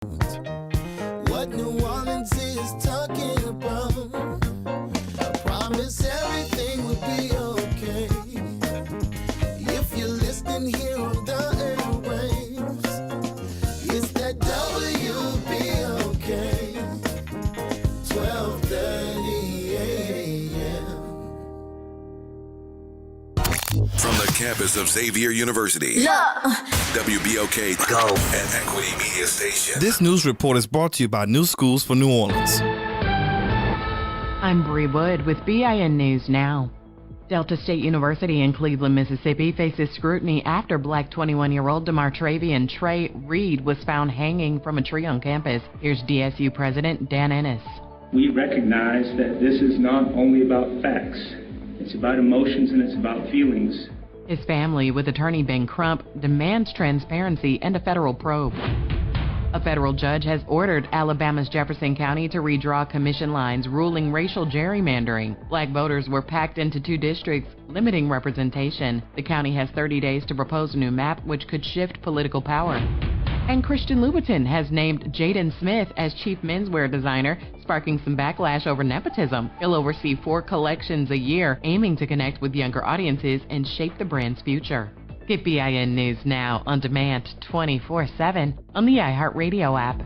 What New Orleans is talking about. I promise everything will be okay. If you're listening here on the airwaves, it's that WBOK 12:30 a.m. From the campus of Xavier University, WBOK Go and Equity Media Station. This news report is brought to you by New Schools for New Orleans. I'm Bree Wood with BIN News Now. Delta State University in Cleveland, Mississippi faces scrutiny after black 21-year-old DeMartravian Trey Reed was found hanging from a tree on campus. Here's DSU President Dan Ennis. We recognize that this is not only about facts. It's about emotions and it's about feelings. His family, with attorney Ben Crump, demands transparency and a federal probe. A federal judge has ordered Alabama's Jefferson County to redraw commission lines, ruling racial gerrymandering. Black voters were packed into 2 districts, limiting representation. The county has 30 days to propose a new map, which could shift political power. And Christian Louboutin has named Jaden Smith as chief menswear designer, sparking some backlash over nepotism. He'll oversee 4 collections a year, aiming to connect with younger audiences and shape the brand's future. Get BIN News Now on demand 24/7 on the iHeartRadio app.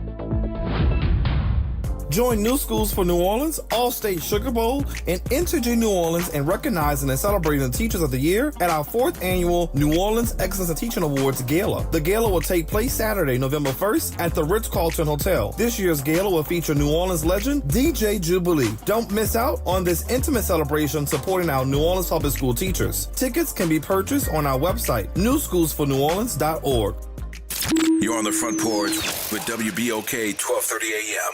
Join New Schools for New Orleans, All-State Sugar Bowl, and Entergy New Orleans in recognizing and celebrating the Teachers of the Year at our 4th annual New Orleans Excellence in Teaching Awards Gala. The gala will take place Saturday, November 1st at the Ritz-Carlton Hotel. This year's gala will feature New Orleans legend DJ Jubilee. Don't miss out on this intimate celebration supporting our New Orleans public school teachers. Tickets can be purchased on our website, newschoolsforneworleans.org. You're on the Front Porch with WBOK 12:30 a.m.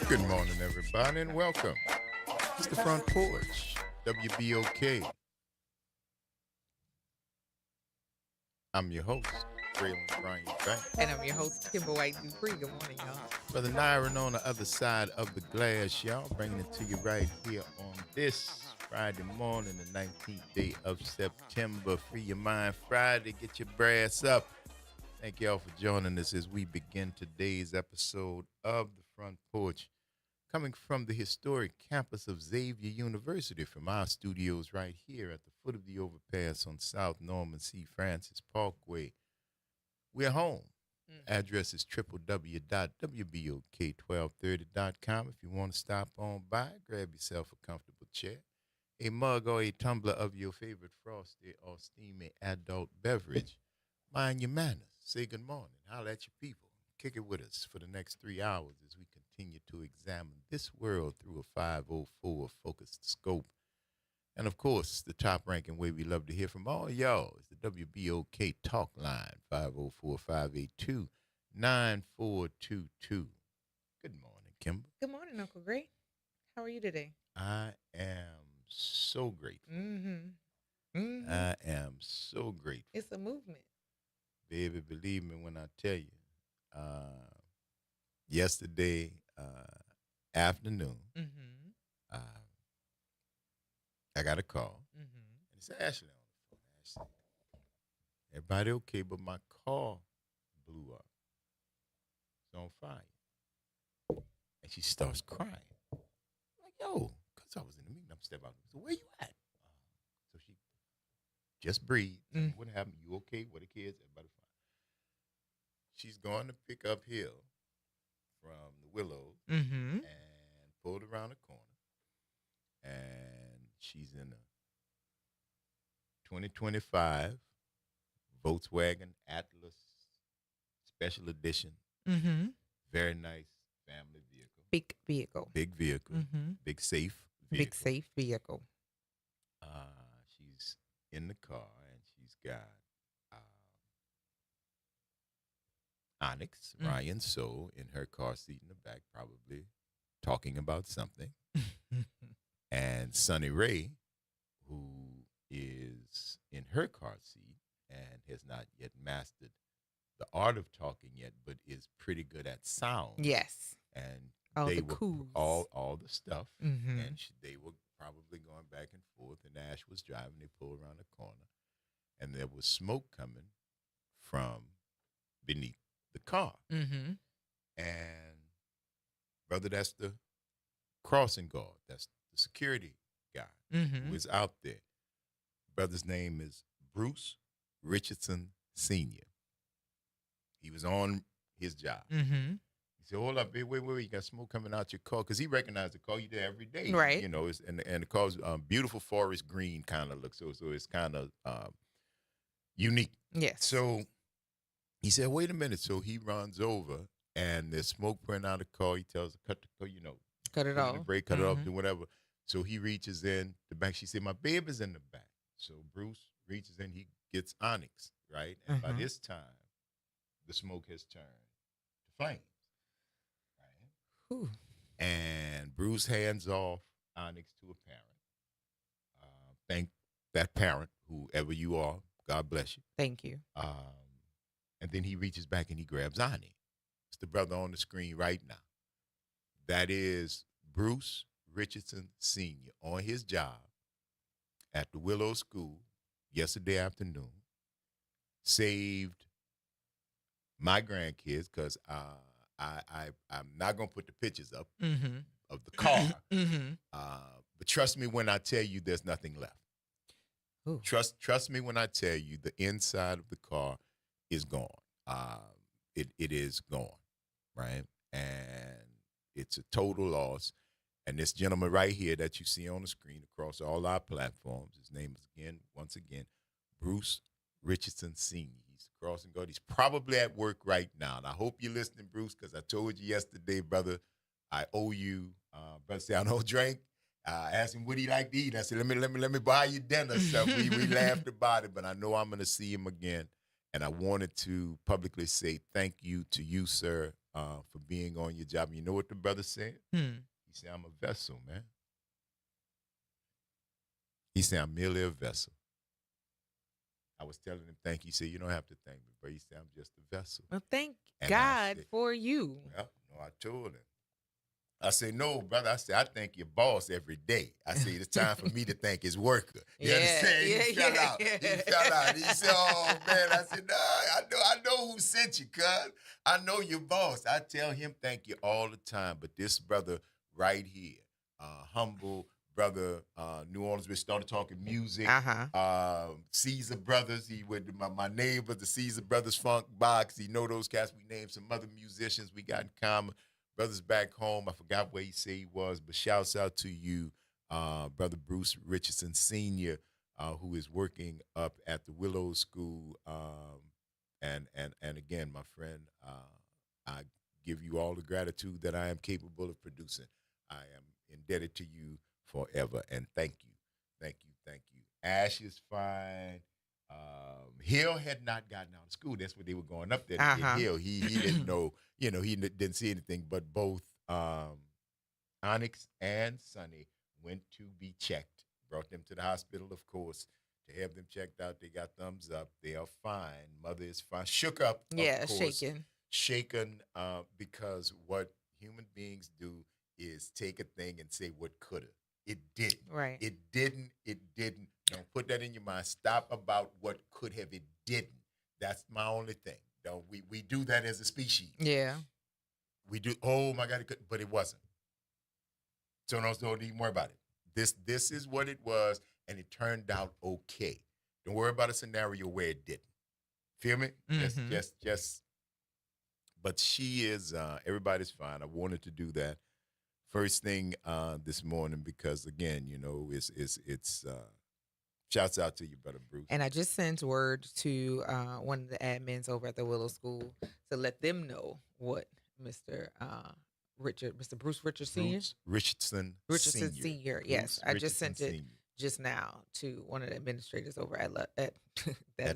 Good morning, everybody, and welcome. It's the Front Porch, WBOK. I'm your host, Braylon Brian Banks. And I'm your host, Kimber White Dupree. Good morning, y'all. Brother Nyron on the other side of the glass, y'all, bringing it to you right here on this Friday morning, the 19th day of September. Free your mind Friday, get your brass up. Thank y'all for joining us as we begin today's episode of the Front Porch, coming from the historic campus of Xavier University, from our studios right here at the foot of the overpass on South Norman C. Francis Parkway. We're home. Address is www.wbok1230.com. If you want to stop on by, grab yourself a comfortable chair, a mug or a tumbler of your favorite frosty or steamy adult beverage. Mind your manners. Say good morning. Holler at your people. Kick it with us for the next 3 hours as we continue to examine this world through a 504 focused scope. And, of course, the top-ranking way we love to hear from all y'all is the WBOK Talk Line, 504-582-9422. Good morning, Kimber. Good morning, Uncle Gray. How are you today? I am so grateful. I am so grateful. It's a movement. Baby, believe me when I tell you, yesterday afternoon, I got a call, and it's Ashley on the phone. Ashley, everybody okay, but my car blew up. It's on fire. And she starts crying. I'm like, yo, because I was in the meeting, I'm stepping out. So where you at? So she just breathe. Tell me what happened? You okay? What the kids? Everybody fine. She's going to pick up Hill from the Willows and pulled around the corner. And she's in a 2025 Volkswagen Atlas Special Edition. Very nice family vehicle. Big vehicle. Big vehicle. Big safe vehicle. Big safe vehicle. She's in the car and she's got Onyx, Ryan So, in her car seat in the back, probably talking about something. And Sunny Ray, who is in her car seat and has not yet mastered the art of talking yet, but is pretty good at sound. Yes. And All they the were coos. all the stuff, and they were probably going back and forth. And Ash was driving. They pulled around the corner, and there was smoke coming from beneath the car. And brother, that's the crossing guard. That's the security guy who is out there. Brother's name is Bruce Richardson Sr. He was on his job. He said, hold up, wait, you got smoke coming out your car. Because he recognized the car. You there every day. Right. You know, and the car's beautiful forest green kind of look. So it's kind of unique. Yes. So he said, wait a minute. So he runs over, and there's smoke pouring out of the car. He tells her, cut the car, cut it put off. in the brake, cut it off, do whatever. So he reaches in the back. She said, my baby's in the back. So Bruce reaches in, he gets Onyx, right? And by this time, the smoke has turned to flames, right? Ooh. And Bruce hands off Onyx to a parent. Thank that parent, whoever you are. God bless you. Thank you. And then he reaches back and he grabs Onyx. It's the brother on the screen right now. That is Bruce Richardson Sr. on his job at the Willow School yesterday afternoon. Saved my grandkids because I'm not going to put the pictures up of the car. But trust me when I tell you there's nothing left. Ooh. Trust me when I tell you the inside of the car is gone. It is gone, right? And it's a total loss. And this gentleman right here that you see on the screen across all our platforms, his name is once again, Bruce Richardson Sr. He's crossing guard. He's probably at work right now. And I hope you're listening, Bruce, because I told you yesterday, brother, I owe you. Brother said, I don't drink. I asked him what he like to eat. I said, let me buy you dinner. So we laughed about it, but I know I'm going to see him again. And I wanted to publicly say thank you to you, sir, for being on your job. And you know what the brother said? He said, I'm a vessel, man. He said, I'm merely a vessel. I was telling him thank you. He said, you don't have to thank me, bro. He said, I'm just a vessel. Well, thank And God said, for you. Well, no, I told him. I said, no, brother. I said, I thank your boss every day. I said, it's time for me to thank his worker. You understand? He fell out. He fell out. He said, oh, man. I said, no, I know who sent you, cuz. I know your boss. I tell him thank you all the time. But this brother right here, humble brother, New Orleans, we started talking music. Caesar Brothers, he went to my neighbor, the Caesar Brothers Funk Box. He know those cats. We named some other musicians we got in common. Brothers back home, I forgot where he said he was, but shouts out to you, Brother Bruce Richardson Sr., who is working up at the Willow School. And again, my friend, I give you all the gratitude that I am capable of producing. I am indebted to you forever, and thank you, thank you, thank you. Ash is fine. Hill had not gotten out of school. That's what they were going up there to get Hill. He didn't know, he didn't see anything, but both Onyx and Sonny went to be checked. Brought them to the hospital, of course, to have them checked out. They got thumbs up. They are fine. Mother is fine. Shook up, of course. Shaken because what human beings do is take a thing and say what coulda. It didn't. Right. It didn't. It didn't. Don't put that in your mind. Stop about what could have. It didn't. That's my only thing. Don't we do that as a species. Yeah. We do. Oh my God! It could, but it wasn't. So don't even worry about it. This is what it was, and it turned out okay. Don't worry about a scenario where it didn't. Feel me? Just. But she is. Everybody's fine. I wanted to do that first thing this morning because again, it's shouts out to you, Brother Bruce. And I just sent word to one of the admins over at the Willow School to let them know what Mr. Bruce Richardson Sr. Yes, I just sent it just now to one of the administrators over at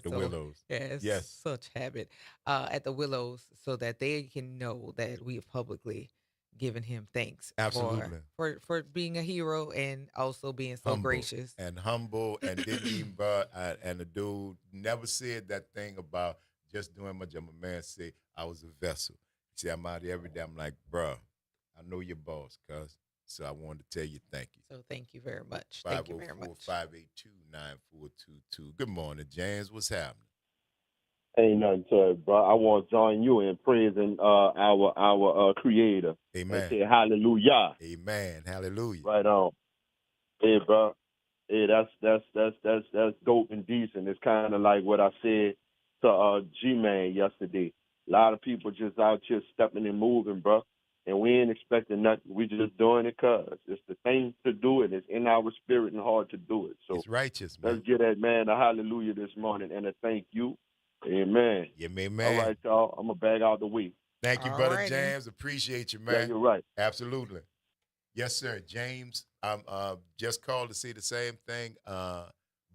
the Willows. Yes, such habit at the Willows, so that they can know that we have publicly given him thanks. Absolutely. For being a hero and also being so gracious and humble and didn't even and the dude never said that thing about just doing my job. My man said I was a vessel. He said I'm out here every day. I'm like, bruh, I know your boss, cuz. So I wanted to tell you thank you. So thank you very much. Thank you very much. 504-582-9422. Good morning, James. What's happening? Ain't nothing to it, bro. I want to join you in praising our Creator. Amen. And say hallelujah. Amen. Hallelujah. Right on. Hey, bro. Hey, that's dope and decent. It's kind of like what I said to G-Man yesterday. A lot of people just out here stepping and moving, bro. And we ain't expecting nothing. We just doing it because it's the thing to do it. It's in our spirit and heart to do it. So it's righteous, man. Let's get that man a hallelujah this morning and a thank you. Amen. Yeah, man. All right, y'all. I'm going to bag out the week. Thank you, Brother James. Appreciate you, man. Yeah, you're right.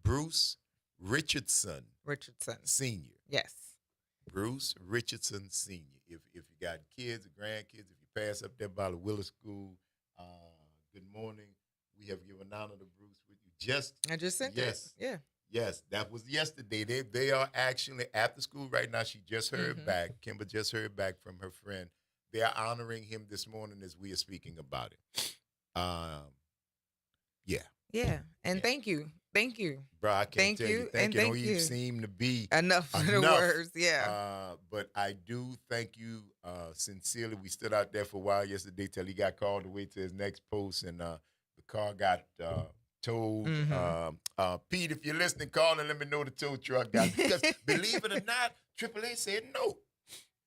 Bruce Richardson Sr. Yes. Bruce Richardson Sr. If you got kids or grandkids, if you pass up there by the Willow School, good morning. We have given honor to Bruce with you. I just sent it. Yeah. Yes, that was yesterday. They are actually at the school right now. She just heard back. Kimber just heard back from her friend. They are honoring him this morning as we are speaking about it. Yeah. And thank you. Thank you. Bro, I can't tell you. Thank you. Don't even seem to be enough for the words. Yeah. But I do thank you sincerely. We stood out there for a while yesterday till he got called away to his next post, and the car got towed. Pete, if you're listening, call and let me know the tow truck got. Because believe it or not, AAA said no.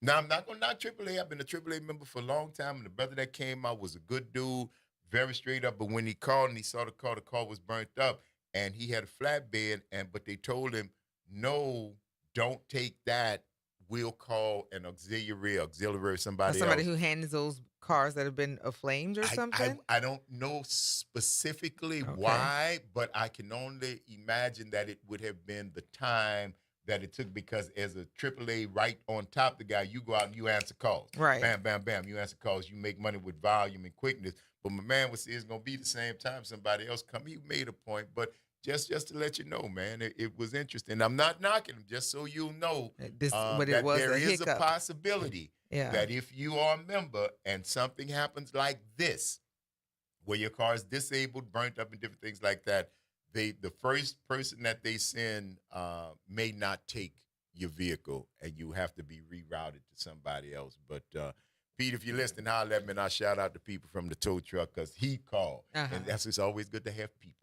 Now, I'm not going to knock AAA. I've been a AAA member for a long time, and the brother that came out was a good dude, very straight up. But when he called and he saw the car was burnt up, and he had a flatbed, but they told him, no, don't take that. We'll call an auxiliary, somebody else. Who handles those cars that have been aflamed or something? I don't know specifically why, but I can only imagine that it would have been the time that it took, because as a AAA right on top of the guy, you go out and you answer calls. Right. Bam, bam, bam. You answer calls. You make money with volume and quickness. But my man would say it's going to be the same time somebody else come. He made a point, but just to let you know, man, it was interesting. I'm not knocking him, just so you'll know but that there is hiccup. a possibility that if you are a member and something happens like this, where your car is disabled, burnt up, and different things like that, the first person that they send may not take your vehicle, and you have to be rerouted to somebody else. But Pete, if you're listening, holler at me, and I'll shout out the people from the tow truck, because he called. And it's always good to have people.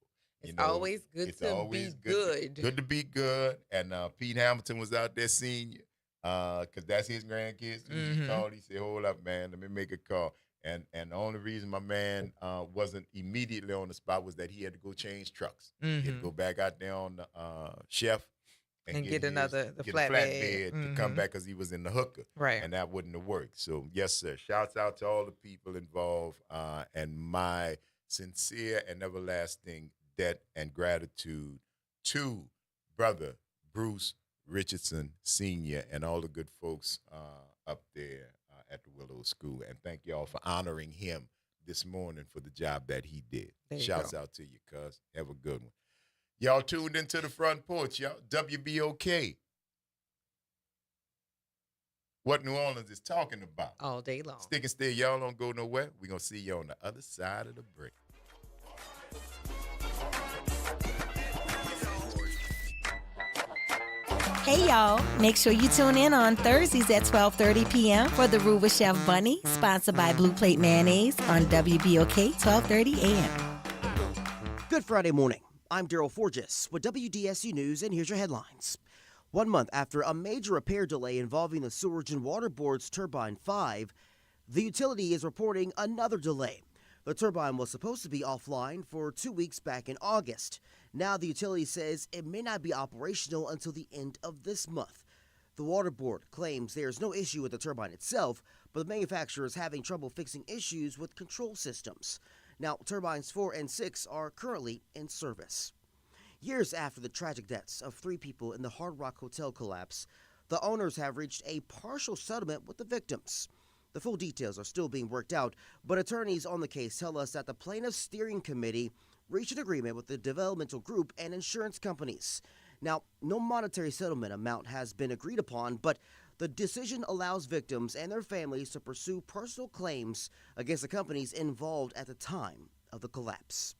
It's always good to be good. Good to be good. And Pete Hamilton was out there senior, because that's his grandkids. He called. He said, hold up, man, let me make a call. And the only reason my man wasn't immediately on the spot was that he had to go change trucks. He had to go back out there on the chef and get the flatbed to come back, because he was in the hooker. Right. And that wouldn't have worked. So, yes, sir. Shouts out to all the people involved, and my sincere and everlasting debt and gratitude to Brother Bruce Richardson Sr. and all the good folks up there at the Willow School. And thank y'all for honoring him this morning for the job that he did. Shouts out to you, cuz. Have a good one. Y'all tuned into the Front Porch, y'all. WBOK. What New Orleans is talking about. All day long. Stick and stay. Y'all don't go nowhere. We're going to see you on the other side of the break. Hey y'all, make sure you tune in on Thursdays at 12:30 p.m. for the Roux with Chef Bunny, sponsored by Blue Plate Mayonnaise on WBOK 12:30 a.m. Good Friday morning. I'm Daryl Forges with WDSU News, and here's your headlines. 1 month after a major repair delay involving the Sewerage and Water Board's Turbine 5, the utility is reporting another delay. The turbine was supposed to be offline for 2 weeks back in August. Now the utility says it may not be operational until the end of this month. The Water Board claims there's no issue with the turbine itself, but the manufacturer is having trouble fixing issues with control systems. Now, turbines 4 and 6 are currently in service. Years after the tragic deaths of 3 people in the Hard Rock Hotel collapse, the owners have reached a partial settlement with the victims. The full details are still being worked out, but attorneys on the case tell us that the plaintiff's steering committee reached an agreement with the developmental group and insurance companies. Now, no monetary settlement amount has been agreed upon, but the decision allows victims and their families to pursue personal claims against the companies involved at the time of the collapse.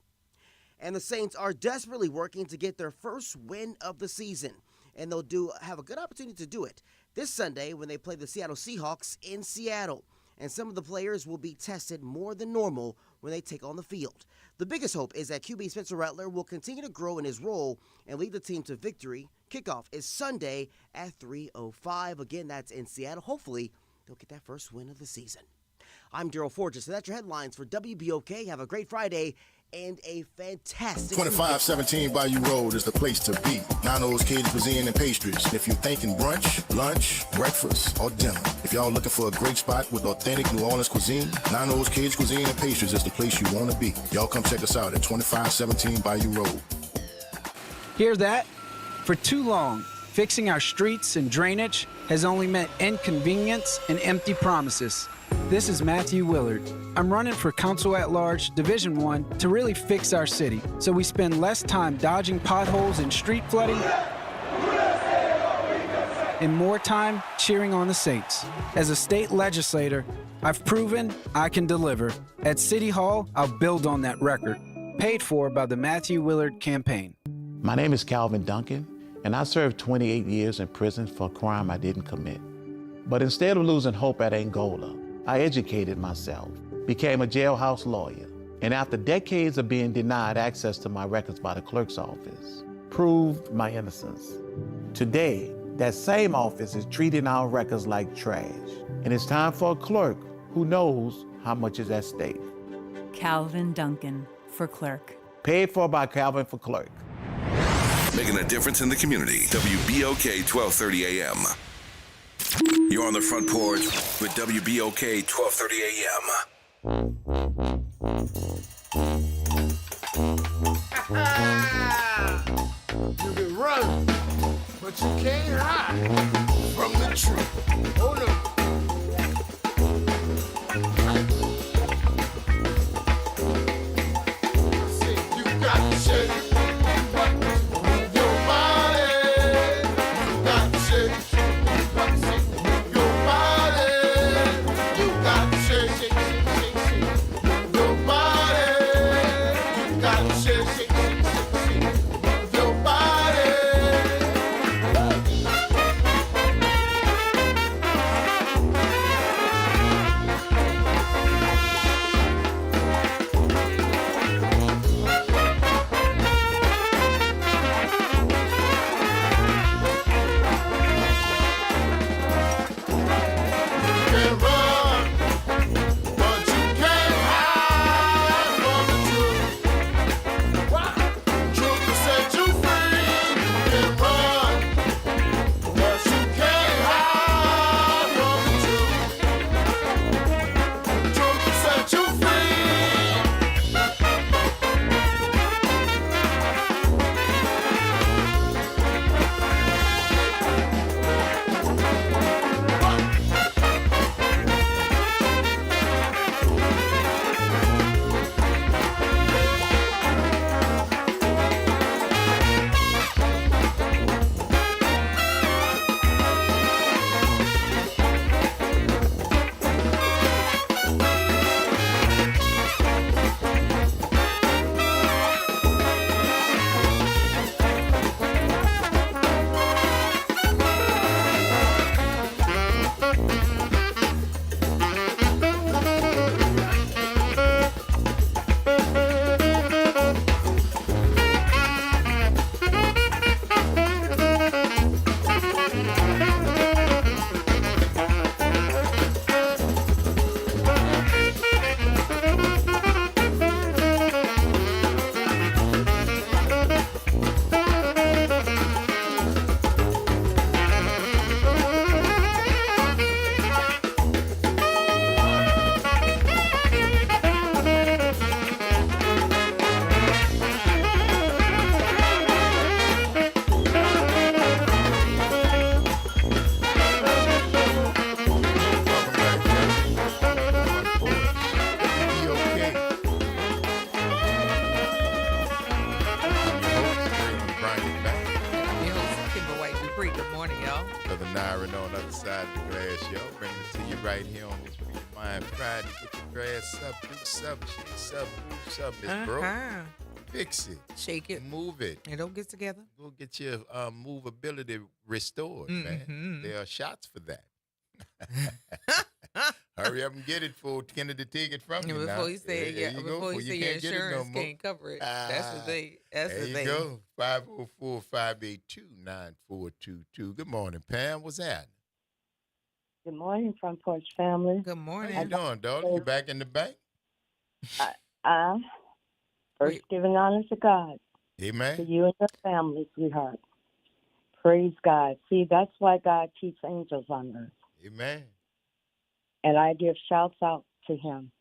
And the Saints are desperately working to get their first win of the season, and they'll have a good opportunity to do it this Sunday when they play the Seattle Seahawks in Seattle. And some of the players will be tested more than normal when they take on the field. The biggest hope is that QB Spencer Rattler will continue to grow in his role and lead the team to victory. Kickoff is Sunday at 3:05. Again, that's in Seattle. Hopefully, they'll get that first win of the season. I'm Daryl Forges, and that's your headlines for WBOK. Have a great Friday and a fantastic 2517 Bayou Road is the place to be. Nano's Kids Cuisine and Pastries. If you're thinking brunch, lunch, breakfast, or dinner, if y'all looking for a great spot with authentic New Orleans cuisine, Nano's Kids Cuisine and Pastries is the place you want to be. Y'all come check us out at 2517 Bayou Road. Hear that? For too long, fixing our streets and drainage has only meant inconvenience and empty promises. This is Matthew Willard. I'm running for Council at Large, Division 1, to really fix our city so we spend less time dodging potholes and street flooding and more time cheering on the Saints. As a state legislator, I've proven I can deliver. At City Hall, I'll build on that record. Paid for by the Matthew Willard campaign. My name is Calvin Duncan, and I served 28 years in prison for a crime I didn't commit. But instead of losing hope at Angola, I educated myself, became a jailhouse lawyer, and after decades of being denied access to my records by the clerk's office, proved my innocence. Today, that same office is treating our records like trash, and it's time for a clerk who knows how much is at stake. Calvin Duncan for clerk. Paid for by Calvin for clerk. Making a difference in the community. WBOK 1230 AM. You're on the front porch with WBOK 1230 AM. You can run, but you can't hide from the truth. Oh no. See, you got to shake your body. You got to shake your body. You got to shake your body. You got to shake your body. Miss Bro. Fix it. Shake it. Move it. It don't get together. Go get your movability restored, man. There are shots for that. Hurry up and get it before Kennedy take it from you now. Before you say, before you say your insurance can't cover it. That's the thing. That's the thing. There you go. 504-582-9422. Good morning, Pam. What's happening? Good morning, Front Porch family. Good morning. How you doing, darling? You back in the bank? First giving honor to God. Amen. To you and your family, sweetheart. Praise God. See, that's why God keeps angels on earth. Amen. And I give shouts out to him.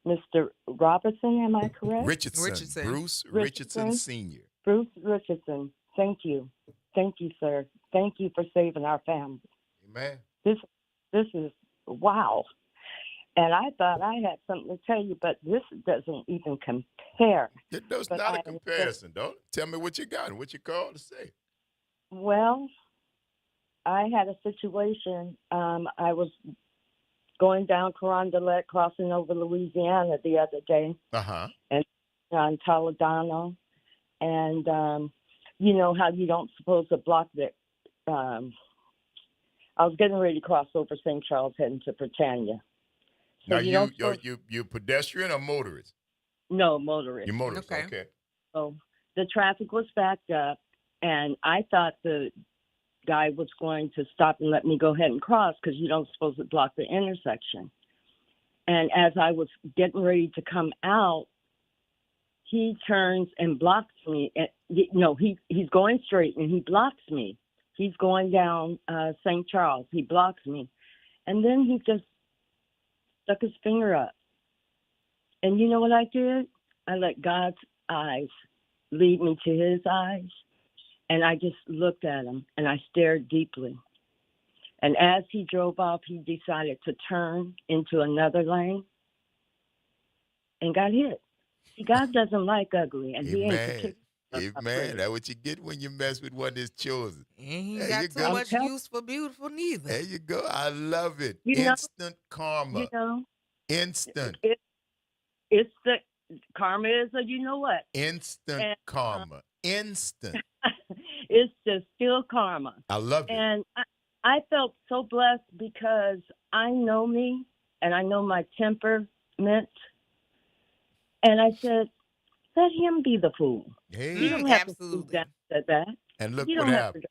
Mr. Robertson, am I correct? Richardson. Bruce Richardson Sr. Bruce Richardson. Thank you. Thank you, sir. Thank you for saving our family. Amen. This is wow. And I thought I had something to tell you, but this doesn't even compare. It's But not a comparison, don't tell me what you got and what you called to say. Well, I had a situation. I was going down Carondelet, crossing over Louisiana the other day, and on Toledano, and you know how you don't supposed to block the. I was getting ready to cross over St. Charles, heading to Britannia. So Now you pedestrian or motorist? No, motorist. You're motorist. Okay. So the traffic was backed up, and I thought the guy was going to stop and let me go ahead and cross because you don't supposed to block the intersection. And as I was getting ready to come out, he turns and blocks me. No, he's going straight and he blocks me. He's going down St. Charles. He blocks me. And then he just stuck his finger up. And you know what I did? I let God's eyes lead me to his eyes. And I just looked at him and I stared deeply. And as he drove off, he decided to turn into another lane and got hit. See, God doesn't like ugly. And he ain't particular. Amen. That's what you get when you mess with one that's chosen. And he ain't got too much use for beautiful neither. There you go. I love it. You know, Instant karma. You know, instant. It's the karma is a you know what? Instant karma. Instant. It's just still karma. I love it. And I felt so blessed because I know me and I know my temperament. And I said, let him be the fool. Hey. You don't have to do that. And look you what don't happened.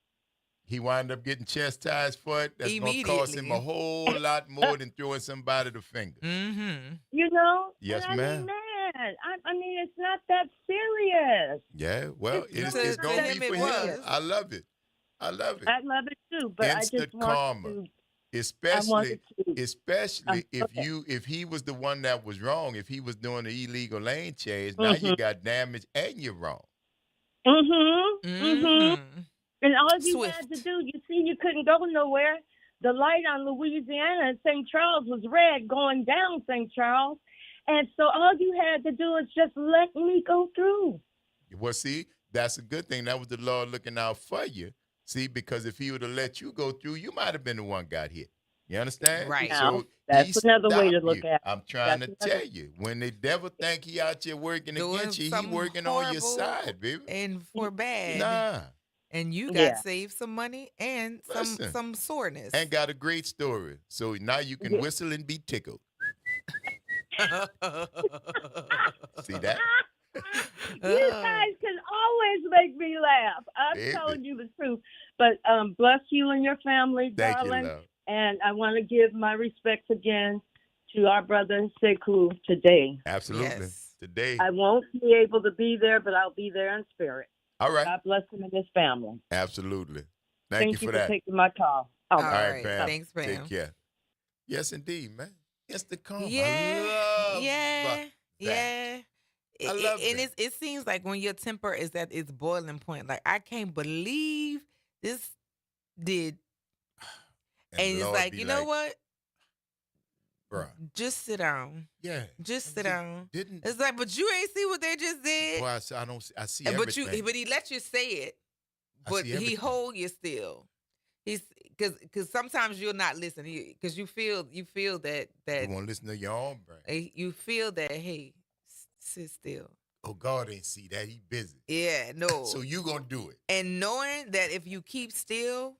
He wound up getting chastised for it. That's going to cost him a whole lot more than throwing somebody the finger. Mm-hmm. You know? Yes, and ma'am. I mean, it's not that serious. Yeah, well, it's going to be for him. I love it. I love it. I love it too, but instant I just want karma. to. Especially if he was the one that was wrong, if he was doing the illegal lane change, now you got damage and you're wrong. And all you had to do, you see, you couldn't go nowhere. The light on Louisiana and St. Charles was red going down St. Charles. And so all you had to do is just let me go through. Well, see, that's a good thing. That was the Lord looking out for you. See, because if he would have let you go through, you might have been the one got hit. You understand? Right. So that's another way to look at it. I'm trying to tell you, when the devil think he out here working against you, he working on your side, baby. And for bad. Nah. And you got saved some money and some soreness. And got a great story. So now you can whistle and be tickled. See that? You guys can always make me laugh. I'm telling you the truth. But bless you and your family, darling. Thank you, love. And I want to give my respects again to our brother Sekou today. Absolutely. Yes. Today. I won't be able to be there, but I'll be there in spirit. All right. God bless him and his family. Absolutely. Thank you for for that. taking my call. All right, Pam. Thanks, Pam. Take care. Yes, indeed, man. Instant karma. Yeah. I love yeah. that. I love it. It seems like when your temper is at its boiling point, like I can't believe this did. And it's like, you know what? Bruh. Just sit down. Yeah. Just sit down. It's like, but you ain't see what they just did. Well, I see everything. everything. But he let you say it. But he hold you still. He's because sometimes you'll not listen. Because you feel that you won't listen to your own brain. You feel that, hey, sit still. Oh, God ain't see that. He busy. Yeah, no. So you gonna do it. And knowing that if you keep still,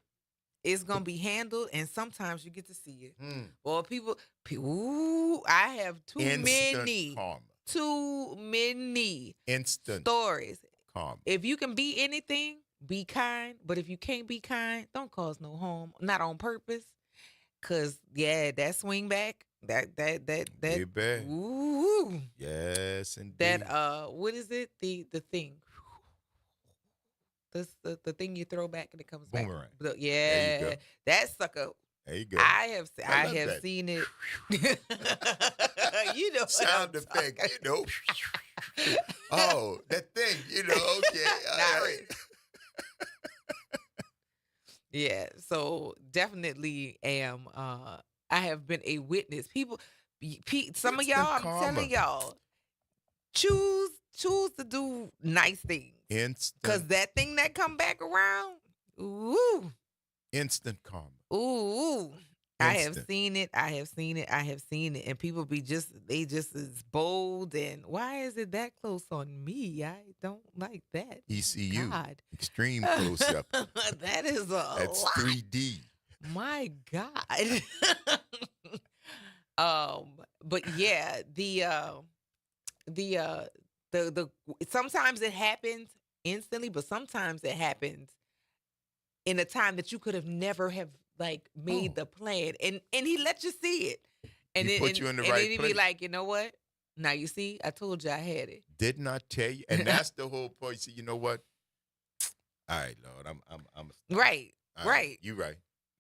it's gonna be handled, and sometimes you get to see it. Well, people, I have too many instant stories. Karma. If you can be anything, be kind. But if you can't be kind, don't cause no harm. Not on purpose. Cause that swing back, that baby. Ooh. Yes, indeed. That what is it? The thing. The thing you throw back and it comes Boomerang. back. Yeah, that sucker. There you go. I have seen it. You know, sound effect. You know. Oh, that thing. You know. Okay. All right. Yeah, so definitely am. I have been a witness. People, some of Instant y'all, I'm karma. telling y'all, choose to do nice things, cause Instant, that thing that come back around, ooh, instant karma. ooh. I have Instant. seen it. I have seen it. I have seen it. And people they just as bold. And why is it that close on me? I don't like that. ECU. God. Extreme close up. That is a That's lot. 3D. My God. But yeah, the sometimes it happens instantly, but sometimes it happens in a time that you could have never have like made the plan, and he let you see it, and He then put you in the and right then he'd place. be like, you know what? Now you see, I told you I had it. Didn't I tell you? And that's the whole point. See, you know what? All right, Lord, I'm Right, all right. You right.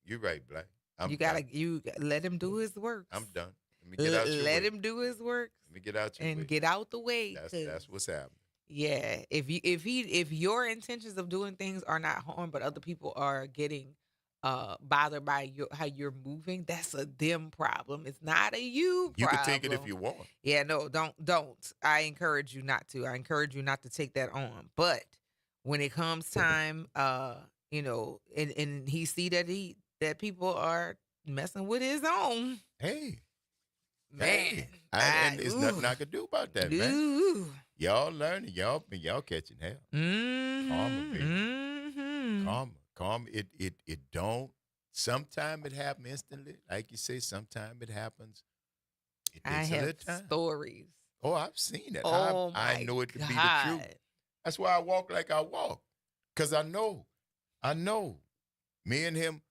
You right, Black. I'm You done. let him do his work. I'm done. Let me get out your Let way. him do his work Let me get out your way. and get out the way. That's what's happening. Yeah, if your intentions of doing things are not harm, but other people are getting bothered by how you're moving, that's a them problem. It's not a you You problem. can take it if you want. Yeah, no, don't. I encourage you not to. I encourage you not to take that on. But when it comes time, and he see that people are messing with his own. Hey, Man, and there's nothing I could do about that, man. Ooh. Y'all learning, y'all catching hell. Karma, baby. Karma. It don't. Sometimes it happens instantly, like you say. Sometimes it happens. It I takes a have little time. stories. Oh, I've seen it. Oh I know it to be the truth. God. That's why I walk like I walk, cause I know. Me and him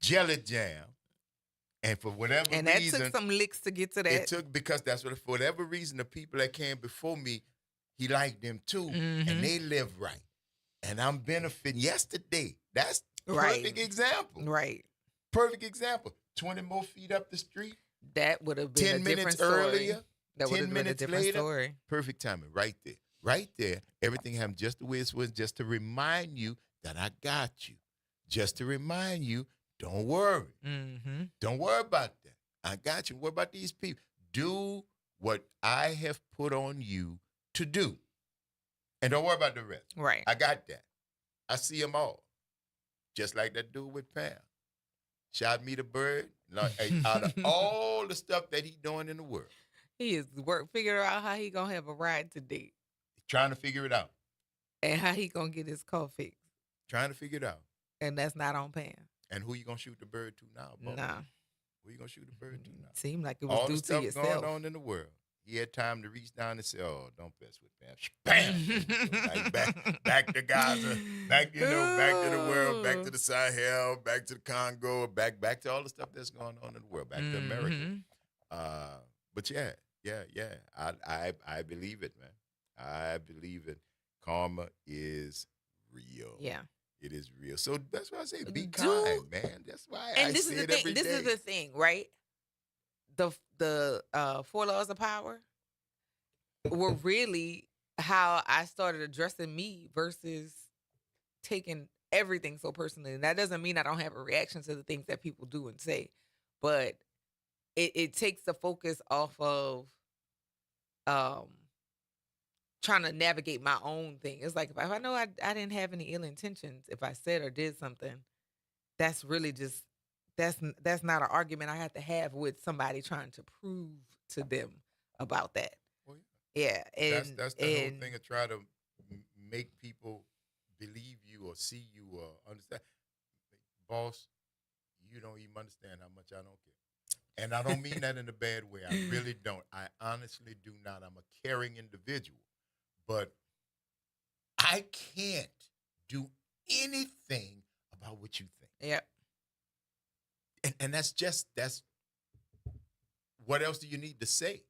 jelly jam, and for whatever And that reason, took some licks to get to that. it took because that's what for whatever reason the people that came before me, he liked them too, and they live right, and I'm benefiting. Yesterday, that's perfect example. Right. Perfect example. 20 more feet up the street. That would have been 10 a different minutes story. earlier. That would 10 have been a minutes different later. story. Perfect timing. Right there. Right there. Everything happened just the way it was, just to remind you that I got you. Just to remind you, don't worry. Mm-hmm. Don't worry about that. I got you. What about these people? Do what I have put on you to do. And don't worry about the rest. Right. I got that. I see them all. Just like that dude with Pam. Shot me the bird. Out of all the stuff that he doing in the world. He is figure out how he gonna have a ride today. Trying to figure it out. And how he gonna get his car fixed. Trying to figure it out. And that's not on Pam. And who you gonna shoot the bird to now, Bo? Nah. Who you gonna shoot the bird to now? Seemed like it was all due the stuff to yourself. going on in the world. He had time to reach down and say, "Oh, don't mess with Pam." Bam! back to Gaza, back to the world, back to the Sahel, back to the Congo, back to all the stuff that's going on in the world, back to America. But yeah. I believe it, man. I believe it. Karma is real. Yeah. It is real. So that's why I say be kind, man. That's why I say it every day. This is the thing, right? The 4 laws of power were really how I started addressing me versus taking everything so personally. And that doesn't mean I don't have a reaction to the things that people do and say, but it takes the focus off of trying to navigate my own thing. It's like if I know I didn't have any ill intentions, if I said or did something, that's really just that's not an argument I have to have with somebody trying to prove to them about that. Well, yeah, and that's the whole thing of try to make people believe you or see you or understand. Boss, you don't even understand how much I don't care. And I don't mean that in a bad way. I really don't. I honestly do not. I'm a caring individual. But I can't do anything about what you think. Yep. And that's what else do you need to say?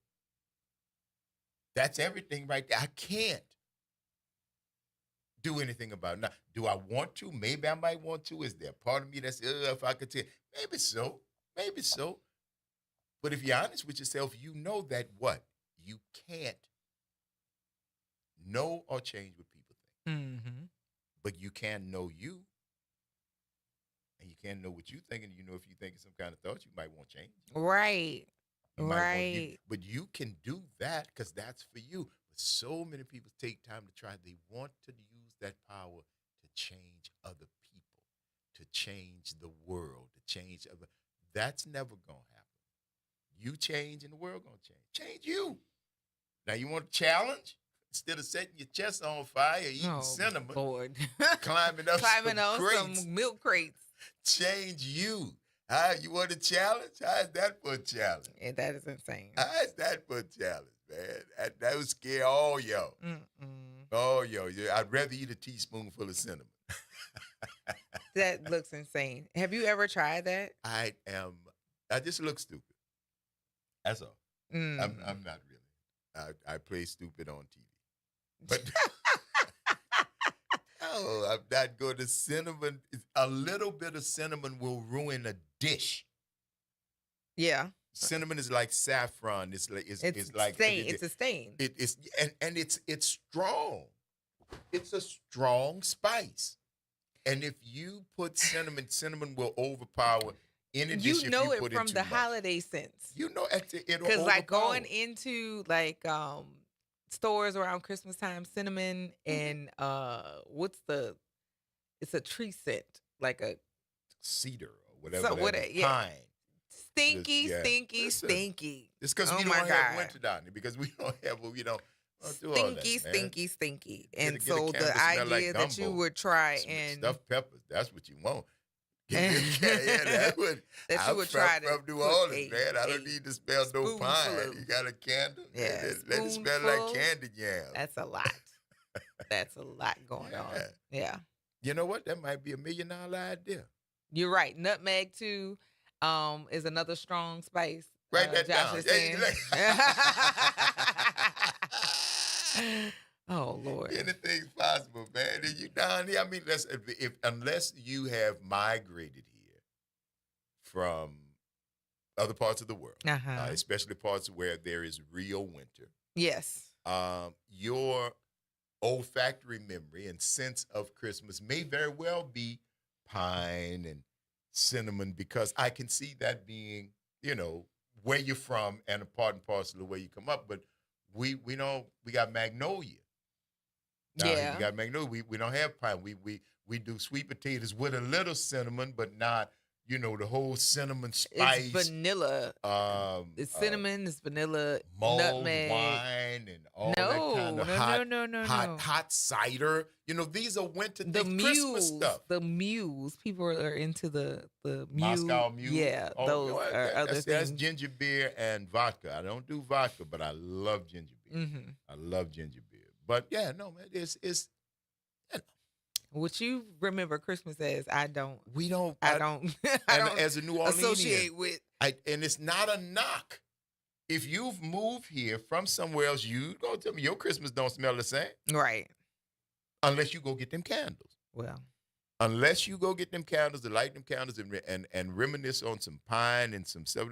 That's everything right there. I can't do anything about it. Now, do I want to? Maybe I might want to. Is there a part of me that's, if I could tell? Maybe so. Maybe so. But if you're honest with yourself, you know that what? You can't know or change what people think. Mm-hmm. But you can know you. can't know what you're thinking. You know, if you're thinking some kind of thoughts, you might want change. Right. You might want Right. but you can do that because that's for you. But so many people take time to try. They want to use that power to change other people, to change the world, to change other. That's never going to happen. You change and the world going to change. Change you. Now, you want a challenge? Instead of setting your chest on fire, eating cinnamon, Lord. climbing up Climbing some on crates, some milk crates. change you. You want a challenge? How is that for a challenge? Yeah, that is insane. How is that for a challenge, man? That would scare all y'all. Oh, yo, I'd rather eat a teaspoonful of cinnamon. That looks insane. Have you ever tried that? I just look stupid. That's all. I'm not really. I play stupid on TV. But no, I'm not going to cinnamon. A little bit of cinnamon will ruin a dish. Yeah. Cinnamon is like saffron. It's like stain. It's a stain. It's strong. It's a strong spice. And if you put cinnamon will overpower any dish. You if know you it put from in the too much. holiday sense. You know it'll because like overpower. going into like stores around Christmas time, cinnamon and it's a tree scent, like a cedar or whatever. Pine. Stinky. It's because we don't have winter down there because we don't have do all that, stinky. And Get a so can the that smell idea like that you gumbo. would try Some and stuffed peppers, that's what you want. that you would try to from New cook Orleans, man. I don't need to smell no pine. You got a candle? Yeah, let it smell like candy jam. That's a lot. That's a lot going on. Yeah. You know what? That might be $1 million idea. You're right. Nutmeg too is another strong spice. Write that Josh down. is saying. Oh Lord. Anything's possible, man. You down here? I mean, unless you have migrated here from other parts of the world, especially parts where there is real winter. Yes. Your olfactory memory and sense of Christmas may very well be pine and cinnamon, because I can see that being, where you're from and a part and parcel of where you come up. But we got magnolia. Yeah. We got magnolia. We don't have pine. We do sweet potatoes with a little cinnamon, but not, the whole cinnamon spice. It's vanilla. It's cinnamon, it's vanilla, mulled nutmeg. wine and all that kind of hot cider. These are winter Christmas stuff. The mules. People are into the mule. Moscow mule. Yeah, those are other things. That's ginger beer and vodka. I don't do vodka, but I love ginger beer. Mm-hmm. I love ginger beer. But yeah, no, man, it's what you remember Christmas as, I don't. I don't as a New Orleanian associate with. And it's not a knock. If you've moved here from somewhere else, you go tell me your Christmas don't smell the same. Right. Unless you go get them candles. Well. Unless you go get them candles, to light them candles and reminisce on some pine and some stuff.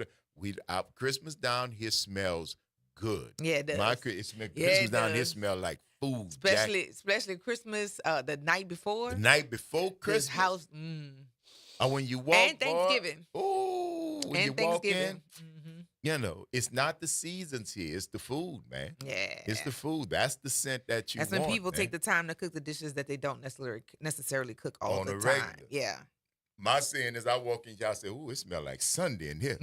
Our Christmas down here smells good. Yeah, it does. Christmas down here smell like food. Especially Christmas, the night before. The night before Christmas. This house. When you walk and Thanksgiving. When you walk in, it's not the seasons here. It's the food, man. Yeah. It's the food. That's the scent that you want. That's when people take the time to cook the dishes that they don't necessarily cook all the time. Regular. Yeah. My saying is, I walk in, y'all say, "Ooh, it smell like Sunday in here."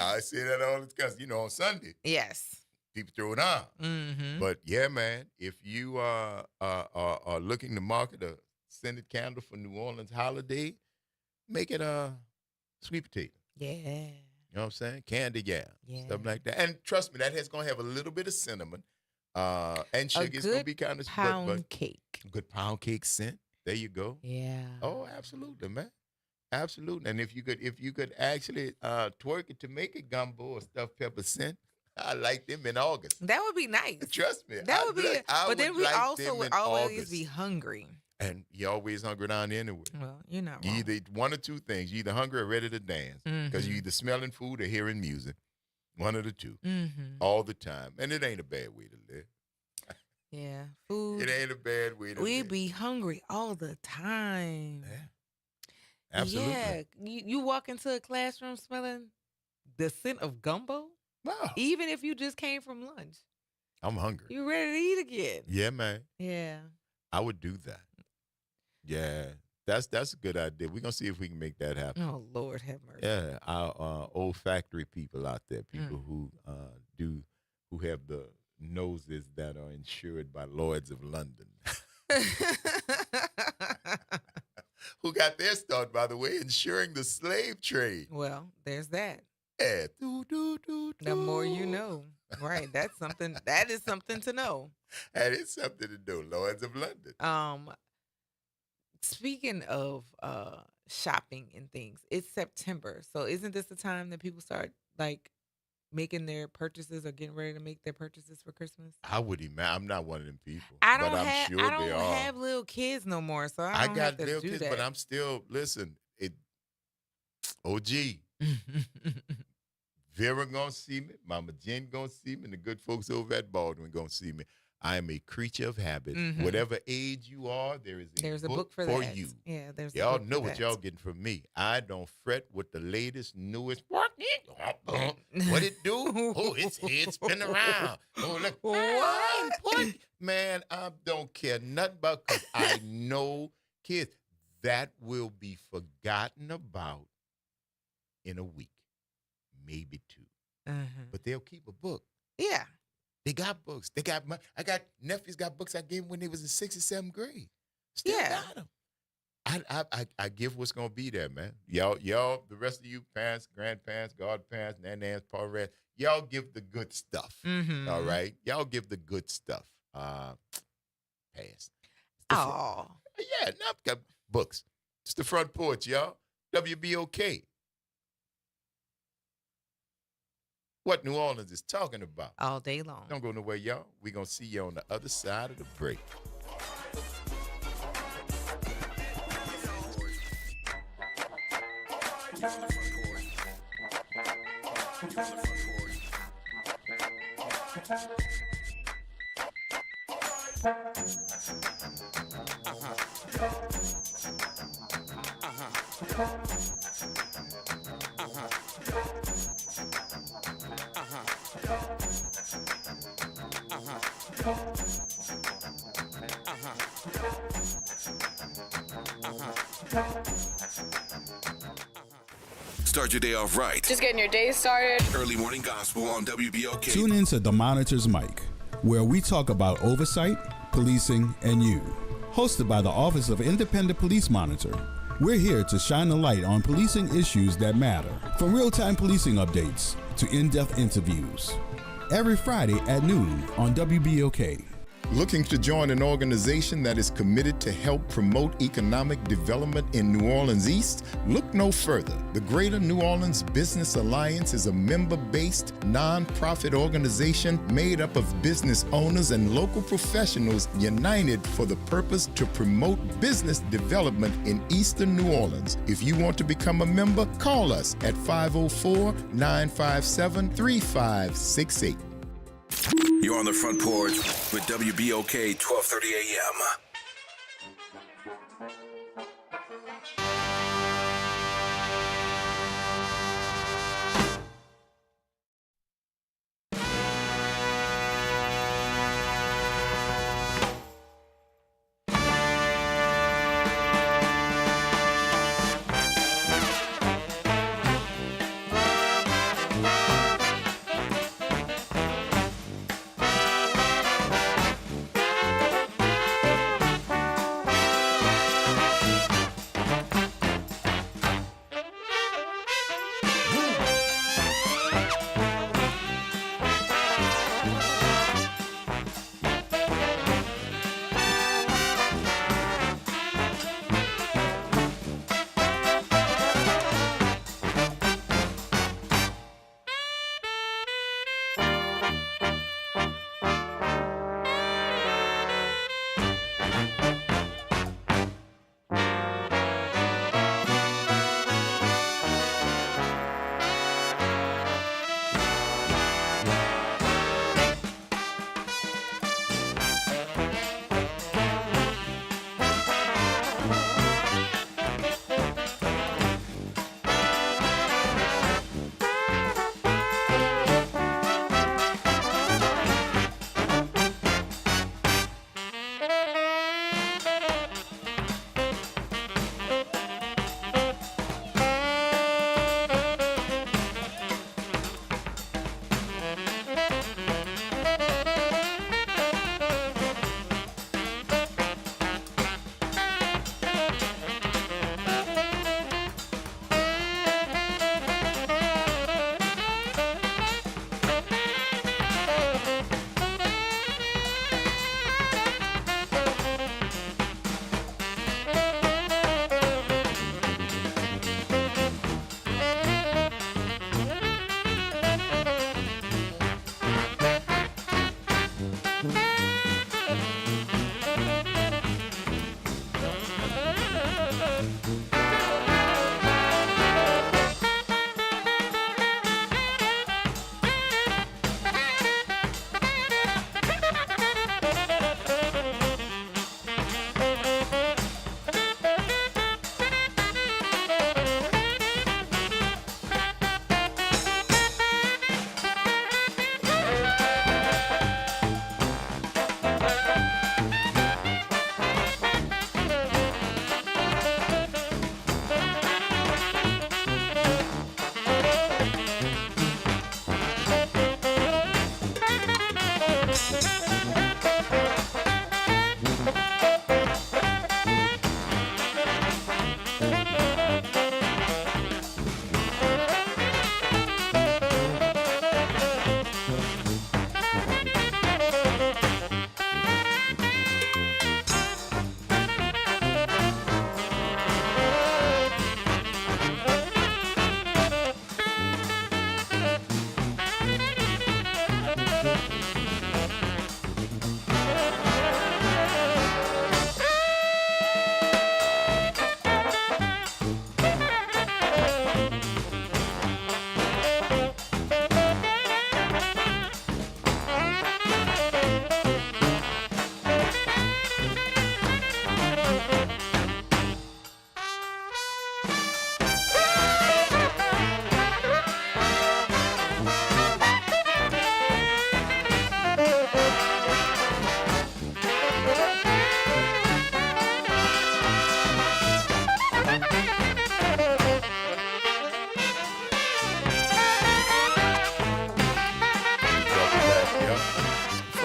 I say that all the time, on Sunday. Yes. People throw it on. Mm-hmm. But yeah, man, if you are looking to market a scented candle for New Orleans holiday, make it a sweet potato. Yeah. You know what I'm saying? Candy, stuff like that. And trust me, that is going to have a little bit of cinnamon and sugar. It's going to be kind of pound cake. Good pound cake scent. There you go. Yeah. Oh, absolutely, man. Absolutely. And if you could actually twerk it to make it gumbo or stuffed pepper scent, I like them in August. That would be nice. Trust me. That would be. But then we like also would always be hungry. And you're always hungry down there anyway. Well, you're not You wrong. either one or two things. You're either hungry or ready to dance. Because you're either smelling food or hearing music. One of the two. All the time. And it ain't a bad way to live. Yeah. Food. It ain't a bad way to live. We be hungry all the time. Yeah. Absolutely. Yeah, you walk into a classroom smelling the scent of gumbo. Wow. Even if you just came from lunch, I'm hungry. you ready to eat again. Yeah, man. Yeah. I would do that. Yeah. That's a good idea. We're gonna see if we can make that happen. Oh Lord, have mercy. Yeah. Our olfactory people out there, people who have the noses that are insured by Lloyds of London. Who got their start, by the way, insuring the slave trade. Well, there's that. Yeah. The more you know. Right. That's something. That is something to know. That is something to do. Lloyds of London. Speaking of shopping and things, it's September. So isn't this the time that people start like making their purchases or getting ready to make their purchases for Christmas? I would imagine. I'm not one of them people. I don't but I'm have sure I they don't are. have little kids no more, so I don't got have to little do kids, that. but I'm still OG. Vera gonna see me, Mama Jen gonna see me, and the good folks over at Baldwin gonna see me. I am a creature of habit. Mhm. Whatever age you are, there's a book for that. you. Yeah, there's a Y'all book know for what that. y'all getting from me. I don't fret with the latest, newest. What it do? Oh, its head spin around. Oh, look. What? Man, I don't care nothing about, because I know kids that will be forgotten about in a week, maybe 2. But they'll keep a book. Yeah. They got books. I got nephews got books I gave them when they was in 6th and 7th grade. Still got them. I give what's gonna be there, man. Y'all, the rest of you parents, grandparents, godparents, nan-nans, parents, y'all give the good stuff. Mhm. All right, y'all give the good stuff. Pass. Oh. Yeah, now I've got books. It's the Front Porch, y'all. WBOK. What New Orleans is talking about. All day long. Don't go nowhere, y'all. We're going to see you on the other side of the break. Start your day off right. Just getting your day started. Early morning gospel on WBOK. Tune in to The Monitor's Mic, where we talk about oversight, policing, and you. Hosted by the Office of Independent Police Monitor, we're here to shine a light on policing issues that matter, from real-time policing updates to in-depth interviews. Every Friday at noon on WBOK. Looking to join an organization that is committed to help promote economic development in New Orleans East? Look no further. The Greater New Orleans Business Alliance is a member-based, nonprofit organization made up of business owners and local professionals united for the purpose to promote business development in Eastern New Orleans. If you want to become a member, call us at 504-957-3568. You're on the Front Porch with WBOK 1230 AM.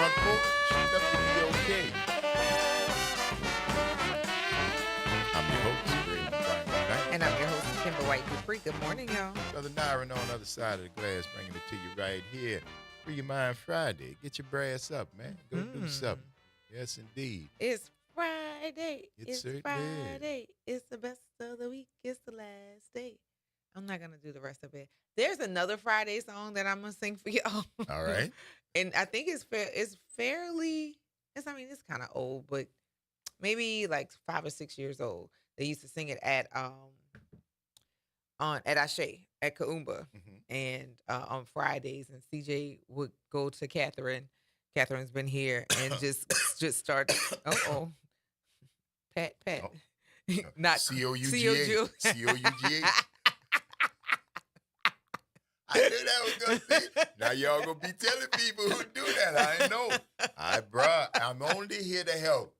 Front Porch, WBOK. I'm your host, Greg Brian. And I'm your host, Kimber White Dupree. Good morning, y'all. Brother Nyron on the other side of the glass, bringing it to you right here. Free Your Mind Friday. Get your brass up, man. Go do something. Yes, indeed. It's Friday. It's Friday. It's the best of the week. It's the last day. I'm not going to do the rest of it. There's another Friday song that I'm going to sing for y'all. All right. And I think it's fairly, it's kind of old, but maybe like 5 or 6 years old. They used to sing it at Ashe at Kaumba, and on Fridays. And CJ would go to Catherine. Catherine's been here and just start. Pat. Not C-O-U-G-A. C-O-U-G-A. I knew that was going to be. Now y'all going to be telling people who do that. I know. I'm only here to help.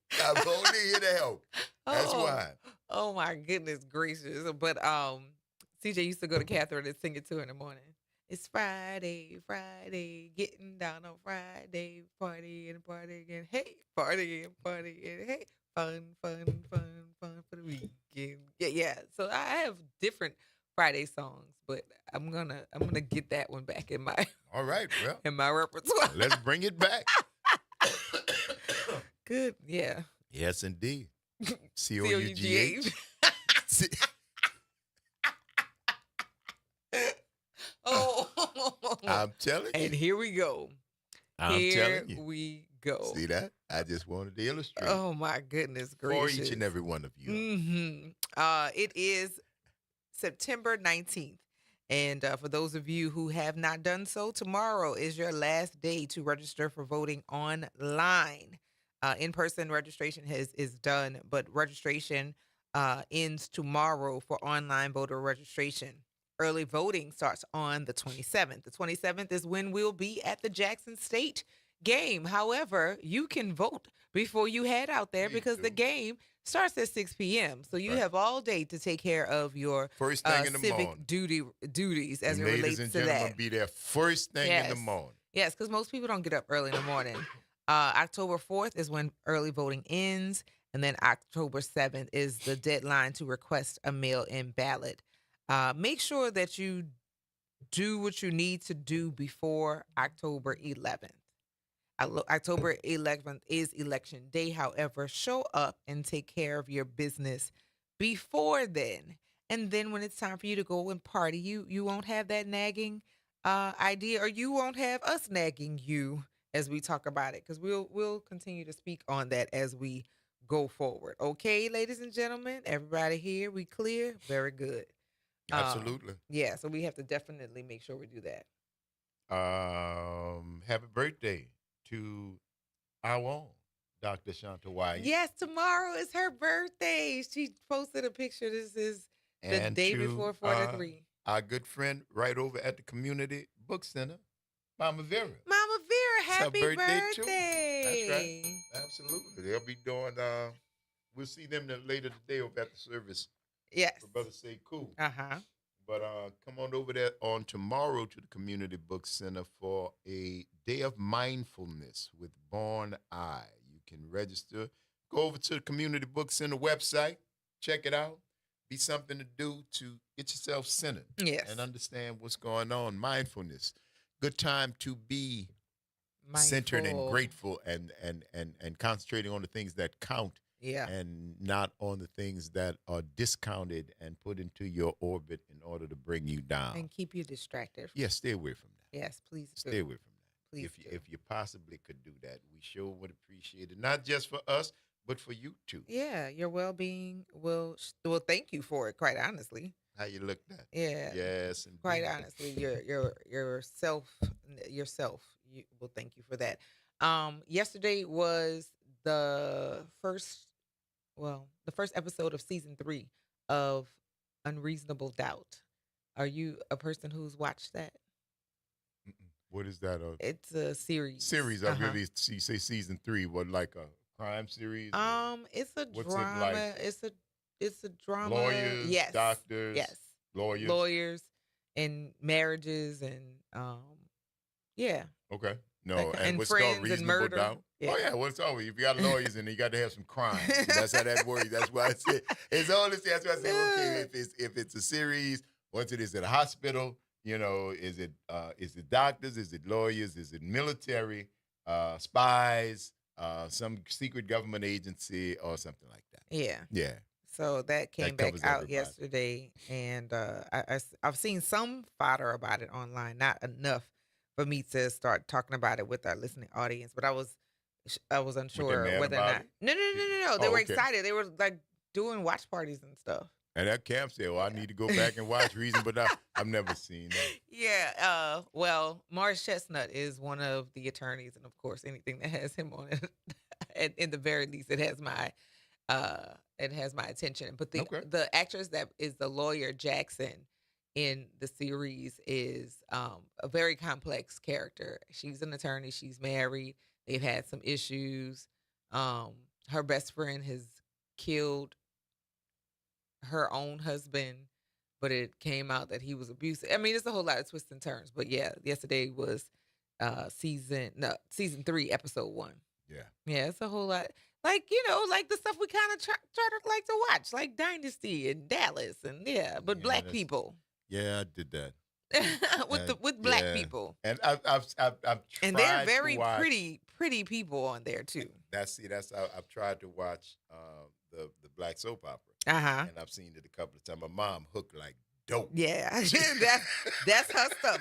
That's why. Oh, my goodness gracious. But CJ used to go to Catherine and sing it to her in the morning. It's Friday, getting down on Friday, party and party again. Hey, party and hey, fun for the weekend. Yeah. So I have different Friday songs, but I'm gonna get that one back in my all right, well, in my repertoire. Let's bring it back. Good, yeah. Yes, indeed. C-O-U-G-H. Oh, I'm telling you. And here we go. Here we go. See that? I just wanted to illustrate. Oh my goodness gracious! For each and every one of you. It is September 19th. And for those of you who have not done so, tomorrow is your last day to register for voting online. In-person registration is done, but registration ends tomorrow for online voter registration. Early voting starts on the 27th. The 27th is when we'll be at the Jackson State game. However, you can vote before you head out there because the game starts at 6 p.m. So you have all day to take care of your first thing in the civic morning. duties as it relates to that. Ladies and gentlemen, be there first thing in the morning. Yes, because most people don't get up early in the morning. October 4th is when early voting ends, and then October 7th is the deadline to request a mail-in ballot. Make sure that you do what you need to do before October 11th. October 11th is election day. However, show up and take care of your business before then. And then when it's time for you to go and party, you won't have that nagging idea, or you won't have us nagging you as we talk about it, because we'll continue to speak on that as we go forward. Okay, ladies and gentlemen, everybody here, we clear? Very good. Absolutely. Yeah, so we have to definitely make sure we do that. Happy birthday to our own Dr. Shanta White. Yes, tomorrow is her birthday. She posted a picture. This is the And day to, before 43. our good friend right over at the Community Book Center, Mama Vera. Mama Vera, It's her happy birthday, too. birthday. That's right. Absolutely. They'll be doing, we'll see them later today over at the service. Yes. For Brother Say Cool. Uh-huh. But come on over there on tomorrow to the Community Book Center for a day of mindfulness with Born Eye. You can register. Go over to the Community Book Center website. Check it out. Be something to do to get yourself centered. Yes. And understand what's going on. Mindfulness. Good time to be centered and grateful and concentrating on the things that count. Yeah. And not on the things that are discounted and put into your orbit in order to bring you down. And keep you distracted. Yes, stay away from that. Yes, please do. Stay away from that. Please if you possibly could do that, we sure would appreciate it. Not just for us, but for you too. Yeah, your well-being will thank you for it, quite honestly. How you looked at? Yeah. Yes, indeed. Quite honestly, yourself you will thank you for that. Yesterday was the first episode of season 3 of Unreasonable Doubt. Are you a person who's watched that? What is that? It's a series. Series. I really say season 3. What, like a crime series? It's a What's drama. it like? It's a drama. Lawyers, yes, doctors, yes, lawyers, and marriages and yeah. Okay. No, Like, and what's friends called and reasonable murder. doubt? Yeah. Oh yeah, well it's always if you got lawyers and you got to have some crime. That's how that works. That's why I said it's only. That's why I said okay. If it's a series, what's it? Is it a hospital? You know, is it doctors? Is it lawyers? Is it military? Spies? Some secret government agency or something like that. Yeah. Yeah. So that came back out yesterday, and I've seen some fodder about it online, not enough for me to start talking about it with our listening audience. But I was unsure whether or not. No. They were excited. They were like doing watch parties and stuff. And that camp said, "Well, I need to go back and watch Reason, but I've never seen that." Yeah. Well, Morris Chestnut is one of the attorneys, and of course, anything that has him on it, and in the very least, it has my attention. But the actress that is the lawyer Jackson in the series is a very complex character. She's an attorney. She's married. They've had some issues. Her best friend has killed her own husband, but it came out that he was abusive. I mean, it's a whole lot of twists and turns. But yeah, yesterday was season 3, episode 1. Yeah, it's a whole lot. Like, like the stuff we kind of try to like to watch, like Dynasty and Dallas, and but black people. Yeah, I did that with black people, and I've tried and they're very to watch, pretty people on there too. That's I've tried to watch the black soap opera, and I've seen it a couple of times. My mom hooked like dope. Yeah, that's her stuff.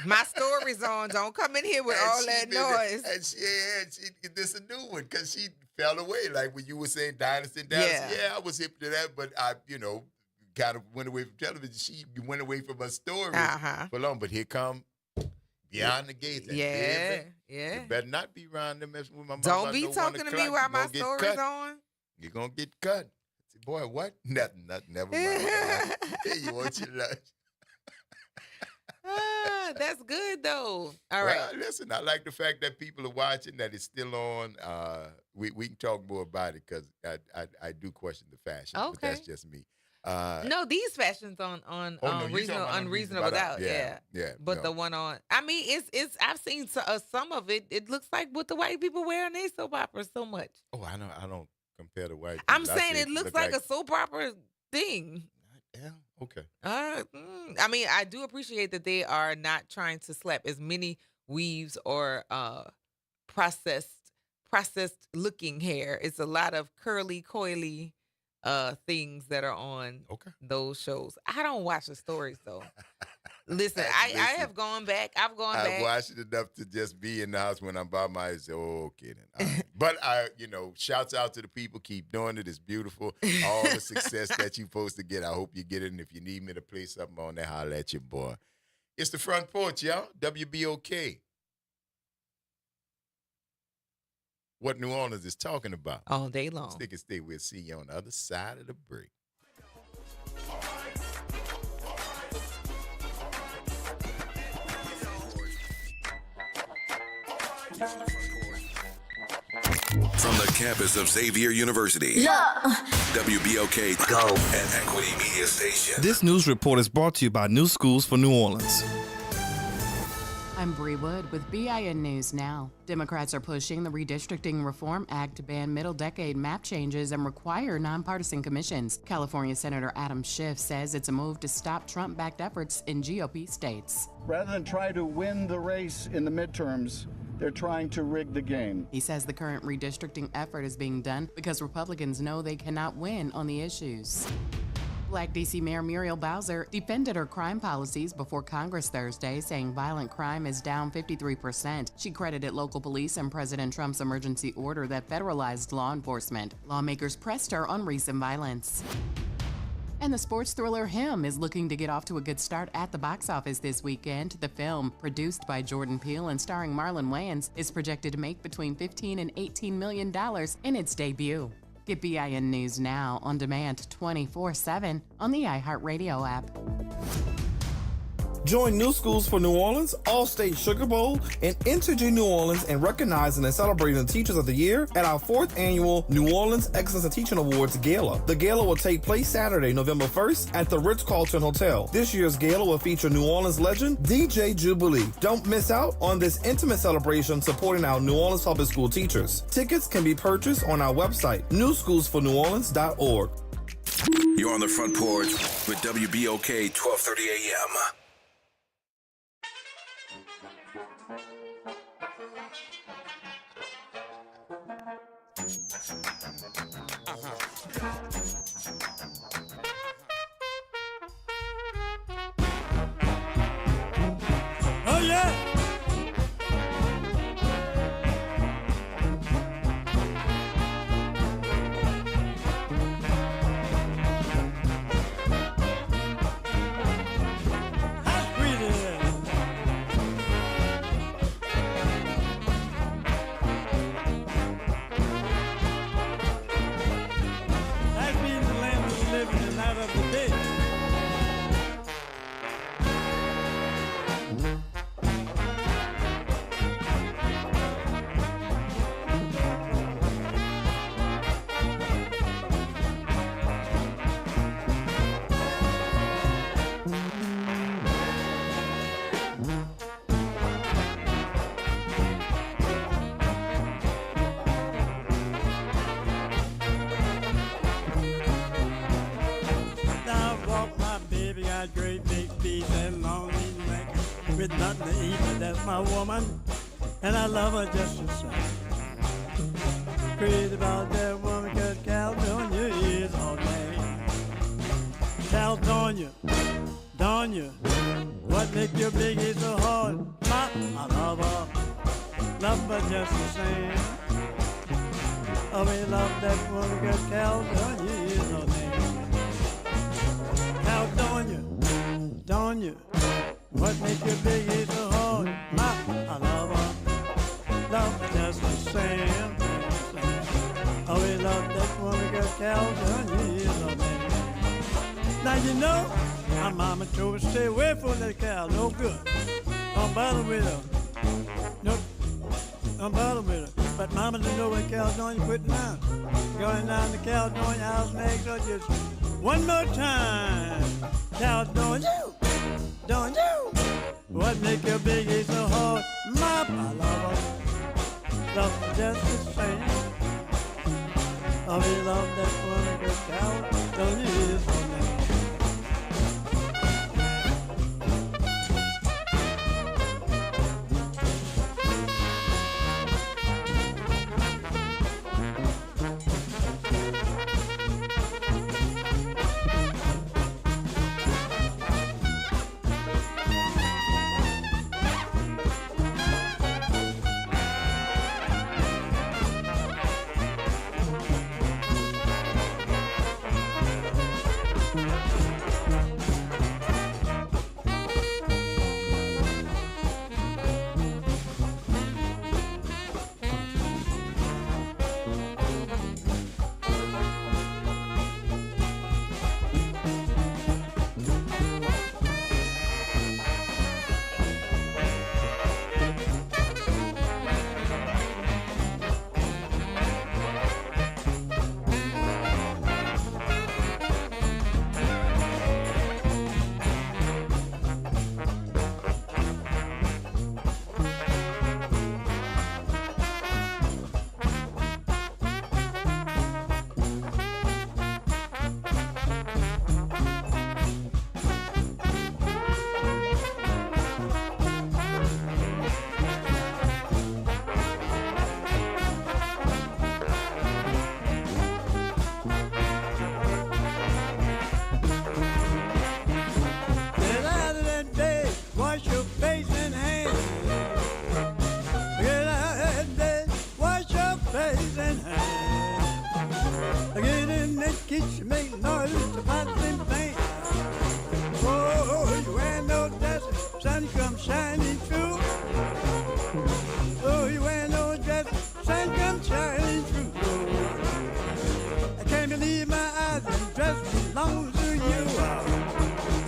My story's on. Don't come in here with all that noise. And she this a new one because she fell away. Like when you were saying Dynasty and Dallas. Yeah, I was hip to that, but I kind of went away from television. She went away from her story for long. But here come Beyond the Gates. Yeah. You better not be around them messing with my mom. Don't be talking to me while my story's on. You're gonna get cut. I said, boy, what? Nothing. Never mind. You want your lunch. That's good though. All right. Well, listen, I like the fact that people are watching, that it's still on. We can talk more about it because I do question the fashion. Okay. But that's just me. No, these fashions on Unreasonable Doubt. Yeah. But the one on, I mean, it's I've seen some of it. It looks like what the white people wear in their soap operas so much. Oh, I don't compare the white. I'm saying it looks like a soap opera thing. Yeah. Okay. I mean, I do appreciate that they are not trying to slap as many weaves or processed looking hair. It's a lot of curly, coily things that are on those shows. I don't watch the stories though. Listen, I have gone back. I've watched it enough to just be in the house when I'm by myself. Oh, okay then. But shouts out to the people. Keep doing it. It's beautiful. All the success that you're supposed to get, I hope you get it. And if you need me to play something on there, holler at your boy. It's the Front Porch, y'all. WBOK. What New Orleans is talking about. All day long. Stick and stay. We'll see you on the other side of the break. From the campus of Xavier University, WBOK Go and Equity Media Station. This news report is brought to you by New Schools for New Orleans. I'm Bree Wood with BIN News Now. Democrats are pushing the Redistricting Reform Act to ban middle-decade map changes and require nonpartisan commissions. California Senator Adam Schiff says it's a move to stop Trump-backed efforts in GOP states. Rather than try to win the race in the midterms, they're trying to rig the game. He says the current redistricting effort is being done because Republicans know they cannot win on the issues. Black D.C. Mayor Muriel Bowser defended her crime policies before Congress Thursday, saying violent crime is down 53%. She credited local police and President Trump's emergency order that federalized law enforcement. Lawmakers pressed her on recent violence. And the sports thriller Him is looking to get off to a good start at the box office this weekend. The film, produced by Jordan Peele and starring Marlon Wayans, is projected to make between $15 and $18 million in its debut. Get BIN News Now on demand 24/7 on the iHeartRadio app. Join New Schools for New Orleans, All-State Sugar Bowl, and Entergy New Orleans in recognizing and celebrating the Teachers of the Year at our 4th annual New Orleans Excellence in Teaching Awards Gala. The gala will take place Saturday, November 1st at the Ritz-Carlton Hotel. This year's gala will feature New Orleans legend DJ Jubilee. Don't miss out on this intimate celebration supporting our New Orleans public school teachers. Tickets can be purchased on our website, newschoolsforneworleans.org. You're on the Front Porch with WBOK 1230 AM. Oh yeah! How sweet it is! That means the land of the living and not of the dead. Now I walk my baby, got great big feet and long lean legs with nothing to eat, but that's my woman, and I love her just the same. Crazy about that woman, 'cause California is all name. California, Donya, what make your big head so hard? Ma, I love her just the same. Oh, we love that woman, 'cause California is all name. Now, Donya, what make your big head so hard? Ma, I love her just the same. Oh, we love that woman, 'cause California is all name. Now, you know, my mama told me to stay away from that cow, no good. Don't bother with her. Nope, don't bother with her. But mama didn't know what California putting down. Going down to California house next door just one more time. California, don't you? What make your big head so hard? My, I love her just the same. Oh, we love that woman, 'cause California is her name. no, it's a positive thing. Oh, you wear no dress, sun come shining through. Oh, you wear no dress, sun come shining through. I can't believe my eyes, and dress belongs to you.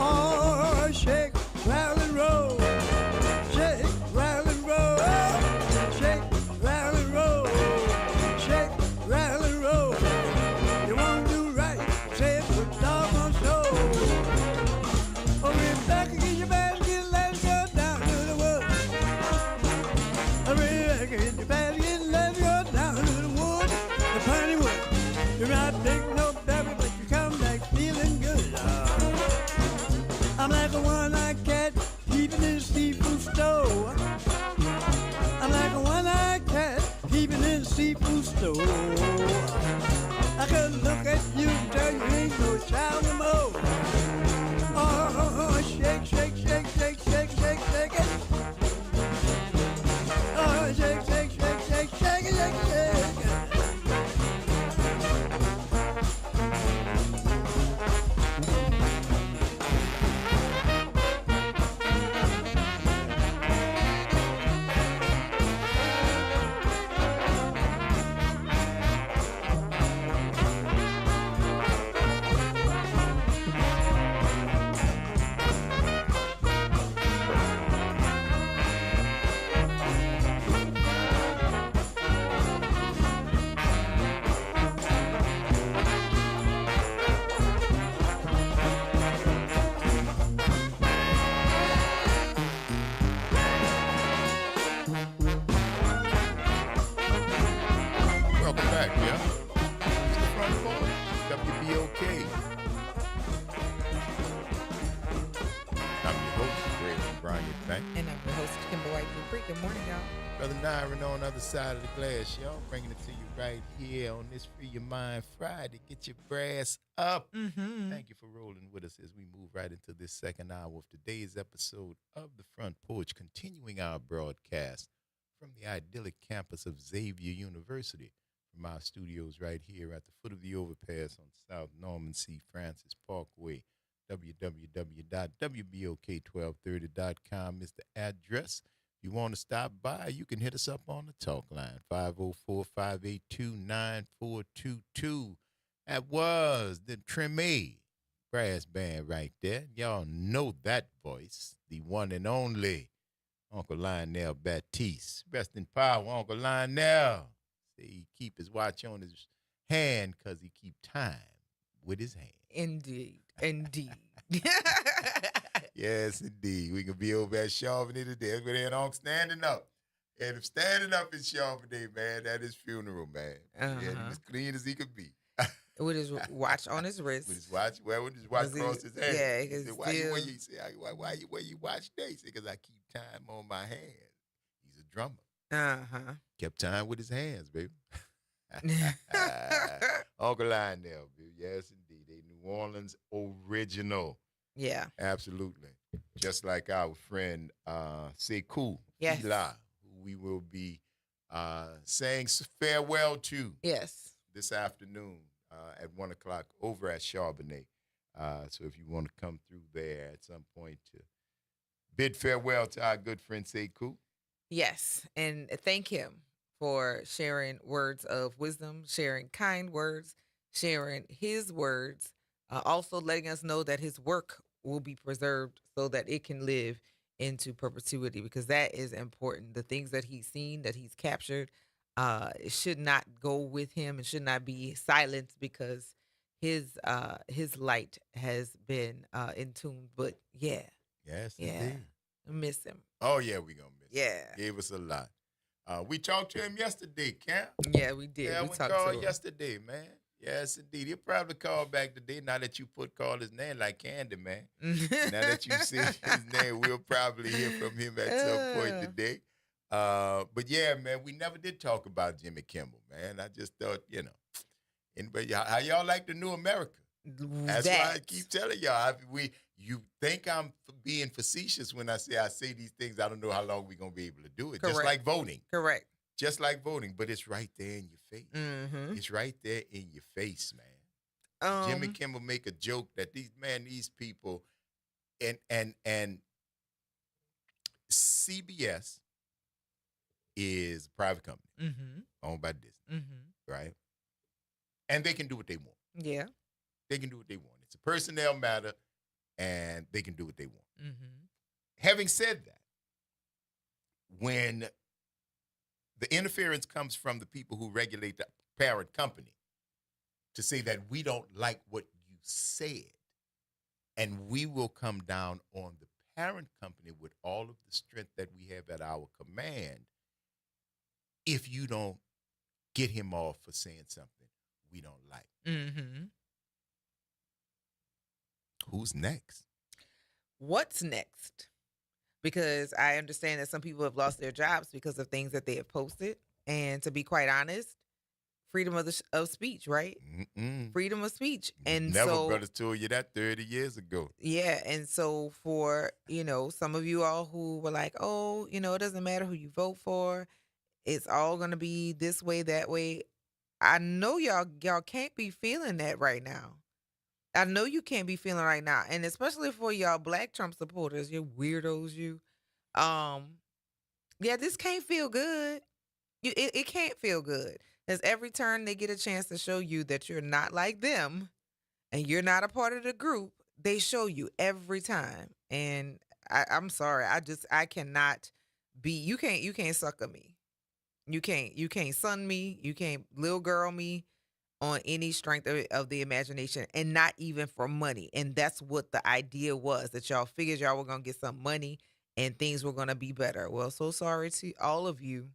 Oh, shake, rattle and roll. Shake, rattle and roll. Shake, rattle and roll. Shake, rattle and roll. You want to do right, say it with doggone soul. Oh, Rebecca, get your basket, let's go down to the woods. Oh, Rebecca, get your basket, let's go down to the woods. The piney wood. You're not taking no baby, but you come back feeling good. I'm like a one-eyed cat peeping in the seafood store. I'm like a one-eyed cat peeping in the seafood store. I could look at you and tell you ain't no child no more. Oh, shake, shake, shake, shake, shake, shake, shake it. Oh, shake, shake, shake, shake, shake it, shake, shake it. Welcome back, yeah. It's the Front Porch, WBOK. I'm your host, Greg Bryant Bank. And I'm your host, Kimber White Dupree. Good morning, y'all. Brother Nyron on the other side of the glass, y'all. Bringing it to you right here on this Free Your Mind Friday. Get your brass up. Thank you for rolling with us as we move right into this second hour of today's episode of the Front Porch, continuing our broadcast from the idyllic campus of Xavier University, from our studios right here at the foot of the overpass on South Norman C. Francis Parkway. www.wbok1230.com is the address. If you want to stop by, you can hit us up on the talk line, 504-582-9422. That was the Treme brass band right there. Y'all know that voice, the one and only Uncle Lionel Baptiste. Rest in power, Uncle Lionel. Say he keep his watch on his hand because he keep time with his hand. Indeed. Indeed. Yes, indeed. We can be over at Charbonnet today. That's where they're standing up. And if standing up in Charbonnet, man, that is funeral, man. Yeah, as clean as he could be. With his watch on his wrist. With his watch, with his watch across his hand. Yeah, He because said, why you wear your watch today? He said, because I keep time on my hand. He's a drummer. Kept time with his hands, baby. Uncle Lionel, baby. Yes, indeed. A New Orleans original. Yeah. Absolutely. Just like our friend Sekou Yes. Fila, who we will be saying farewell to this afternoon at 1 o'clock over at Charbonnet. So if you want to come through there at some point to bid farewell to our good friend Sekou. Yes, and thank him for sharing words of wisdom, sharing kind words, sharing his words, also letting us know that his work will be preserved so that it can live into perpetuity, because that is important. The things that he's seen, that he's captured, it should not go with him. It should not be silenced because his light has been entombed. But Yes, indeed. I miss him. Oh, yeah, we're going to miss him. Yeah. Gave us a lot. We talked to him yesterday, Cam. Yeah, we did. Yeah, we we talked called to him yesterday, man. Yes, indeed. He'll probably call back today now that you call his name like Candy, man. Now that you see his name, we'll probably hear from him at some point today. But yeah, man, we never did talk about Jimmy Kimmel, man. I just thought, anybody, how y'all like the new America? That's why I keep telling y'all. You think I'm being facetious when I say these things. I don't know how long we're going to be able to do it. Correct. Just like voting. Correct. Just like voting, but it's right there in your face. Mm-hmm. It's right there in your face, man. Jimmy Kimmel make a joke that these people, and CBS is a private company owned by Disney, right? And they can do what they want. Yeah. They can do what they want. It's a personnel matter, and they can do what they want. Having said that, when the interference comes from the people who regulate the parent company to say that we don't like what you said, and we will come down on the parent company with all of the strength that we have at our command if you don't get him off for saying something we don't like. Who's next? What's next? Because I understand that some people have lost their jobs because of things that they have posted. And to be quite honest, freedom of speech, right? Freedom of speech. And Never brothers told you that 30 years ago. Yeah. And so for, some of you all who were like, oh, it doesn't matter who you vote for. It's all going to be this way, that way. I know y'all can't be feeling that right now. I know you can't be feeling right now. And especially for y'all Black Trump supporters, you weirdos, you. Yeah, this can't feel good. It can't feel good. Because every turn they get a chance to show you that you're not like them and you're not a part of the group, they show you every time. And I'm sorry. I cannot be, you can't sucker me. You can't sun me. You can't little girl me on any strength of the imagination, and not even for money. And that's what the idea was, that y'all figured y'all were going to get some money and things were going to be better. Well, so sorry to all of you.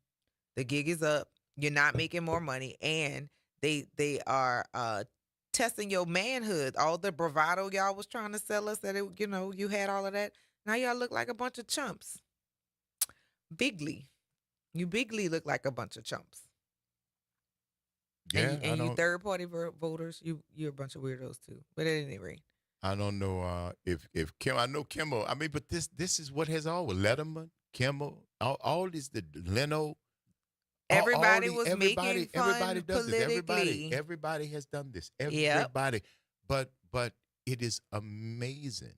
The gig is up. You're not making more money, and they are testing your manhood. All the bravado y'all was trying to sell us that you had all of that. Now y'all look like a bunch of chumps. Bigly. You bigly look like a bunch of chumps. Yeah, and you third party voters, you're a bunch of weirdos too. But at any rate, I don't know if Kim. I know Kimmel. I mean, but this is what has always Letterman, Kimmel, all these the Leno. Everybody was making fun everybody does politically. this. Everybody has done this. Everybody. But it is amazing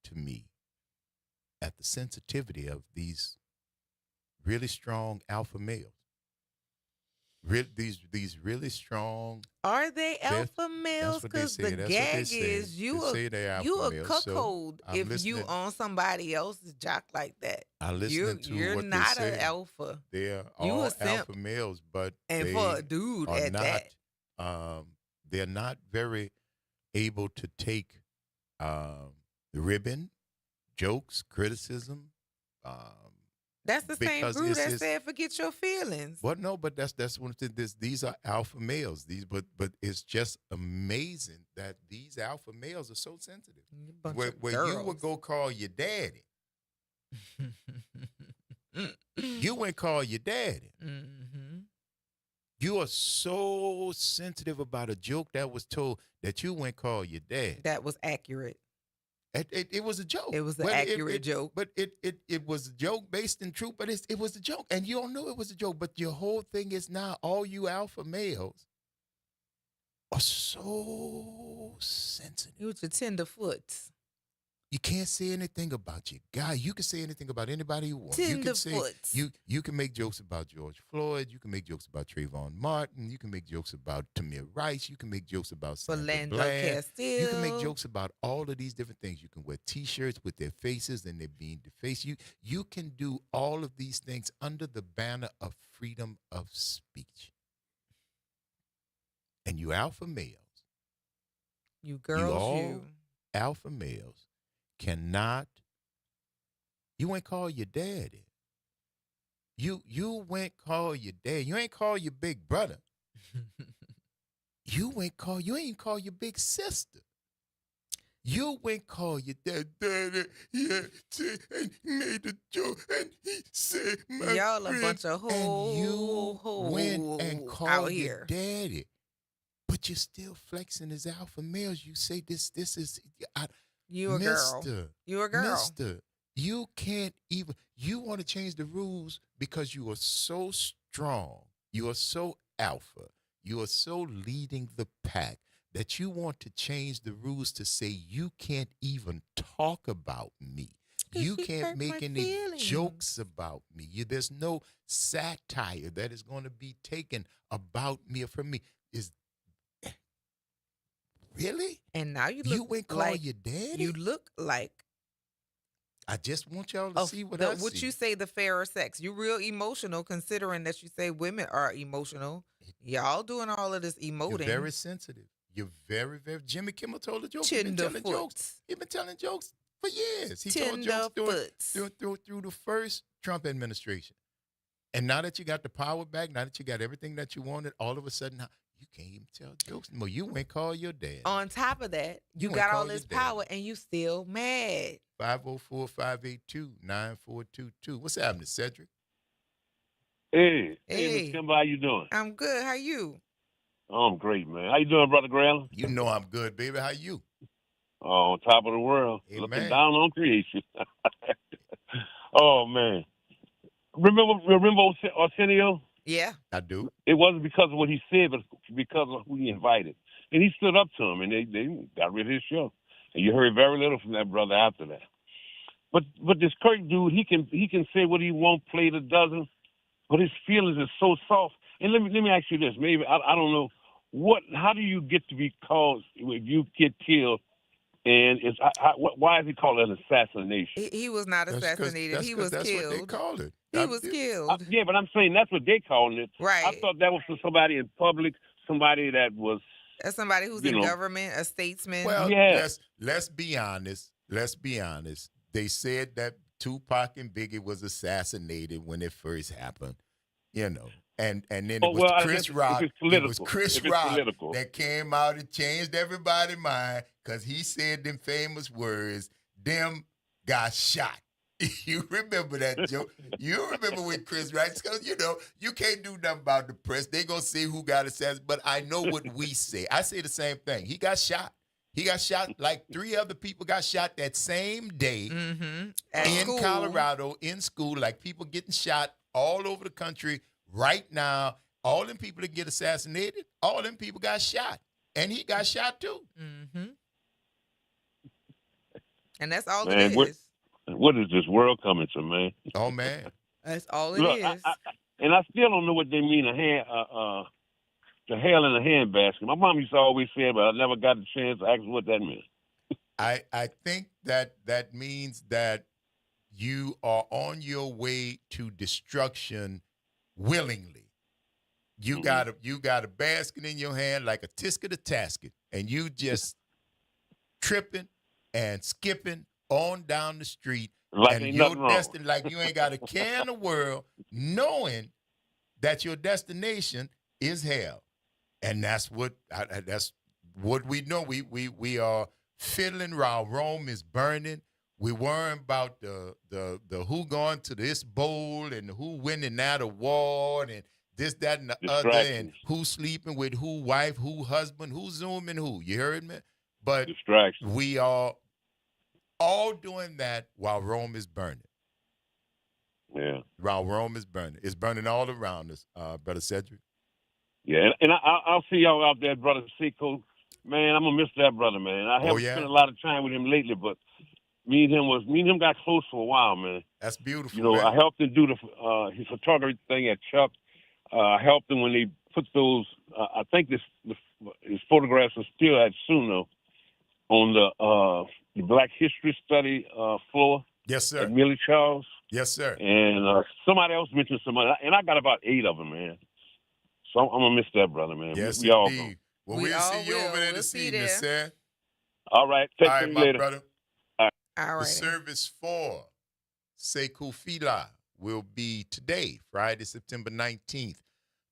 to me at the sensitivity of these really strong alpha males. These really strong. Are they alpha males? Because the gag is you a cuckold if you on somebody else's jock like that. I listen to you're what not they say. an alpha. They're You all a simp. alpha males, but And they for a dude are at not. that. They're not very able to take ribbon, jokes, criticism. That's the same because group that it's- said forget your feelings. What? No, but that's one thing. These are alpha males. But it's just amazing that these alpha males are so sensitive. Where you would go call your daddy, you wouldn't call your daddy. You are so sensitive about a joke that was told that you wouldn't call your dad. That was accurate. It was a joke. It was an accurate joke. But it was a joke based in truth, but it was a joke. And you don't know it was a joke. But your whole thing is now all you alpha males are so sensitive. You was your tenderfoots. You can't say anything about your guy. You can say anything about anybody you want. Tenderfoots. You can make jokes about George Floyd. You can make jokes about Trayvon Martin. You can make jokes about Tamir Rice. You can make jokes about Sandra Philando Bland. Castile. You can make jokes about all of these different things. You can wear T-shirts with their faces and they're being defaced. You can do all of these things under the banner of freedom of speech. And you alpha males. You girls, alpha males cannot. You ain't call your daddy. You ain't call your dad. You ain't call your big brother. You ain't call your big sister. You ain't call your daddy. Yeah, and he made a joke and he said my y'all friend, a bunch of and you went and called your daddy. But you're still flexing as alpha males. You say this is you a Mister, girl. You a girl. Mister, you can't even. You want to change the rules because you are so strong. You are so alpha. You are so leading the pack that you want to change the rules to say you can't even talk about me. You can't make any jokes about me. There's no satire that is going to be taken about me or from me. Is really? And now you ain't call like your daddy? you look like I just want y'all to see what I see. Would you say the fairer sex? You're real emotional, considering that you say women are emotional. Y'all doing all of this emoting. You're very sensitive. You're very, very. Jimmy Kimmel told a joke. He's been telling jokes. He's been telling jokes for years. He told jokes through the first Trump administration. And now that you got the power back, now that you got everything that you wanted, all of a sudden now you can't even tell jokes anymore. You ain't call your dad. On top of that, you got all this power and you still mad. 504-582-9422. What's happening, Cedric? Hey, Mr. Kimber, how you doing? I'm good. How you? Oh, I'm great, man. How you doing, Brother Graham? You know I'm good, baby. How you? Oh, on top of the world. Amen. Looking down on creation. Oh, man. Remember Arsenio? Yeah. I do. It wasn't because of what he said, but because of who he invited. And he stood up to him, and they got rid of his show. And you heard very little from that brother after that. But this Kirk dude, he can say what he won't, play the dozen, but his feelings are so soft. And let me ask you this, maybe I don't know how do you get to be called if you get killed? And why is he called an assassination? He was not assassinated. He was killed. That's what they called it. He was killed. Yeah, but I'm saying that's what they calling it. Right. I thought that was for somebody in public, somebody that was. As somebody who's in government, a statesman. Well, yeah. Let's be honest. They said that Tupac and Biggie was assassinated when it first happened, and then it was Chris Rock. It was Chris Rock that came out and changed everybody's mind because he said them famous words, "Them got shot." You remember that joke? You remember when Chris Rock? Because you can't do nothing about the press. They gonna say who got assassinated, but I know what we say. I say the same thing. He got shot. He got shot. Like 3 other people got shot that same day in school. Colorado, in school. Like people getting shot all over the country right now. All them people that get assassinated, all them people got shot. And he got shot too. Mm-hmm. And that's all man, it is. What is this world coming to, man? Oh, man. That's all it Look, is. I still don't know what they mean, the hell in a handbasket. My mom used to always say it, but I never got the chance to ask her what that meant. I think that means that you are on your way to destruction willingly. You got a basket in your hand like a tisket or tasket, and you just tripping and skipping on down the street, like and you're destined like you ain't got a care in the world, knowing that your destination is hell. And that's what we know. We are fiddling while Rome is burning. We worrying about the who going to this bowl and who winning that award and this, that, and the other, and who sleeping with who wife, who husband, who zooming who. You heard me? But we are all doing that while Rome is burning. Yeah. While Rome is burning. It's burning all around us, Brother Cedric. Yeah, and I'll see y'all out there, Brother Seiko. Man, I'm going to miss that brother, man. I haven't spent a lot of time with him lately, but me and him got close for a while, man. That's beautiful, man. I helped him do his photography thing at Chuck. I helped him when they put those, I think his photographs are still at Suno on the Black History Study floor. Yes, sir. At Millie Charles. Yes, sir. And somebody else mentioned somebody, and I got about 8 of them, man. So I'm going to miss that, brother, man. Yes, we all indeed. Well, we'll see you over there this evening, sir. All right. Take care my later. Brother. All right. The service for Sekou Fila will be today, Friday, September 19th.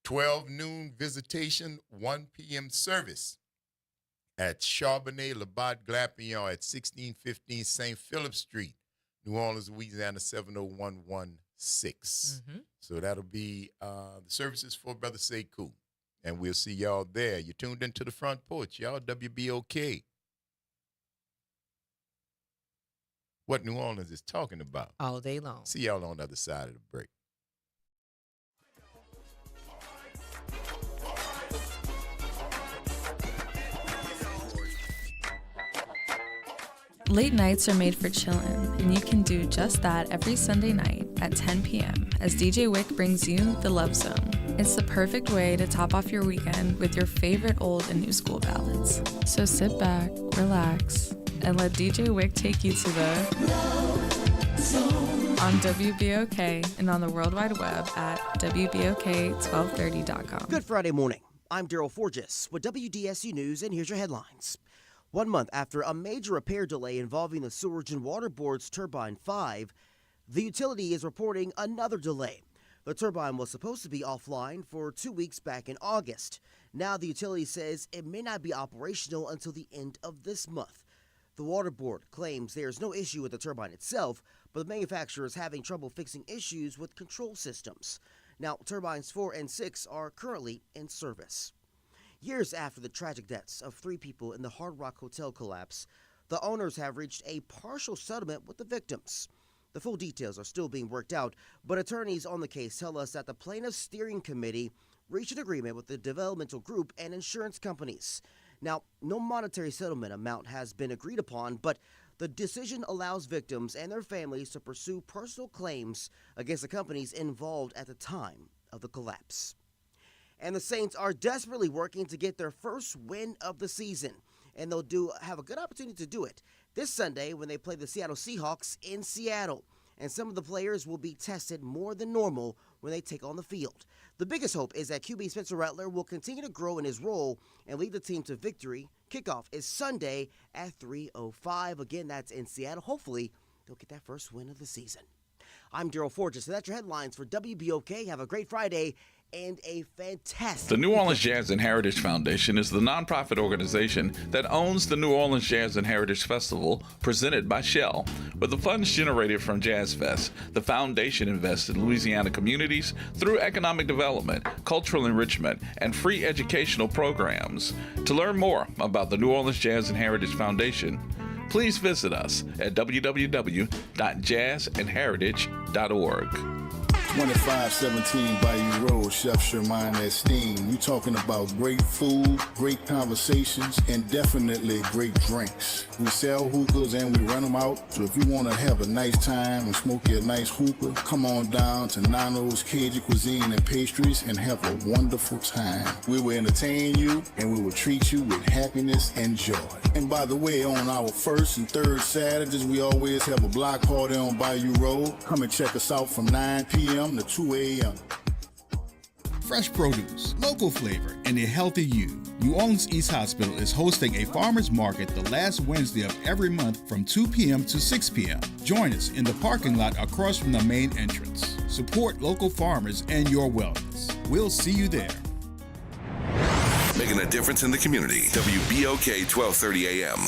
12 noon visitation, 1 p.m. service at Charbonnet Labatt Glapion at 1615 St. Philip Street, New Orleans, Louisiana, 70116. So that'll be the services for Brother Sekou. And we'll see y'all there. You're tuned into the Front Porch, y'all, WBOK. What New Orleans is talking about. All day long. See y'all on the other side of the break. Late nights are made for chillin', and you can do just that every Sunday night at 10 p.m. as DJ Wick brings you The Love Zone. It's the perfect way to top off your weekend with your favorite old and new school ballads. So sit back, relax, and let DJ Wick take you to the Love Zone on WBOK and on the World Wide Web at WBOK1230.com. Good Friday morning. I'm Daryl Forges with WDSU News, and here's your headlines. 1 month after a major repair delay involving the Sewerage and Water Board's Turbine 5, the utility is reporting another delay. The turbine was supposed to be offline for 2 weeks back in August. Now the utility says it may not be operational until the end of this month. The Water Board claims there's no issue with the turbine itself, but the manufacturer is having trouble fixing issues with control systems. Now, turbines 4 and 6 are currently in service. Years after the tragic deaths of 3 people in the Hard Rock Hotel collapse, the owners have reached a partial settlement with the victims. The full details are still being worked out, but attorneys on the case tell us that the plaintiff's steering committee reached an agreement with the developmental group and insurance companies. Now, no monetary settlement amount has been agreed upon, but the decision allows victims and their families to pursue personal claims against the companies involved at the time of the collapse. And the Saints are desperately working to get their first win of the season, and they'll have a good opportunity to do it this Sunday when they play the Seattle Seahawks in Seattle. And some of the players will be tested more than normal when they take on the field. The biggest hope is that QB Spencer Rattler will continue to grow in his role and lead the team to victory. Kickoff is Sunday at 3:05. Again, that's in Seattle. Hopefully, they'll get that first win of the season. I'm Daryl Forges, and that's your headlines for WBOK. Have a great Friday and a fantastic The New Orleans Jazz and Heritage Foundation is the nonprofit organization that owns the New Orleans Jazz and Heritage Festival, presented by Shell. With the funds generated from Jazz Fest, the foundation invests in Louisiana communities through economic development, cultural enrichment, and free educational programs. To learn more about the New Orleans Jazz and Heritage Foundation, please visit us at www.jazzandheritage.org. 2517 Bayou Road, Chef Sherman Esteem. You talking about great food, great conversations, and definitely great drinks. We sell hookahs and we run them out. So if you want to have a nice time and smoke your nice hookah, come on down to Nano's Cajun Cuisine and Pastries and have a wonderful time. We will entertain you and we will treat you with happiness and joy. And by the way, on our first and third Saturdays, we always have a block party on Bayou Road. Come and check us out from 9 p.m. to 2 a.m. Fresh produce, local flavor, and a healthy you. New Orleans East Hospital is hosting a farmers market the last Wednesday of every month from 2 p.m. to 6 p.m. Join us in the parking lot across from the main entrance. Support local farmers and your wellness. We'll see you there. Making a difference in the community. WBOK 1230 AM.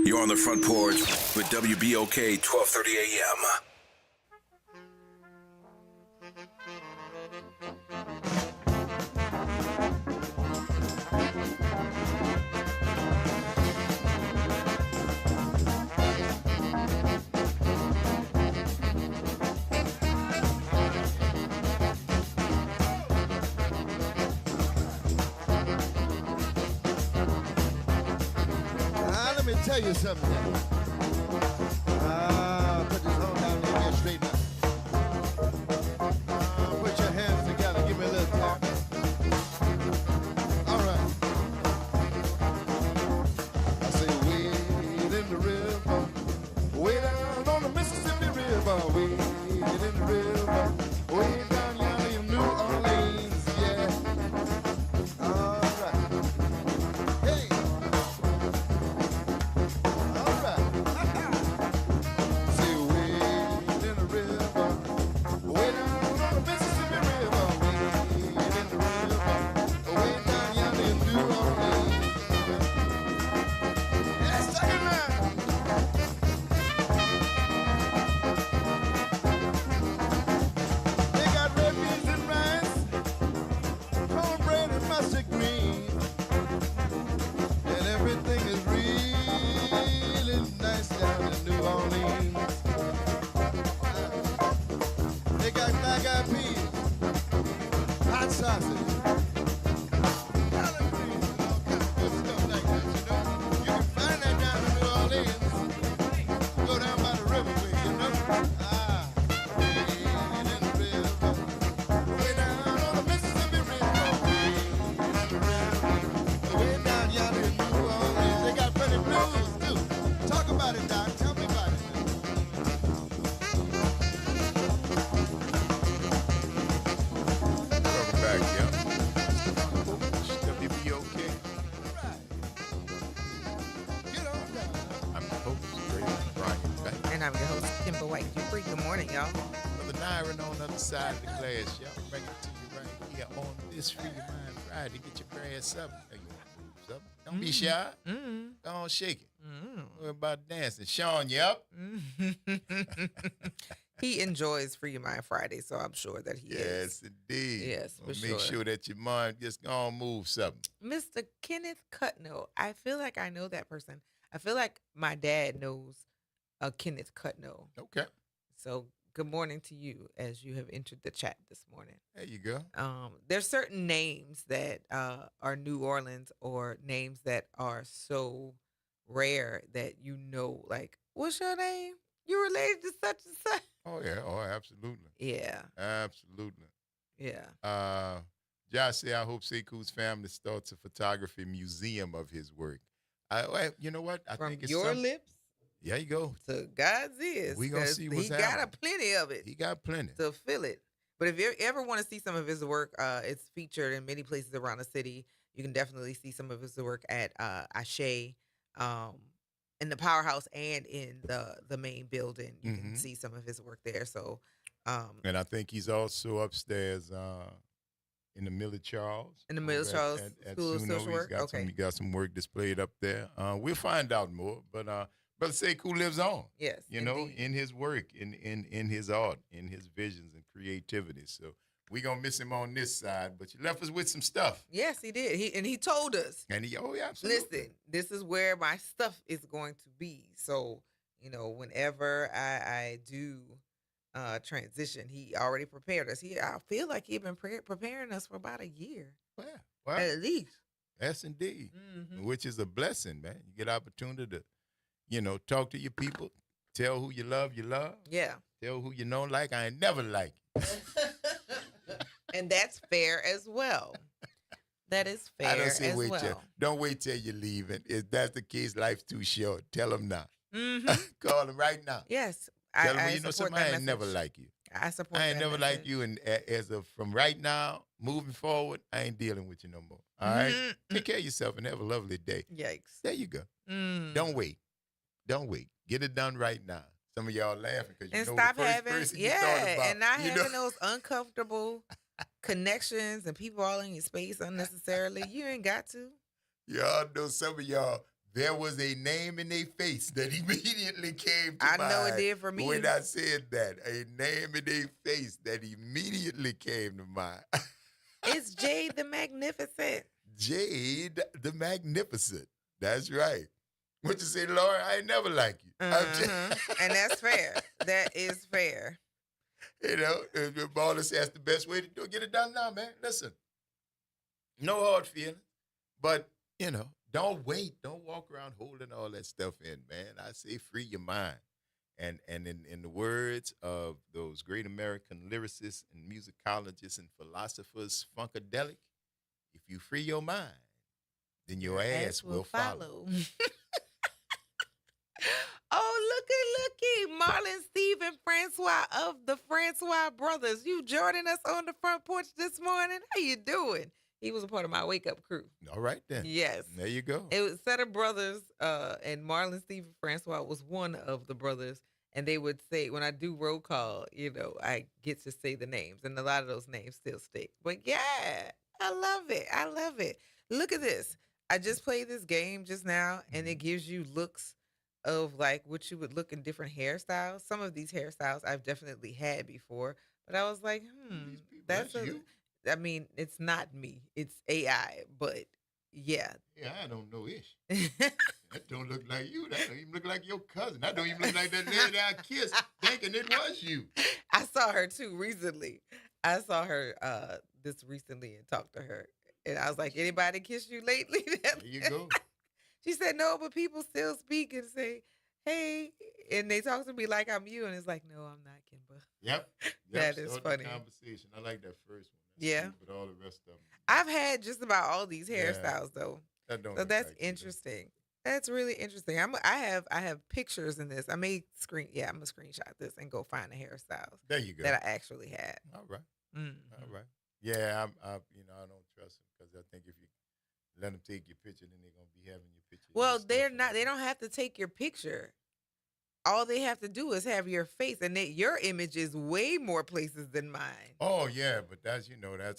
You're on the Front Porch with WBOK 1230 AM. Let me tell you something. Put this home down and get straight up. Put your hands together. Give me a little tap. All right. I say, wade in the river, way down on the Mississippi River, wade in the river, way down yonder in New Orleans, yeah. All right. Hey. All right. and I'm your host, Kimber White Dupree. Good morning, y'all. Brother Nyron on the other side of the glass. Y'all bring it to you right here on this Free Your Mind Friday. Get your grass up. Hey, you want to move up? Don't be shy. Go on, shake it. What about dancing? Sean, you up? He enjoys Free Your Mind Friday, so I'm sure that he is. Yes, indeed. Yes, for sure. Make sure that your mind just go on, move something. Mr. Kenneth Cutno. I feel like I know that person. I feel like my dad knows Kenneth Cutno. Okay. So good morning to you as you have entered the chat this morning. There you go. There's certain names that are New Orleans or names that are so rare that you know, like, what's your name? You related to such and such? Oh, yeah. Oh, absolutely. Yeah. Absolutely. Yeah. Josh said, I hope Sekou's family starts a photography museum of his work. You know what? I From think it's your lips There you go. to God's ears. We gonna 'cause see what's he got happening. plenty of it. He got plenty. To fill it. But if you ever want to see some of his work, it's featured in many places around the city. You can definitely see some of his work at Ashe, in the Powerhouse and in the main building. You can see some of his work there. So, And I think he's also upstairs in the Miller Charles. In the Miller Charles at School of Suno. Social Work? He got some work displayed up there. We'll find out more. But Brother Sekou lives on. Yes. You know, indeed. in his work, in his art, in his visions and creativity. So we're going to miss him on this side. But you left us with some stuff. Yes, he did. He told us. And yeah, absolutely. Listen, this is where my stuff is going to be. So, whenever I do transition, he already prepared us. I feel like he's been preparing us for about a year. Well, at least. Yes, indeed. Which is a blessing, man. You get opportunity to, talk to your people, tell who you love. Yeah. Tell who you don't like. I ain't never like you. And that's fair as well. That is fair I don't say as wait well. till. Don't wait till you're leaving. If that's the case, life's too short. Tell them now. Mm-hmm. Call them right now. Yes. Tell them, I you know support something, I that ain't never message. like you. I support I ain't that never message. like you, and as of from right now, moving forward, I ain't dealing with you no more. All right? Take care of yourself and have a lovely day. Yikes. There you go. Mm. Don't wait. Get it done right now. Some of y'all laughing because you And know stop the first having, person you thought about. and not you know? having those uncomfortable connections and people all in your space unnecessarily. You ain't got to. Y'all know some of y'all, there was a name in their face that immediately came to mind. I know it did for me. When I said that, a name in their face that immediately came to mind. It's Jade the Magnificent. Jade the Magnificent. That's right. What you say, Laura? I ain't never like you. And that's fair. That is fair. If Baller says that's the best way to do it, get it done now, man. Listen, no hard feelings, but, don't wait. Don't walk around holding all that stuff in, man. I say free your mind. And in the words of those great American lyricists and musicologists and philosophers, Funkadelic, if you free your mind, then your ass will follow. Oh, looky. Marlon, Steve, and Francois of the Francois Brothers. You joining us on the front porch this morning? How you doing? He was a part of my wake-up crew. All right, then. Yes. There you go. It was a set of brothers, and Marlon, Steve, and Francois was one of the brothers. And they would say, when I do roll call, I get to say the names. And a lot of those names still stick. But yeah, I love it. I love it. Look at this. I just played this game just now, and it gives you looks of like what you would look in different hairstyles. Some of these hairstyles I've definitely had before. But I was like, that's you. I mean, it's not me. It's AI. But yeah. Yeah, I don't know ish. That don't look like you. That don't even look like your cousin. That don't even look like that lady I kissed thinking it was you. I saw her too recently. I saw her this recently and talked to her. And I was like, anybody kiss you lately? There you go. She said, no, but people still speak and say, hey. And they talk to me like I'm you. And it's like, no, I'm not, Kimber. Yep. That is Start the funny. conversation. I like that first one. Yeah. But all the rest of them. I've had just about all these hairstyles though. That don't So look that's like you, interesting. That's really interesting. I have pictures in this. I may I'm gonna screenshot this and go find the hairstyles. There you go. That I actually had. All right. Mm-hmm. All right. Yeah, I don't trust them because I think if you let them take your picture, then they're gonna be having your picture. Well, they're not. They don't have to take your picture. all they have to do is have your face, and your image is way more places than mine. Oh yeah, but that's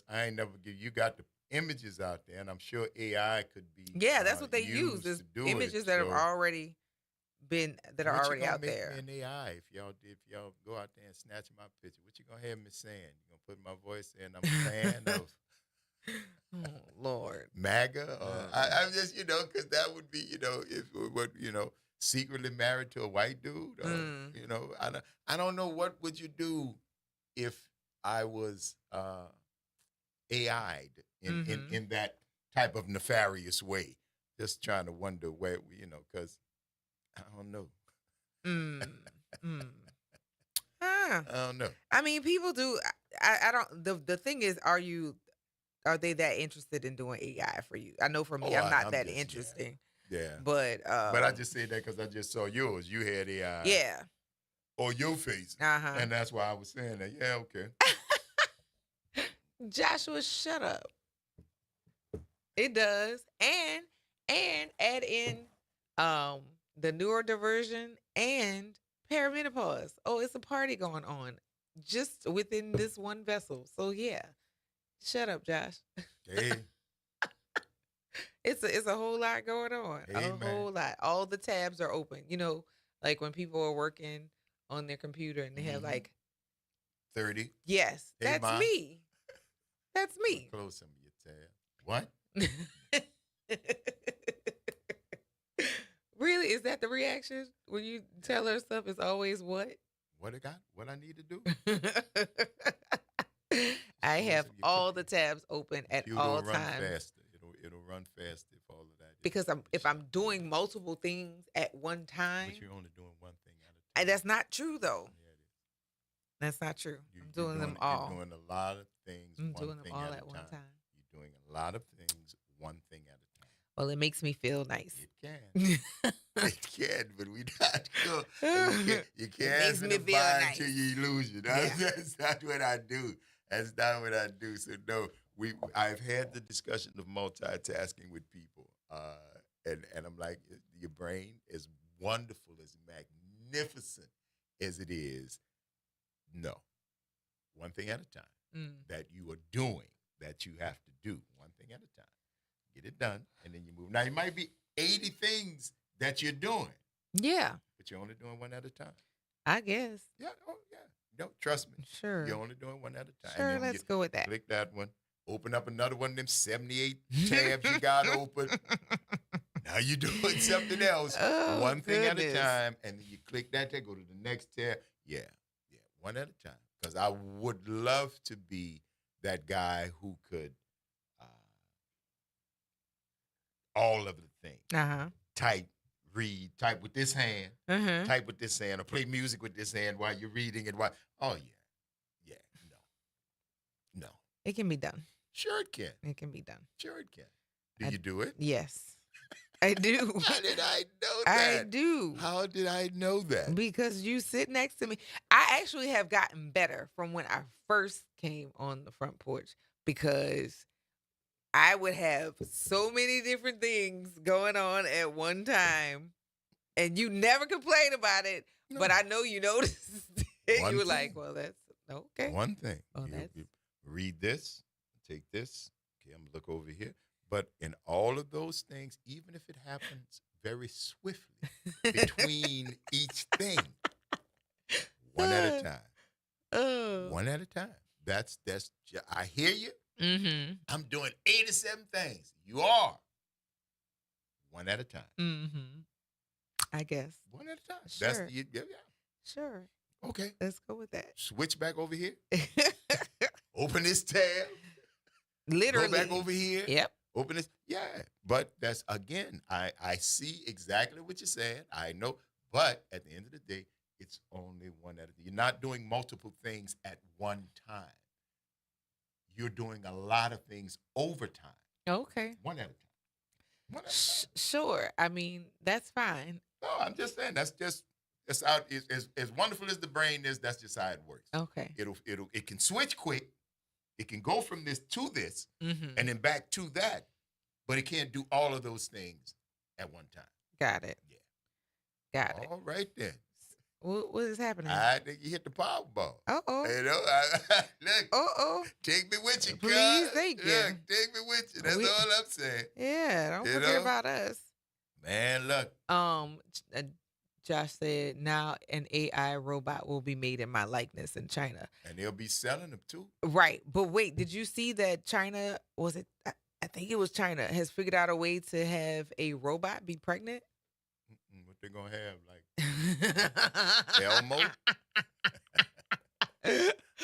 I ain't never give you got the images out there, and I'm sure AI could be. Yeah, that's what they use used is to do images it, that have so- already been What you already gonna out make there. me an AI if y'all go out there and snatch my picture? What you gonna have me saying? You gonna put my voice in? I'm a fan of Oh Lord, MAGA. Or, I'm just because that would be if what secretly married to a white dude. Or, I don't know what would you do if I was AI'd in that type of nefarious way. Just trying to wonder where because I don't know. I don't know. I mean, people do. I don't. The thing is, are they that interested in doing AI for you? I know for me, I'm not that interesting. Yeah. But I just say that because I just saw yours. You had AI. Yeah. Or your face. Uh-huh. And that's why I was saying that. Yeah, okay. Joshua, shut up. It does. And add in the neurodiversion and perimenopause. Oh, it's a party going on just within this one vessel. So yeah. Shut up, Josh. Hey. It's a whole lot going on. Hey, Whole lot. All the tabs are open. Like when people are working on their computer and they have like 30. Yes, Hey, that's Ma. me. That's me. Close some of your tab. What? Really? Is that the reaction when you tell her stuff? It's always what? What I need to do? I have all the tabs open at all It'll run times. faster. It'll run faster if all of that. Because if I'm doing multiple things at one time. But you're only doing one thing at a time. And that's not true though. That's not true. I'm doing them all. You're doing a lot of things. I'm doing them all at one time. You're doing a lot of things one thing at a time. Well, it makes me feel nice. It can. It can, but we not go. You can't makes me feel nice. till you lose it. That's not what I do. That's not what I do. So no, I've had the discussion of multitasking with people, and I'm like, your brain is wonderful, as magnificent as it is. No, one thing at a time that you are doing that you have to do one thing at a time. Get it done, and then you move. Now, it might be 80 things that you're doing. Yeah. But you're only doing one at a time. I guess. Yeah. Oh, yeah. No, trust me. Sure. You're only doing one at a time. Sure, And then let's go with that. Click that one. Open up another one of them 78 tabs you got open. Now you're doing something else. Oh, one thing at a goodness. time, and then you click that tab, go to the next tab. Yeah. One at a time. Because I would love to be that guy who could all of the things. Type, read, type with this hand, type with this hand, or play music with this hand while you're reading it. Oh, yeah. No. It can be done. Sure it can. It can be done. Sure it can. Do you do it? Yes. I do. How did I know that? I do. How did I know that? Because you sit next to me. I actually have gotten better from when I first came on the front porch because I would have so many different things going on at one time, and you never complain about it. No. But I know you noticed. You were like, "Well, that's okay." One thing. Oh, you read this, take this. Okay, I'm gonna look over here. But in all of those things, even if it happens very swiftly between each thing, one at a time. One at a time. That's. I hear you. Mm-hmm. I'm doing 87 things. You are. One at a time. Mm-hmm. I guess. One at a time. Sure. Yeah. Sure. Okay. Let's go with that. Switch back over here. Open this tab. Literally. Go back over here. Yep. Open this. Yeah. But that's, again, I see exactly what you're saying. I know. But at the end of the day, it's only one at a time. You're not doing multiple things at one time. You're doing a lot of things over time. Okay. One at a time. Sure. I mean, that's fine. No, I'm just saying that's how as wonderful as the brain is. That's just how it works. Okay. It can switch quick. It can go from this to this, Mm-hmm. and then back to that, but it can't do all of those things at one time. Got it. Yeah. Got it. All right then. What is happening? I think you hit the Powerball. Uh-oh. You know, look. Uh-oh. Take me with you, Please, cuz. thank you. Look, take me with you. That's all I'm saying. Yeah, don't You forget know? about us. Man, look. Josh said now an AI robot will be made in my likeness in China. And they'll be selling them too. Right. But wait, did you see that China, was it, I think it was China, has figured out a way to have a robot be pregnant? What they gonna have, like Elmo?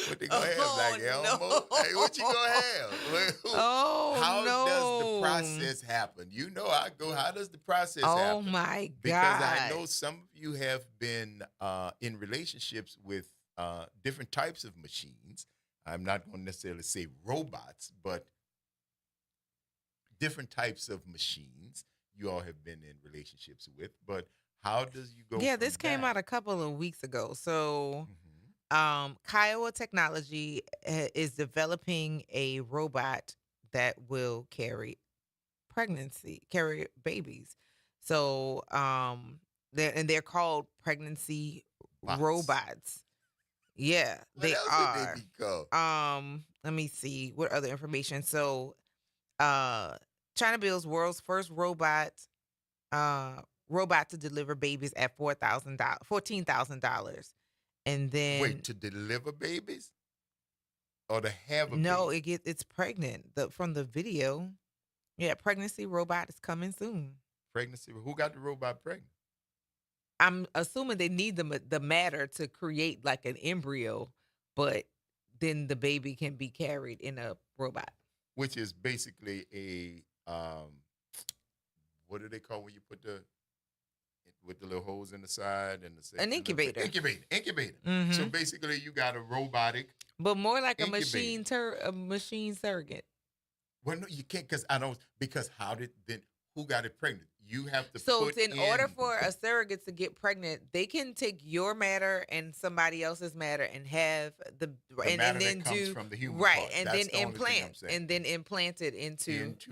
What they gonna have, like Elmo? No. Hey, what you gonna have? How does the process happen? You know, how does the process happen? Oh my God. Because I know some of you have been in relationships with different types of machines. I'm not going to necessarily say robots, but different types of machines you all have been in relationships with. But how does you go? Yeah, this came out a couple of weeks ago. So Kiowa Technology is developing a robot that will carry babies. So they're called pregnancy robots. Yeah, What else would they be called? Let me see what other information. So China builds world's first robot to deliver babies at $14,000. And then Wait, to deliver babies? Or to have a no, baby? it's pregnant. From the video. Yeah, pregnancy robot is coming soon. Pregnancy? Who got the robot pregnant? I'm assuming they need the matter to create like an embryo, but then the baby can be carried in a robot. Which is basically a what do they call when you put with the little holes in the side and An incubator. Incubator. Mhm. So basically, you got a robotic, but more like incubator. a machine surrogate. Well, no, you can't because who got it pregnant? You have to. So put in order for a surrogate to get pregnant, they can take your matter and somebody else's matter and have the and matter then that comes do from the human right part. and That's then the only thing I'm implant saying. and then implant it into into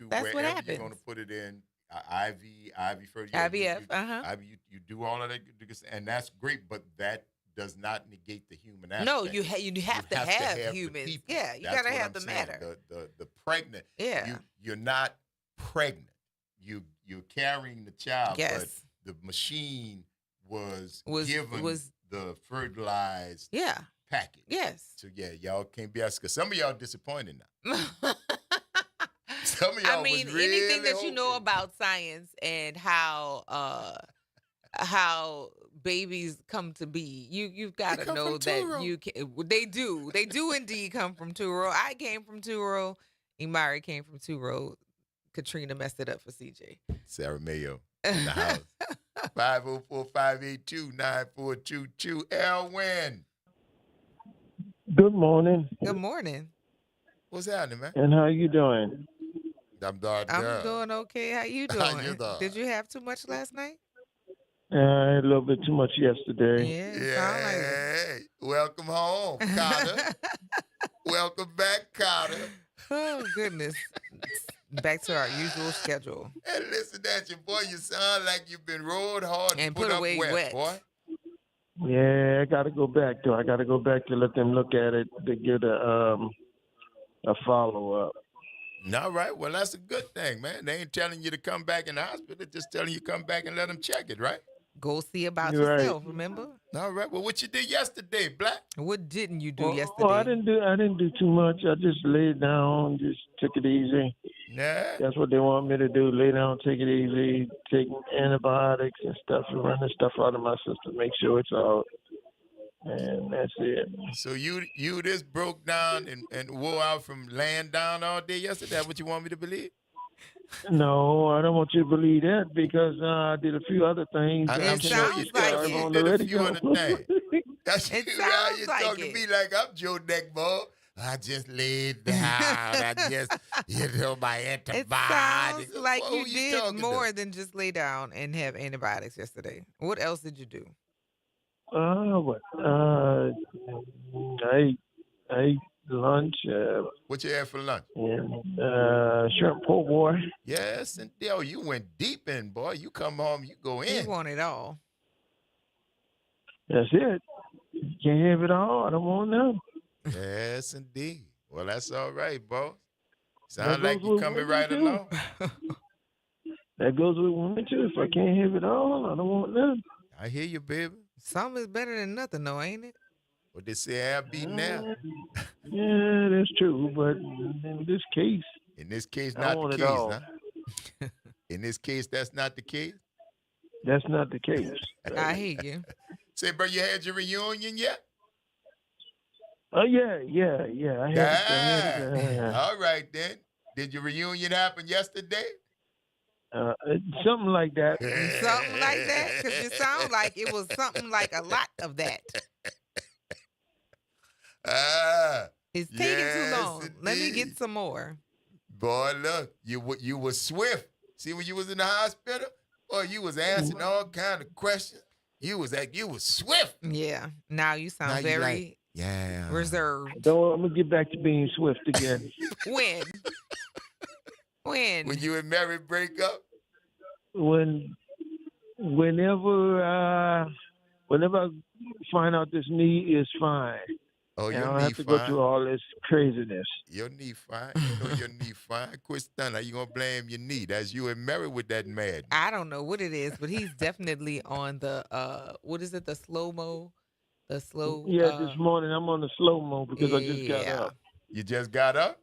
that's wherever what you're happens. going to put it in. IV first. IVF, You do all of that, and that's great, but that does not negate the human aspect. No, you have to have the humans. people. Yeah, you That's gotta what have I'm the saying. matter. The pregnant. Yeah. You're not pregnant. You're carrying the child, Yes. but the machine was given the fertilized package. Yes. So yeah, y'all can't be asking. Some of y'all disappointed now. Some of y'all I mean, was really anything that you know hoping. about science and how babies come to be, you've got to come know from that Turo. you can. They do indeed come from Turo. I came from Turo. Imari came from Turo. Katrina messed it up for CJ. Sarah Mayo in the house. 504-582-9422. Elwin. Good morning. Good morning. What's happening, man? And how you doing? I'm doing okay. How you doing? How you doing? Did you have too much last night? A little bit too much yesterday. Yeah. Welcome home, Carter. Welcome back, Carter. Oh, goodness. Back to our usual schedule. And listen at you, boy. You sound like you've been rode hard and put put up away wet. boy. Yeah, I got to go back to. I got to go back to let them look at it to get a follow up. All right. Well, that's a good thing, man. They ain't telling you to come back in the hospital. They're just telling you to come back and let them check it, right? Go see about You're yourself, right. remember? All right. Well, what you did yesterday, Black? What didn't you do Well, yesterday? I didn't do too much. I just laid down, just took it easy. Yeah. That's what they want me to do. Lay down, take it easy, take antibiotics and stuff, and run the stuff out of my system, make sure it's out. And that's it. So you just broke down and wore out from laying down all day yesterday? That's what you want me to believe? No, I don't want you to believe that because I did a few other things. I'm sure you did a few other things. That's It you sounds out here like talking it. to me like I'm Joe Neckball. I just laid down. I just, my It antibiotics. sounds like Who you did talking more to? than just lay down and have antibiotics yesterday. What else did you do? What? I ate lunch. What you had for lunch? And shrimp po' boy. Yes, and you went deep in, boy. You come home, you go You in. want it all. That's it. Can't have it all. I don't want none. Yes, indeed. Well, that's all right, boss. That Sound like goes you with coming women, right too. along. That goes with women too. If I can't have it all, I don't want none. I hear you, baby. Something is better than nothing, though, ain't it? What they say, I be now. Yeah, that's true. But in this case, In this case, I not want the it case, all. huh? In this case, that's not the case. That's not the case. I hear you. Say, bro, you had your reunion yet? Oh yeah. I had it. All right then. Did your reunion happen yesterday? Something like that. Something like that? Because it sounds like it was something like a lot of that. It's taking too long. Let me get some more. Boy, look, you were swift. See, when you was in the hospital, boy, you was answering all kind of questions. You was swift. Yeah. Now you sound very reserved. So I'm gonna get back to being swift again. When? When you and Mary break up? Whenever I find out this knee is fine. Oh, and your I don't knee have to go fine? through all this craziness. Your knee fine. You know your knee fine. Quit stunning. How you gonna blame your knee? That's you and Mary with that mad. I don't know what it is, but he's definitely on the what is it? The slow-mo? The slow This morning I'm on the slow-mo because I just got up. You just got up?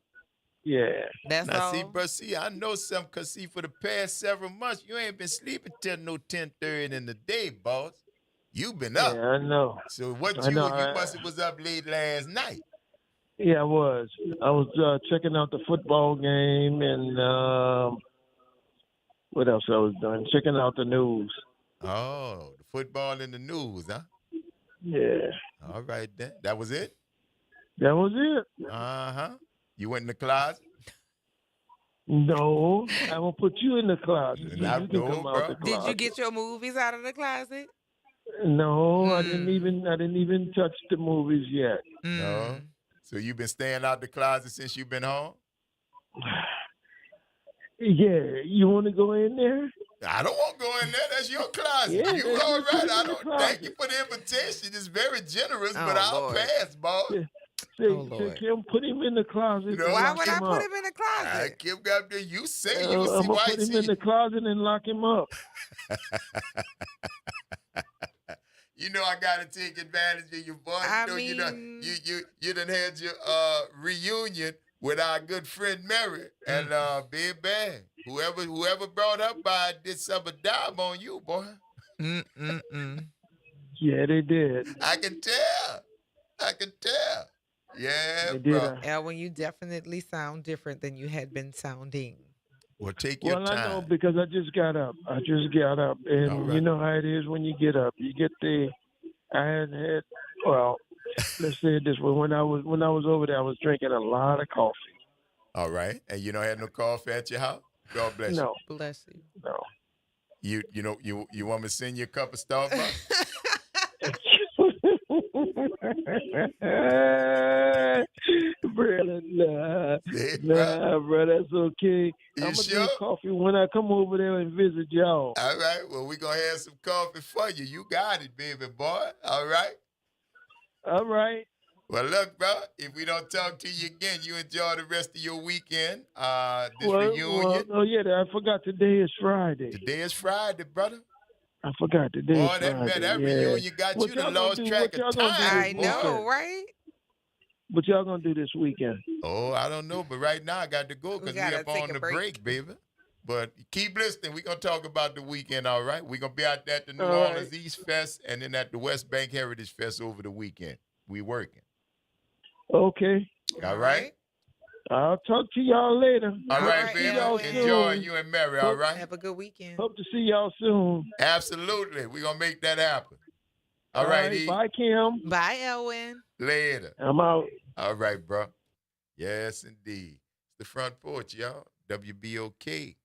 Yeah. That's now, all. see, bro, I know something, because, see, for the past several months, you ain't been sleeping till no 10:30 in the day, boss. You been up. Yeah, I know. So what I you know, must have was up late last night. Yeah, I was. I was checking out the football game and what else I was doing? Checking out the news. Oh, the football in the news, huh? Yeah. All right, then. That was it? That was it. Uh-huh. You went in the closet? No, I will put you in the closet. You can come out the Did you closet. get your movies out of the closet? No, I didn't even touch the movies yet. No. So you've been staying out the closet since you've been home? Yeah, you want to go in there? I don't want to go in there. That's your closet. Yeah, you that's all your right. I don't closet. thank you for the invitation. It's very generous, Oh, but I'll Lord. pass, boss. Say, Kim, put him in the closet. No, Why would I put him in the Ah, closet? Kim got there. You say you I'm see gonna why put him in the closet and lock him up. You know I gotta take advantage of you, boy. You done had your reunion with our good friend Mary and baby, whoever brought her by did some dive on you, boy. Yeah, they did. I can tell. Yeah, They did. bro. Elwin, you definitely sound different than you had been sounding. Well, take your Well, time. I know because I just got up. And All right. you know how it is when you get up. You get well, let's say it this way. When I was over there, I was drinking a lot of coffee. All right. And you don't have no coffee at your house? God bless No. you. Bless you. No. You want me to send you a cup of Starbucks? Brother, nah, bro, that's okay. I'm gonna drink coffee when I come over there and visit y'all. All right. Well, we're going to have some coffee for you. You got it, baby boy. All right? All right. Well, look, bro, if we don't talk to you again, you enjoy the rest of your weekend. Reunion. Oh, yeah, I forgot today is Friday. Today is Friday, brother. I forgot today is Boy, Friday. that yeah. reunion got What you y'all to gonna lost do- track what y'all of gonna do time. I know, right? What y'all gonna do this weekend? Oh, I don't know, but right now I got to go because we gotta up take on a the break. break, baby. But keep listening. We're going to talk about the weekend, all right? We're going to be out at the New All Orleans East Fest and then at the West Bank Heritage Fest over the weekend. We working. Okay. All right? I'll talk to y'all later. All Hope right, to see baby. y'all Enjoy soon. you and Mary, all right? Have a good weekend. Hope to see y'all soon. Absolutely. We're going to make that happen. All right, E. Bye, Kim. Bye, Elwin. Later. I'm out. All right, bro. Yes, indeed. It's the Front Porch, y'all. WBOK.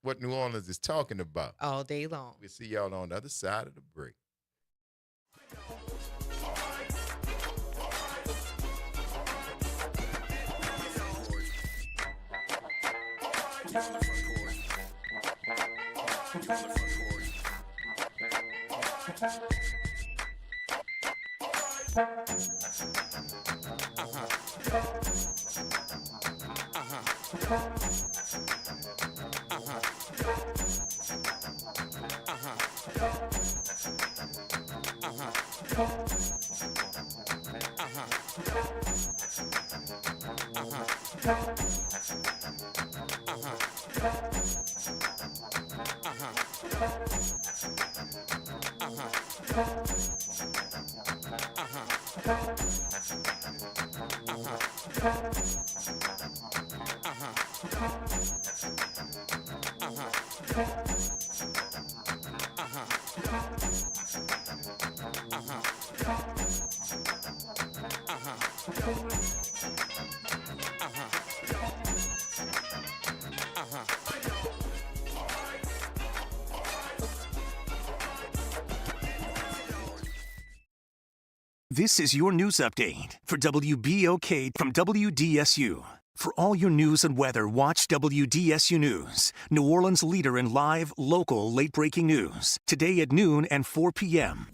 What New Orleans is talking about. All day long. We'll see y'all on the other side of the break. This is your news update for WBOK from WDSU. For all your news and weather, watch WDSU News, New Orleans' leader in live, local, late-breaking news. Today at noon and 4 p.m.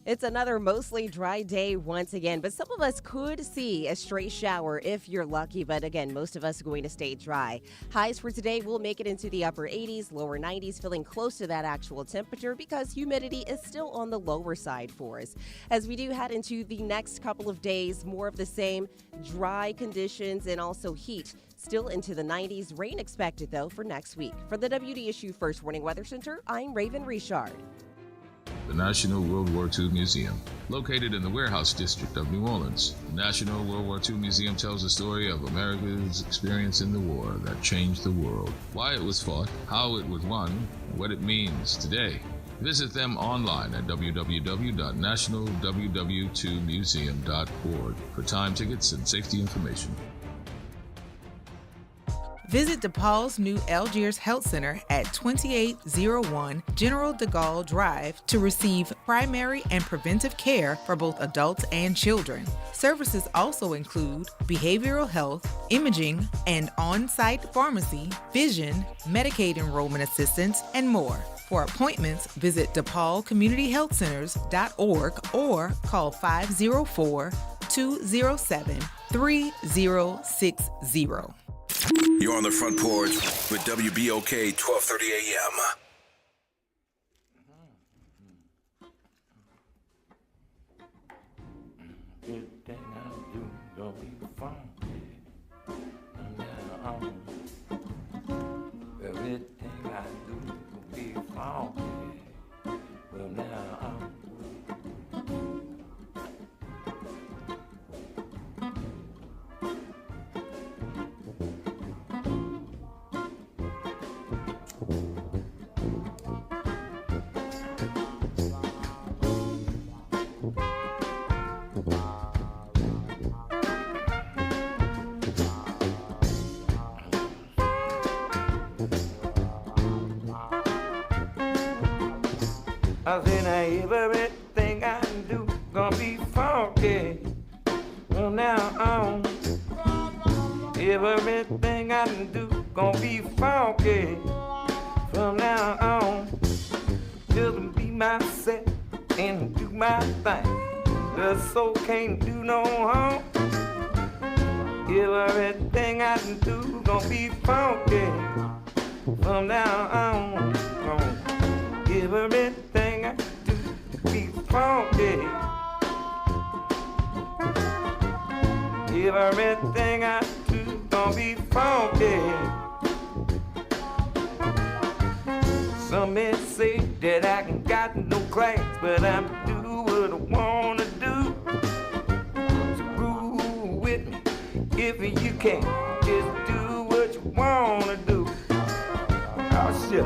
It's another mostly dry day once again, but some of us could see a stray shower if you're lucky. But again, most of us are going to stay dry. Highs for today will make it into the upper 80s, lower 90s, feeling close to that actual temperature because humidity is still on the lower side for us. As we do head into the next couple of days, more of the same dry conditions and also heat. Still into the 90s. Rain expected, though, for next week. For the WDSU First Warning Weather Center, I'm Raven Richard. The National World War II Museum, located in the Warehouse District of New Orleans. The National World War II Museum tells the story of America's experience in the war that changed the world, why it was fought, how it was won, and what it means today. Visit them online at www.nationalww2museum.org for time tickets and safety information. Visit DePaul's new Algiers Health Center at 2801 General de Gaulle Drive to receive primary and preventive care for both adults and children. Services also include behavioral health, imaging, and on-site pharmacy, vision, Medicaid enrollment assistance, and more. For appointments, visit DePaulCommunityHealthCenters.org or call 504-207-3060. You're on the Front Porch with WBOK 1230 AM. Everything I do gonna be fun. Everything I do gonna be fun. Well, now I said now everything I do gonna be funky. From now on, everything I do gonna be funky. From now on, just be myself and do my thing. The soul can't do no harm. Everything I do gonna be funky. From now on, everything I do be funky. Everything I do gonna be funky. Some may say that I ain't got no class, but I'm do what I wanna do. So groove with me if you can. Just do what you wanna do. Oh shit.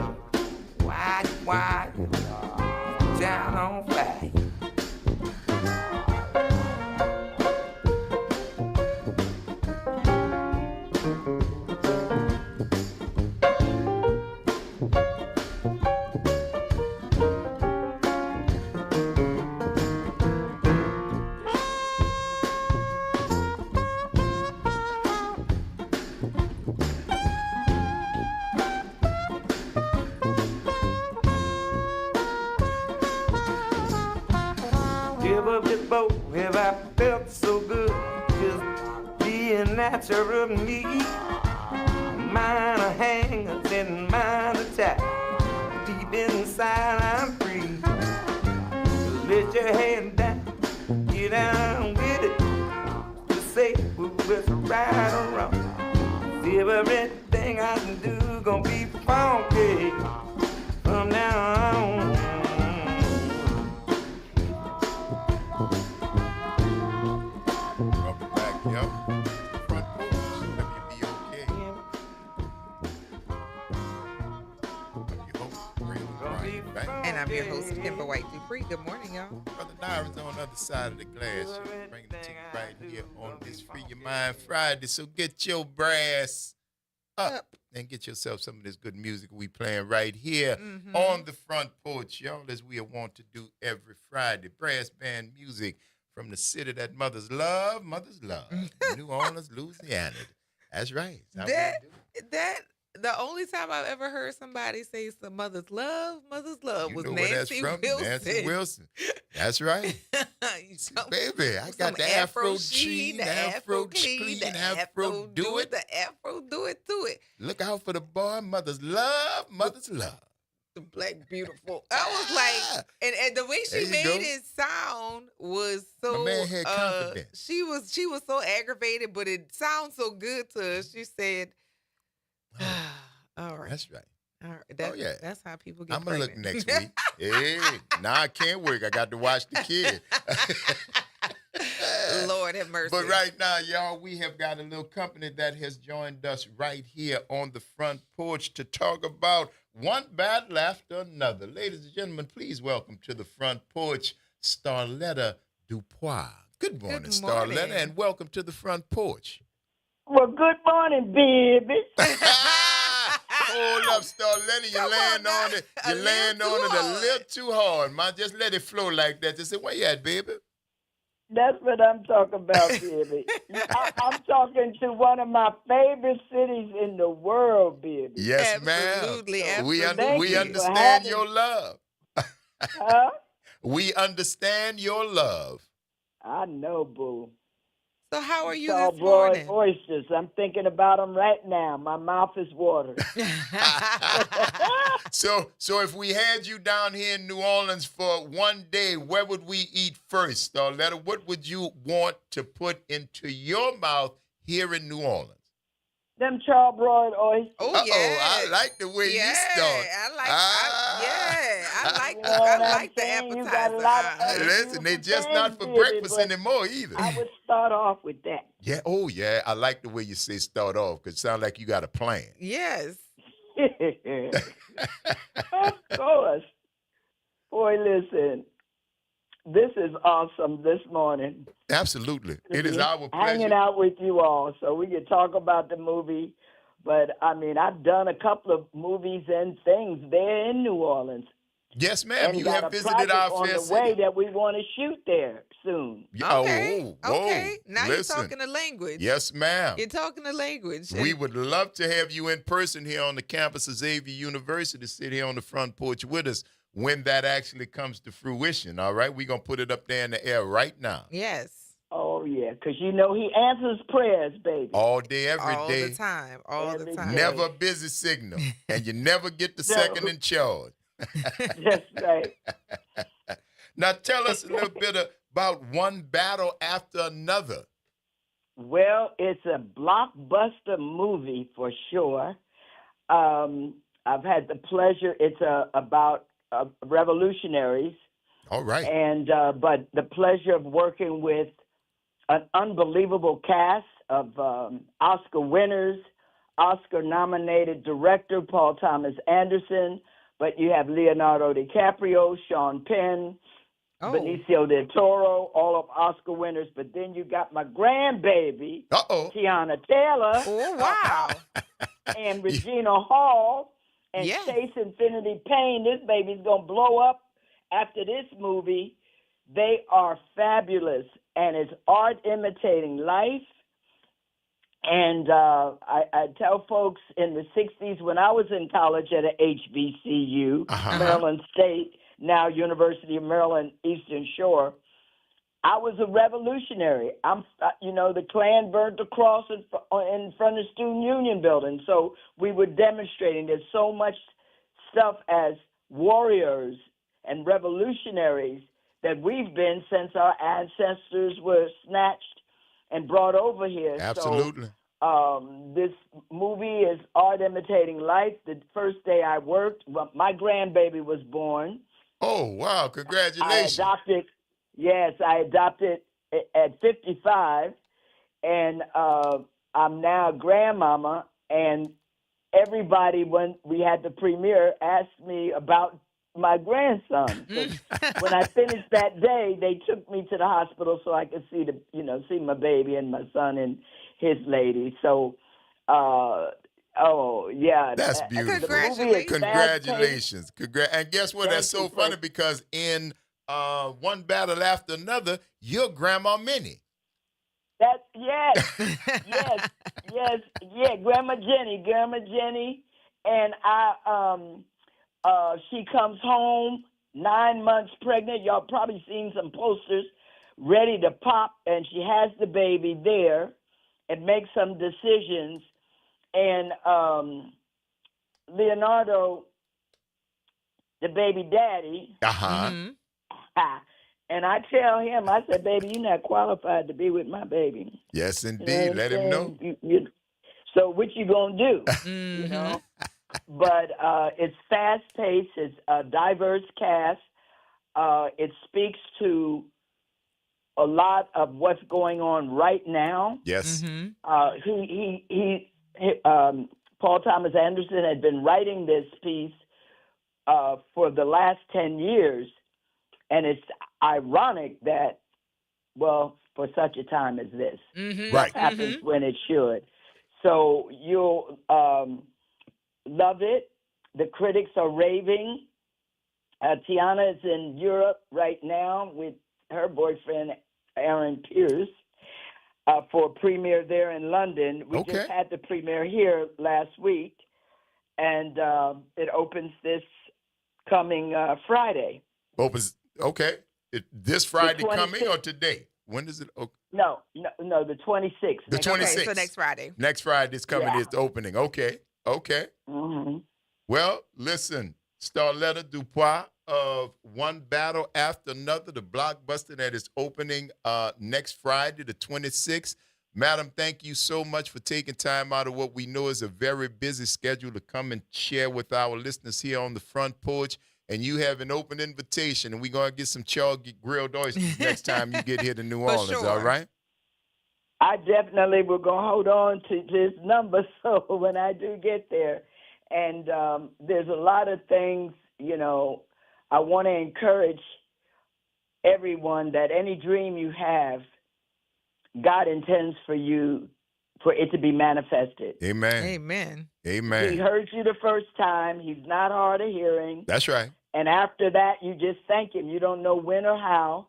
Why? Down on fire. before have I felt so good. Just being natural me. Mine are hangers and mine are tight. Deep inside I'm free. Let your hand down, get down with it. Just say what's right or wrong. Everything I can do gonna be funky from now on. Welcome back, yep. Front Porch, WBOK. And I'm your host, Kimber White Dupree. Good morning, y'all. Brother Nyra's on the other side of the glass. She's bringing it to you right here on this Free Your Mind Friday. So get your brass up and get yourself some of this good music we playing right here on the Front Porch, y'all, as we want to do every Friday. Brass band music from the city that mothers love, New Orleans, Louisiana. That's right. That's how we do. The only time I've ever heard somebody say some mother's love was know where that's Nancy from? Wilson. Nancy Wilson. That's right. Baby, I got the Afro sheen, the Afro clean, Afro do it. The Afro do it to it. Look out for the boy, mother's love. The Black Beautiful. I was like, and the way she made it sound was so. My man had confidence. She was so aggravated, but it sounds so good to her. She said, "All right, that's right. All right, that's how people get." I'm gonna look pregnant. next week. Hey, now I can't work. I got to watch the kid. Lord have mercy. But right now, y'all, we have got a little company that has joined us right here on the Front Porch to talk about one battle after another. Ladies and gentlemen, please welcome to the Front Porch, Starletta Dupois. Good morning, Starletta, and welcome to the Front Porch. Well, good morning, baby. Hold up, Starletta. You land on it. You land on it a little too hard, man. Just let it flow like that. Just say, where you at, baby? That's what I'm talking about, baby. I'm talking to one of my favorite cities in the world, baby. Yes, absolutely, ma'am. absolutely. We understand your love. Huh? We understand your love. I know, boo. So how are you this morning? Oysters. I'm thinking about them right now. My mouth is watering. So if we had you down here in New Orleans for one day, where would we eat first, Starletta? What would you want to put into your mouth here in New Orleans? Them charbroiled oysters. Oh, yeah. I like the way you start. I like the appetizer. Listen, they just not for breakfast anymore either. I would start off with that. Yeah, oh yeah. I like the way you say start off because it sounds like you got a plan. Yes. Of course. Boy, listen. This is awesome this morning. Absolutely. It is our pleasure. Hanging out with you all so we can talk about the movie. But, I mean, I've done a couple of movies and things there in New Orleans. Yes, ma'am. And you got have a visited our project fair on the way that we want to shoot there soon. Okay. Now listen. you're talking the language. Yes, ma'am. You're talking the language. We would love to have you in person here on the campus of Xavier University, sit here on the Front Porch with us when that actually comes to fruition, all right? We're going to put it up there in the air right now. Yes. Oh, yeah, because you know he answers prayers, baby. All day, every day. All the time. All the time. Never a busy signal. And you never get the second in charge. That's right. Now tell us a little bit about one battle after another. Well, it's a blockbuster movie for sure. I've had the pleasure. It's about revolutionaries. All right. And but the pleasure of working with an unbelievable cast of Oscar winners, Oscar-nominated director Paul Thomas Anderson, but you have Leonardo DiCaprio, Sean Penn, Benicio del Toro, all of Oscar winners. But then you got my grandbaby, Tiana Taylor. Oh, wow. And Regina Hall and Chase Infinity Payne. This baby's going to blow up after this movie. They are fabulous, and it's art imitating life. And I tell folks in the 60s, when I was in college at a HBCU, Maryland State, now University of Maryland, Eastern Shore, I was a revolutionary. The Klan burned the cross in front of the Student Union building. So we were demonstrating. There's so much stuff as warriors and revolutionaries that we've been since our ancestors were snatched and brought over here. Absolutely. So this movie is art imitating life. The first day I worked, my grandbaby was born. Oh, wow. Congratulations. I adopted at 55, and I'm now a grandmama, and everybody, when we had the premiere, asked me about my grandson. When I finished that day, they took me to the hospital so I could see my baby and my son and his lady. So, That's beautiful. Congratulations. And guess what? That's so funny because in One Battle After Another, you're Grandma Minnie. Yes, Grandma Jenny, and she comes home 9 months pregnant. Y'all probably seen some posters, ready to pop, and she has the baby there, and makes some decisions, and Leonardo, the baby daddy. And I tell him, I said, baby, you're not qualified to be with my baby. Yes, indeed. Let him know. So what you going to do, But it's fast-paced. It's a diverse cast. It speaks to a lot of what's going on right now. Yes. Paul Thomas Anderson had been writing this piece for the last 10 years. And it's ironic that, for such a time as this, right, happens when it should. So you'll love it. The critics are raving. Tiana is in Europe right now with her boyfriend, Aaron Pierce, for a premiere there in London. We just had the premiere here last week, and it opens this coming Friday. This Friday coming or today? When does it open? No, the 26th. The 26th. Okay, so next Friday. Next Friday is coming. It's opening. Okay. Mm-hmm. Well, listen, Starletta Dupois of One Battle After Another, the blockbuster that is opening next Friday, the 26th. Madam, thank you so much for taking time out of what we know is a very busy schedule to come and share with our listeners here on the Front Porch. And you have an open invitation, and we're going to get some grilled oysters next time you get here to New Orleans, all right? I definitely will going to hold on to this number so when I do get there. And there's a lot of things, I want to encourage everyone that any dream you have, God intends for it to be manifested. Amen. He heard you the first time. He's not hard of hearing. That's right. And after that, you just thank him. You don't know when or how.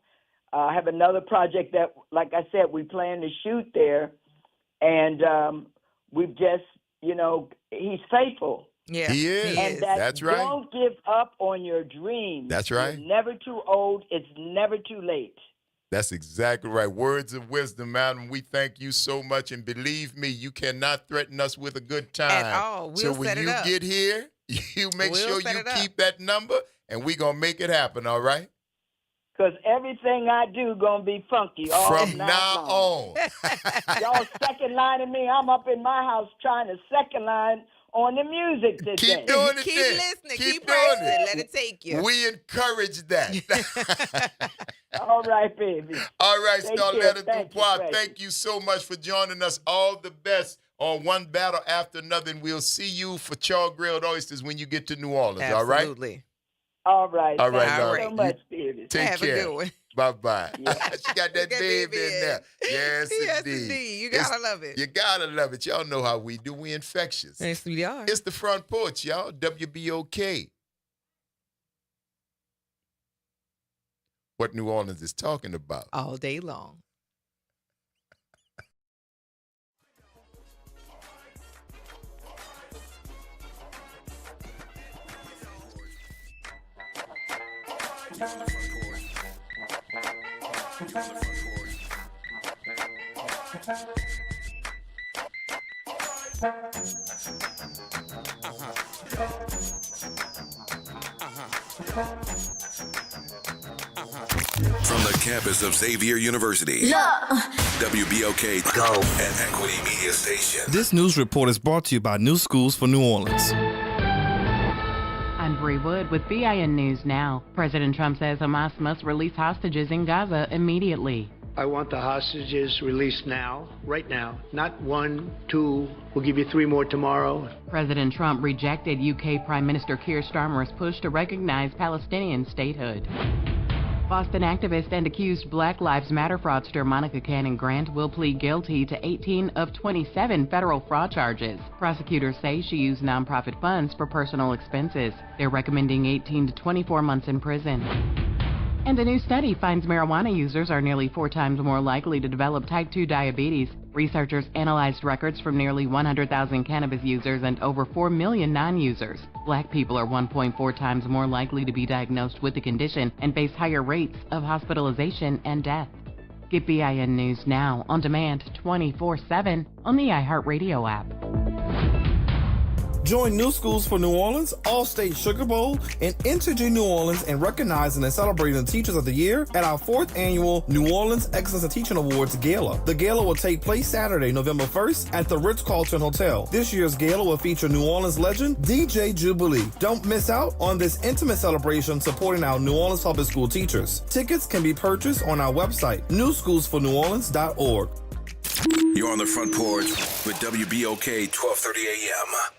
I have another project that, like I said, we plan to shoot there. And we've just, he's faithful. Yeah, he is. And That's right. Don't give up on your dreams. That's right. You're never too old. It's never too late. That's exactly right. Words of wisdom, madam. We thank you so much. And believe me, you cannot threaten us with a good time. At all. So when you get here, you make sure you keep that number, and we're going to make it happen, all right? Because everything I do going to be funky all from now on. Y'all second lining me. I'm up in my house trying to second line on the music today. Keep doing it. Keep then. listening. Keep practicing. Let it take you. We encourage that. All right, baby. All right, Starletta Dupois. You, thank you so much for joining us. All the best on One Battle After Another. And we'll see you for char grilled oysters when you get to New Orleans. Absolutely. All right. All right. Thank you so much, baby. Take Have care. a good one. Bye-bye. She got that baby in there. Yes, indeed. You gotta love it. You gotta love it. Y'all know how we do. We infectious. Yes, we are. It's the Front Porch, y'all. WBOK. What New Orleans is talking about. All day long. From the campus of Xavier University, WBOK Go and Equity Media Station. This news report is brought to you by New Schools for New Orleans. I'm Bree Wood with BIN News Now. President Trump says Hamas must release hostages in Gaza immediately. I want the hostages released now, right now. Not 1, 2, we'll give you 3 more tomorrow. President Trump rejected UK Prime Minister Keir Starmer's push to recognize Palestinian statehood. Boston activist and accused Black Lives Matter fraudster Monica Cannon Grant will plead guilty to 18 of 27 federal fraud charges. Prosecutors say she used nonprofit funds for personal expenses. They're recommending 18 to 24 months in prison. And a new study finds marijuana users are nearly 4 times more likely to develop type 2 diabetes. Researchers analyzed records from nearly 100,000 cannabis users and over 4 million non-users. Black people are 1.4 times more likely to be diagnosed with the condition and face higher rates of hospitalization and death. Get BIN News Now on demand 24/7 on the iHeartRadio app. Join New Schools for New Orleans, All-State Sugar Bowl, and Entergy New Orleans in recognizing and celebrating the Teachers of the Year at our 4th annual New Orleans Excellence in Teaching Awards Gala. The gala will take place Saturday, November 1st at the Ritz-Carlton Hotel. This year's gala will feature New Orleans legend DJ Jubilee. Don't miss out on this intimate celebration supporting our New Orleans public school teachers. Tickets can be purchased on our website, newschoolsforneworleans.org. You're on the Front Porch with WBOK 1230 AM.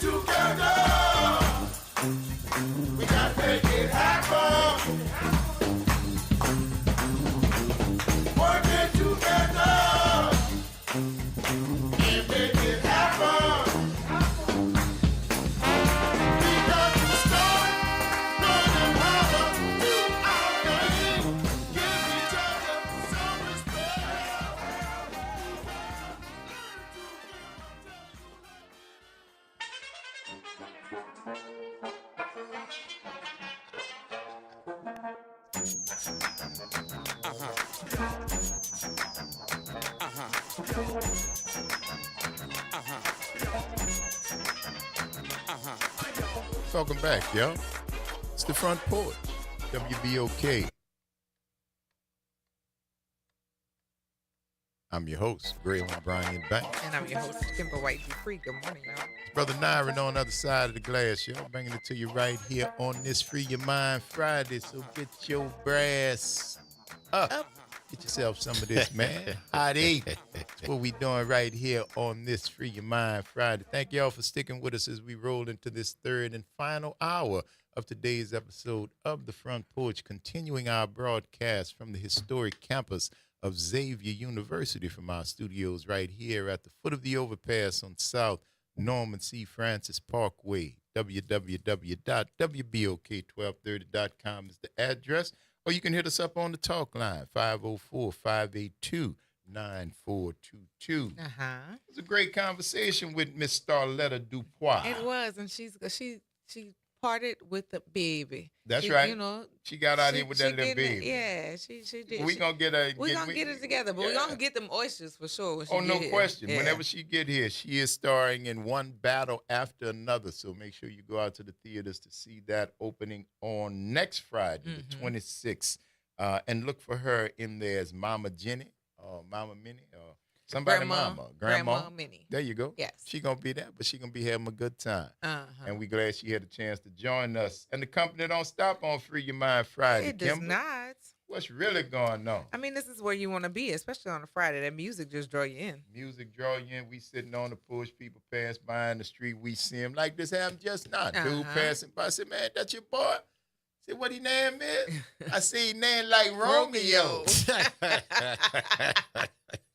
together. We got to make it happen. Working together. And make it happen. We got to start running harder. Do our thing. Give each other some respect. Welcome back, yo. It's the Front Porch, WBOK. I'm your host, Grayson Brian Banks. And I'm your host, Kimber White Dupree. Good morning, y'all. It's Brother Nyron on the other side of the glass, yo. Bringing it to you right here on this Free Your Mind Friday. So get your brass up. Get yourself some of this, man. Hot 8. That's what we doing right here on this Free Your Mind Friday. Thank y'all for sticking with us as we roll into this third and final hour of today's episode of The Front Porch, continuing our broadcast from the historic campus of Xavier University from our studios right here at the foot of the overpass on South Norman C. Francis Parkway. www.wbok1230.com is the address. Or you can hit us up on the talk line, 504-582-9422. It was a great conversation with Miss Starletta Dupois. It was, and she parted with the baby. That's She, right. You know, She got out here with that little baby. Yeah, she did. We gonna get her. We're gonna get it together, but we're gonna get them oysters for sure. When she Oh, no get here. question. Yeah. Whenever she get here, she is starring in one battle after another. So make sure you go out to the theaters to see that opening on next Friday, the 26th. And look for her in there as Mama Jenny or Mama Minnie or somebody Grandma Minnie. There you go. Yes. She going to be there, but she going to be having a good time. Uh-huh. And we glad she had a chance to join us. And the company don't stop on Free Your Mind Friday. It does Kimber, not. what's really going on? I mean, this is where you want to be, especially on a Friday. That music just draw you in. Music draw you in. We sitting on the porch. People pass by in the street. We see him like this happened just now. Dude passing by. I said, man, that's your boy. I said, what he name is? I see he name like Romeo.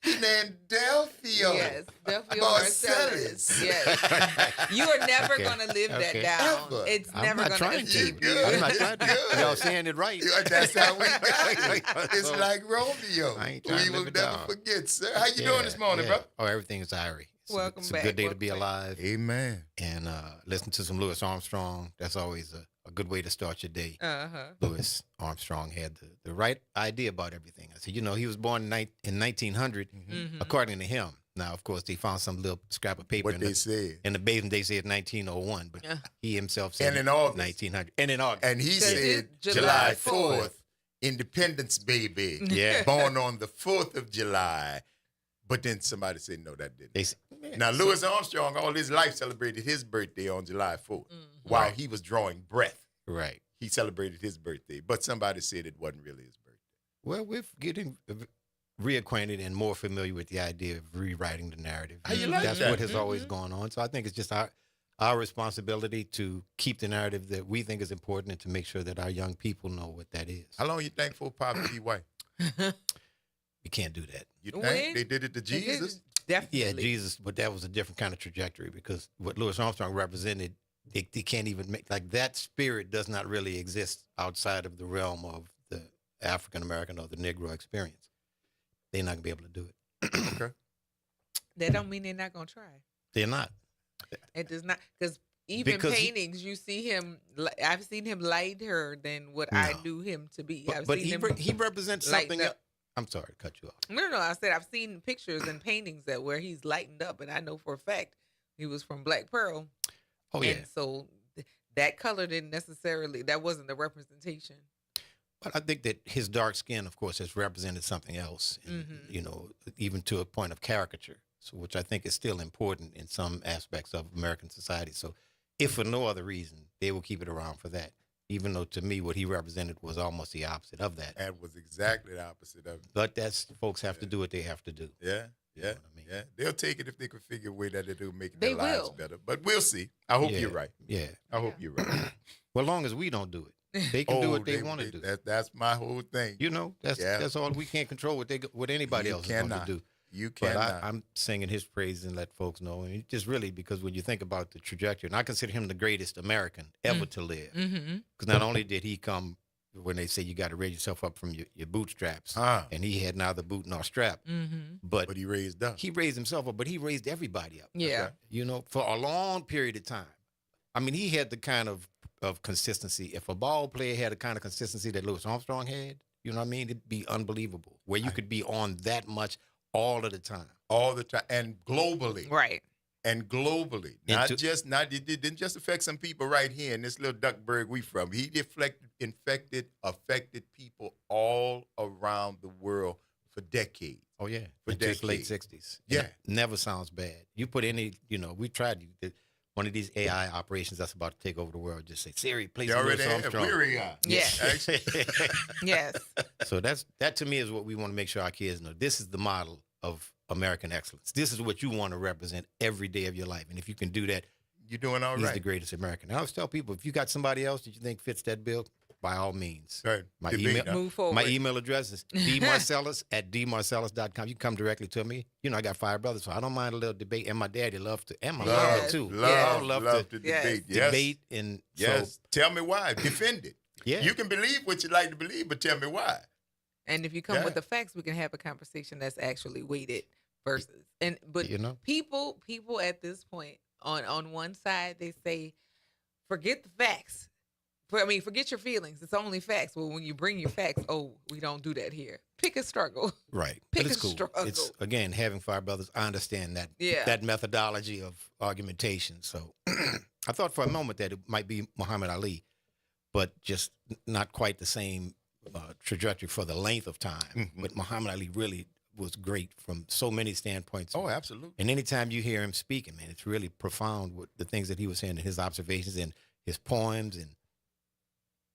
He named Delphio. Yes, Delphio Marcellus. Marcellus. Yes. You are never going to live that down. Ever. It's I'm never not going trying to to. escape you. I'm not trying to. Y'all saying it right. Yeah, that's how we got it. It's like Romeo. I ain't trying We to will live it never down. forget, sir. How you doing this morning, bro? Oh, everything is Irie. Welcome it's back. a good day to Welcome be back. alive. Amen. And listen to some Louis Armstrong. That's always a good way to start your day. Louis Armstrong had the right idea about everything. I said, you know, he was born in 1900, according to him. Now, of course, they found some little scrap of paper What they said. in the basement. They said 1901, but he himself said And in August. 1900. And in August. And he said July 4th, Independence Baby. Yeah. Born on the 4th of July. But then somebody said, no, that didn't. Now, Louis Armstrong, all his life celebrated his birthday on July 4th while he was drawing breath. Right. He celebrated his birthday. But somebody said it wasn't really his birthday. Well, we're getting reacquainted and more familiar with the idea of rewriting the narrative. How you like That's that? what has always gone on. So I think it's just our responsibility to keep the narrative that we think is important and to make sure that our young people know what that is. How long you think for Pop to be white? We can't do that. You think they did it to Jesus? Definitely. Yeah, Jesus, but that was a different kind of trajectory because what Louis Armstrong represented, they can't even make, like that spirit does not really exist outside of the realm of the African American or the Negro experience. They're not going to be able to do it. Okay. That don't mean they're not going to try. They're not. It does not, because even Because paintings, you see him. I've seen him lighter than what I knew him to be. But he represents something. I'm sorry to cut you off. No. I said I've seen pictures and paintings that where he's lightened up, and I know for a fact he was from Black Pearl. Oh yeah. And so that color didn't necessarily. That wasn't the representation. But I think that his dark skin, of course, has represented something else, and, you know, even to a point of caricature, so which I think is still important in some aspects of American society. So if for no other reason, they will keep it around for that, even though to me what he represented was almost the opposite of that. That was exactly the opposite of it. But that's, folks have to do what they have to do. Yeah. Yeah, yeah. They'll take it if they can figure a way that it'll make They their lives will. better. But we'll see. I hope Yeah, you're right. Yeah. I hope you're right. Well, as long as we don't do it, they can do what they want to do. That's my whole thing. You know, that's all. We can't control what anybody else is going to do. You But cannot. I'm singing his praises and let folks know. And it's just really because when you think about the trajectory, and I consider him the greatest American ever to live. Because not only did he come, when they say you got to raise yourself up from your bootstraps, and he had neither boot nor strap, but he raised up. He raised himself up, but he raised everybody up. Yeah. You know, for a long period of time. I mean, he had the kind of consistency. If a ball player had the kind of consistency that Louis Armstrong had, you know what I mean? It'd be unbelievable. Where you could be on that much all of the time. All the time. And globally. Right. And globally. It didn't just affect some people right here in this little Duckburg we from. He affected people all around the world for decades. Oh, yeah. For Into his decades. late 60s. Yeah. It never sounds bad. You put any, we tried one of these AI operations that's about to take over the world. Just say, Siri, play some Louis Armstrong. Yes. Yes. So that to me is what we want to make sure our kids know. This is the model of American excellence. This is what you want to represent every day of your life. And if you can do that, you're doing all he's right. the greatest American. I always tell people, if you got somebody else that you think fits that bill, by all means. Right. My Move email address is dmarcellus@dmarcellus.com. You can come directly to me. I got 5 brothers, so I don't mind a little debate. And my daddy loved to, and my mom too. Love to debate. Yes. Debate and yes. Tell me why. Defend it. Yeah. You can believe what you like to believe, but tell me why. And if you come with the facts, we can have a conversation that's actually weighted versus people at this point on one side, they say, forget the facts. Forget your feelings. It's only facts. Well, when you bring your facts, we don't do that here. Pick a struggle. Right. Pick but it's a cool. struggle. It's, again, having 5 brothers, I understand that that methodology of argumentation. So I thought for a moment that it might be Muhammad Ali, but just not quite the same trajectory for the length of time. Mm-hmm. But Muhammad Ali really was great from so many standpoints. Oh, absolutely. And anytime you hear him speaking, man, it's really profound with the things that he was saying and his observations and his poems. And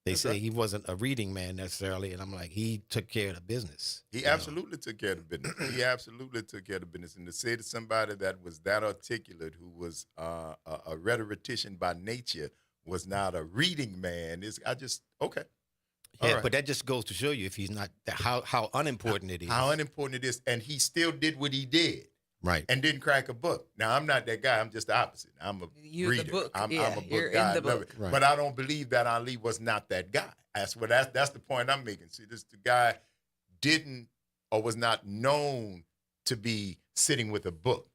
they say he wasn't a reading man necessarily. And I'm like, he took care of the business. He absolutely took care of the business. He absolutely took care of the business. And to say to somebody that was that articulate, who was a rhetorician by nature, was not a reading man, okay. Yeah, right. But that just goes to show you if he's not, how unimportant it is. How unimportant it is. And he still did what he did. Right. And didn't crack a book. Now, I'm not that guy. I'm just the opposite. I'm a reader. The book. I'm a book guy. I love it. Right. But I don't believe that Ali was not that guy. That's the point I'm making. See, the guy didn't or was not known to be sitting with a book.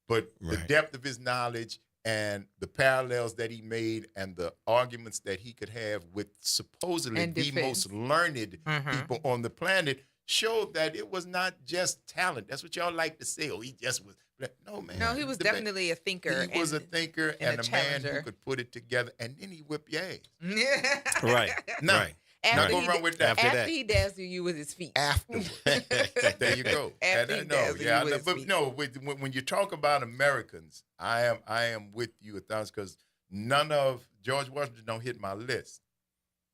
But the depth of his knowledge and the parallels that he made and the arguments that he could have with supposedly the most learned people on the planet showed that it was not just talent. That's what y'all like to say. Oh, he just was. No, man. No, he was definitely a thinker. He was a thinker and a man who could put it together, and then he whipped your ass. Right. Now, right. Not go wrong with that. After he dazzled you with his feet. Afterwards. There you go. After he dazzled you with his feet. No, when you talk about Americans, I am with you 1,000, because none of George Washington don't hit my list.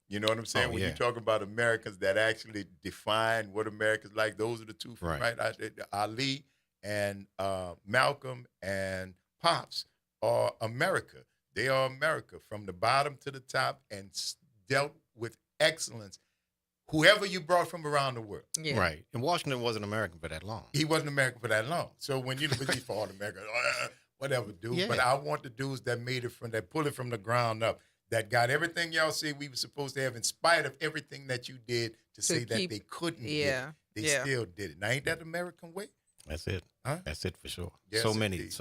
You know what I'm saying? When you talk about Americans that actually define what America's like, those are the two, right? Ali and Malcolm and Pops are America. They are America from the bottom to the top and dealt with excellence. Whoever you brought from around the world. Yeah. Right. And Washington wasn't American for that long. He wasn't American for that long. So when you look for all America, whatever, dude. Yeah. But I want the dudes that pull it from the ground up, that got everything y'all say we were supposed to have in spite of everything that you did to say that they couldn't get it. They still did it. Now, ain't that the American way? That's it. Huh? That's it for sure. Yes, so many, indeed.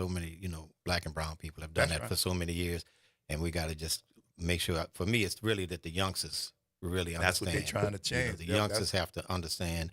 black and brown people have done that for so many years. And we got to just make sure, for me, it's really that the youngsters really understand. That's what they're trying to change. The youngsters have to understand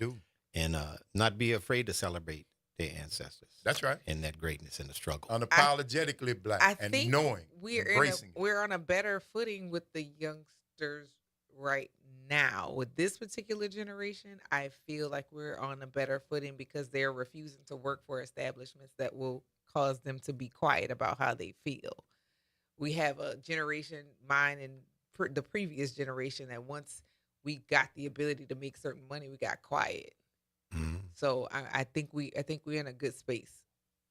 and not be afraid to celebrate their ancestors. That's right. And that greatness and the struggle. Unapologetically black and knowing, embracing. We're on a better footing with the youngsters right now. With this particular generation, I feel like we're on a better footing because they're refusing to work for establishments that will cause them to be quiet about how they feel. We have a generation, mine and the previous generation, that once we got the ability to make certain money, we got quiet. Mm-hmm. So I think we're in a good space.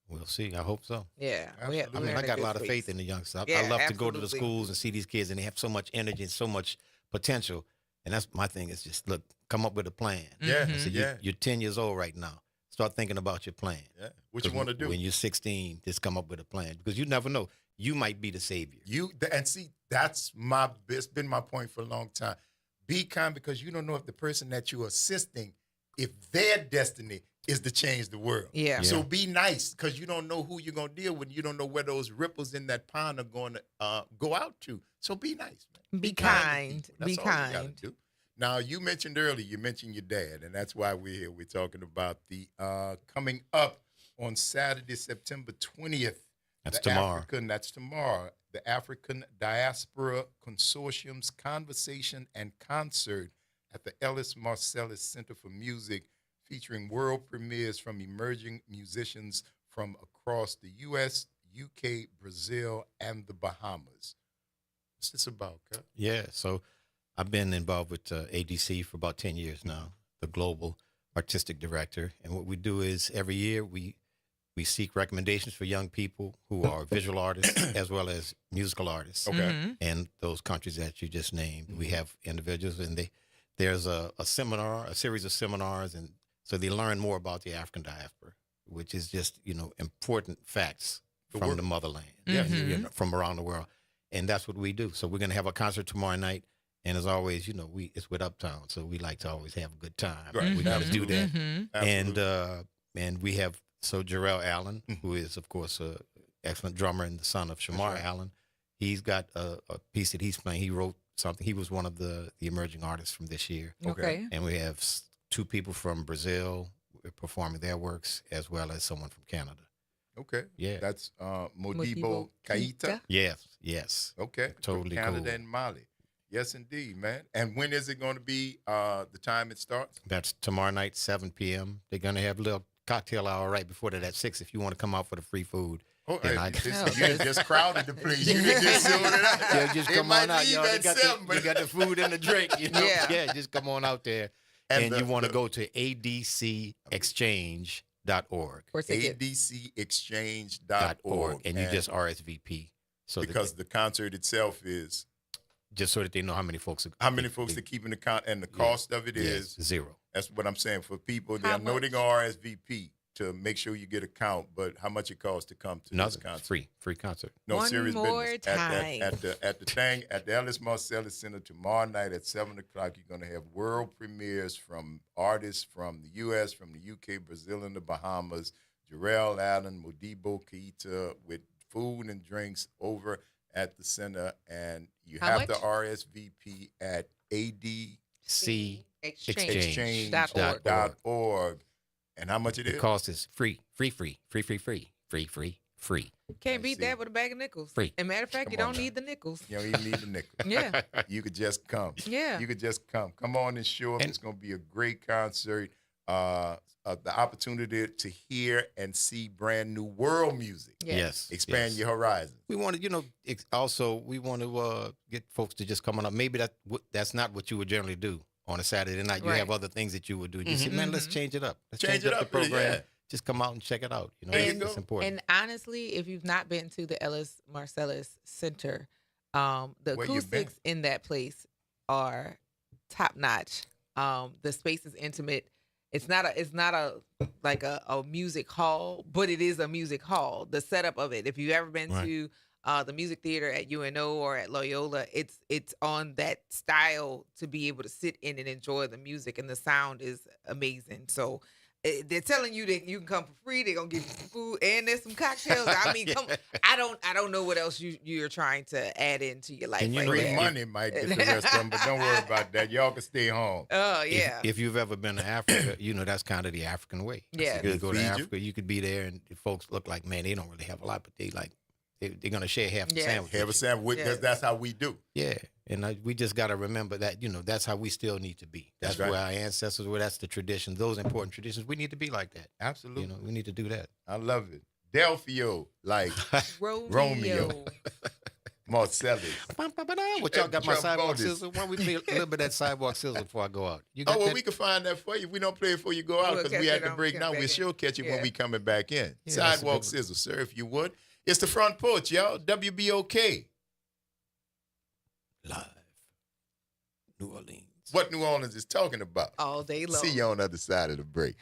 We'll see. I hope so. Yeah, I mean, I got a lot of faith in the youngsters. I love to go to the schools and see these kids, and they have so much energy and so much potential. And that's my thing is just, look, come up with a plan. Yeah, So you're 10 years old right now. Start thinking about your plan. Yeah. What you want to do. When you're 16, just come up with a plan. Because you never know. You might be the savior. And see, that's it's been my point for a long time. Be kind, because you don't know if the person that you're assisting, if their destiny is to change the world. Yeah. So be nice, because you don't know who you're going to deal with. You don't know where those ripples in that pond are going to go out to. So be nice, man. Be kind. That's Be all you gotta kind. do. Now, you mentioned earlier, you mentioned your dad, and that's why we're here. We're talking about the coming up on Saturday, September 20th. That's tomorrow. That's tomorrow. The African Diaspora Consortium's Conversation and Concert at the Ellis Marcellus Center for Music, featuring world premieres from emerging musicians from across the U.S., UK, Brazil, and the Bahamas. What's this about, Cut? Yeah, so I've been involved with ADC for about 10 years now, the global artistic director. And what we do is every year we seek recommendations for young people who are visual artists as well as musical artists. Okay. And those countries that you just named. We have individuals, and there's a seminar, a series of seminars, and so they learn more about the African diaspora, which is just, important facts from the motherland, from around the world. And that's what we do. So we're going to have a concert tomorrow night. And as always, it's with Uptown, so we like to always have a good time. Right. We got to do that. Absolutely. And we have Jarrell Allen, who is, of course, an excellent drummer and the son of Shamar Allen. He's got a piece that he's playing. He wrote something. He was one of the emerging artists from this year. Okay. And we have two people from Brazil performing their works, as well as someone from Canada. Okay. Yeah. That's Modibo Kaita. Yes. Okay. Totally from Canada cool. and Mali. Yes, indeed, man. And when is it going to be the time it starts? That's tomorrow night, 7 p.m. They're going to have a little cocktail hour right before that at 6 if you want to come out for the free food. Oh, you just crowded the place. You just sold it out. Yeah, just come on out, y'all. At 7, you got the food and the drink. Yeah, just come on out there. And you want to go to adcexchange.org. adcexchange.org. And you just RSVP. Because the concert itself is... Just so that they know how many folks are keeping the count, and the cost of it is zero. That's what I'm saying for people. They know they're going to RSVP to make sure you get a count, but how much it costs to come to this concert? Free concert. No, One serious more business. time. At the Ellis Marcellus Center tomorrow night at 7 o'clock, you're going to have world premieres from artists from the U.S., from the U.K., Brazil, and the Bahamas. Jarrell Allen, Modibo Keita, with food and drinks over at the center, and you have to RSVP at adcexchange.org. And how much it is? The cost is free. Can't beat that with a bag of nickels. Free. And matter of fact, you don't need the nickels. You don't even need the nickels. Yeah. You could just come. Yeah. You could just come. Come on and show up. It's going to be a great concert. The opportunity to hear and see brand new world music. Yes. Expand your horizon. We want to, we want to get folks to just come on up. Maybe that's not what you would generally do on a Saturday night. You have other things that you would do. You say, man, let's change it up. Let's change up the program. Just come out and check it out. It's important. And honestly, if you've not been to the Ellis Marcellus Center, the acoustics in that place are top notch. The space is intimate. It's not a music hall, but it is a music hall. The setup of it. If you've ever been to the music theater at UNO or at Loyola, it's on that style to be able to sit in and enjoy the music, and the sound is amazing. So they're telling you that you can come for free. They're gonna give you some food and there's some cocktails. I mean, I don't know what else you're trying to add into your life. And free money might get the rest of them, but don't worry about that. Y'all can stay home. Oh yeah. If you've ever been to Africa, that's kind of the African way. Yeah. You go to Africa, you could be there, and the folks look like, man, they don't really have a lot, but they're gonna share half a sandwich. Have a sandwich. That's how we do. Yeah, and we just got to remember that that's how we still need to be. That's where our ancestors were. That's the tradition. Those important traditions. We need to be like that. Absolutely. We need to do that. I love it. Delphio, like Romeo. Marcellus. What y'all got my sidewalk sizzle? Why don't we play a little bit of that sidewalk sizzle before I go out? You got that? We can find that for you. If we don't play it before you go out because we had to break now. We'll sure catch it when we coming back in. Yeah, Sidewalk sizzle, sir, if you would. It's the Front Porch, y'all. WBOK. Live. New Orleans. What New Orleans is talking about. All day long. See you on the other side of the break.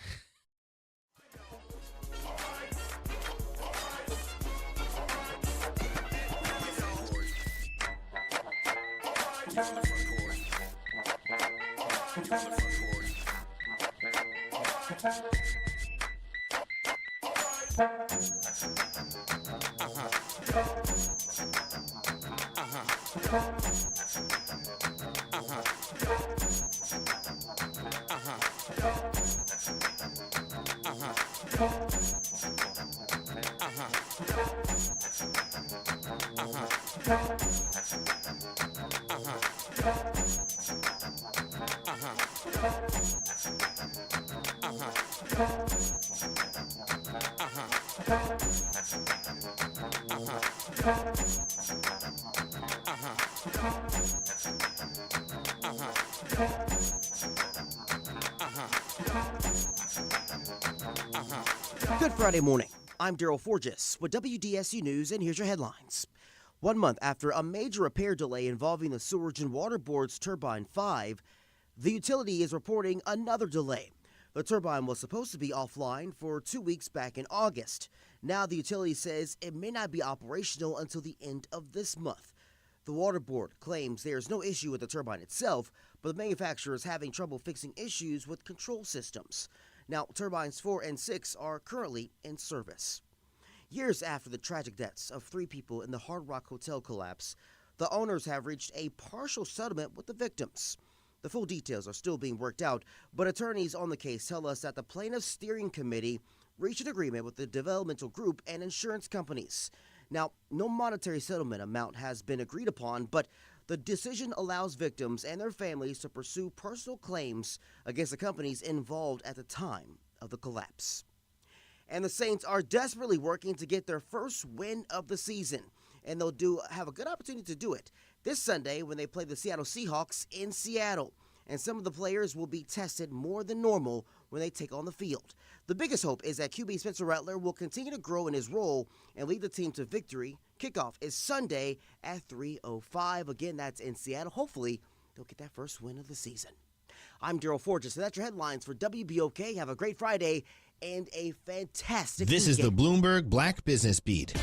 Good Friday morning. I'm Daryl Forges with WDSU News, and here's your headlines. 1 month after a major repair delay involving the Sewerage and Water Board's Turbine 5, the utility is reporting another delay. The turbine was supposed to be offline for 2 weeks back in August. Now the utility says it may not be operational until the end of this month. The Water Board claims there's no issue with the turbine itself, but the manufacturer is having trouble fixing issues with control systems. Now, turbines 4 and 6 are currently in service. Years after the tragic deaths of 3 people in the Hard Rock Hotel collapse, the owners have reached a partial settlement with the victims. The full details are still being worked out, but attorneys on the case tell us that the plaintiff's steering committee reached an agreement with the developmental group and insurance companies. Now, no monetary settlement amount has been agreed upon, but the decision allows victims and their families to pursue personal claims against the companies involved at the time of the collapse. And the Saints are desperately working to get their first win of the season, and they'll have a good opportunity to do it this Sunday when they play the Seattle Seahawks in Seattle. And some of the players will be tested more than normal when they take on the field. The biggest hope is that QB Spencer Rattler will continue to grow in his role and lead the team to victory. Kickoff is Sunday at 3:05. Again, that's in Seattle. Hopefully, they'll get that first win of the season. I'm Daryl Forges, and that's your headlines for WBOK. Have a great Friday and a fantastic This weekend. is the Bloomberg Black Business Beat.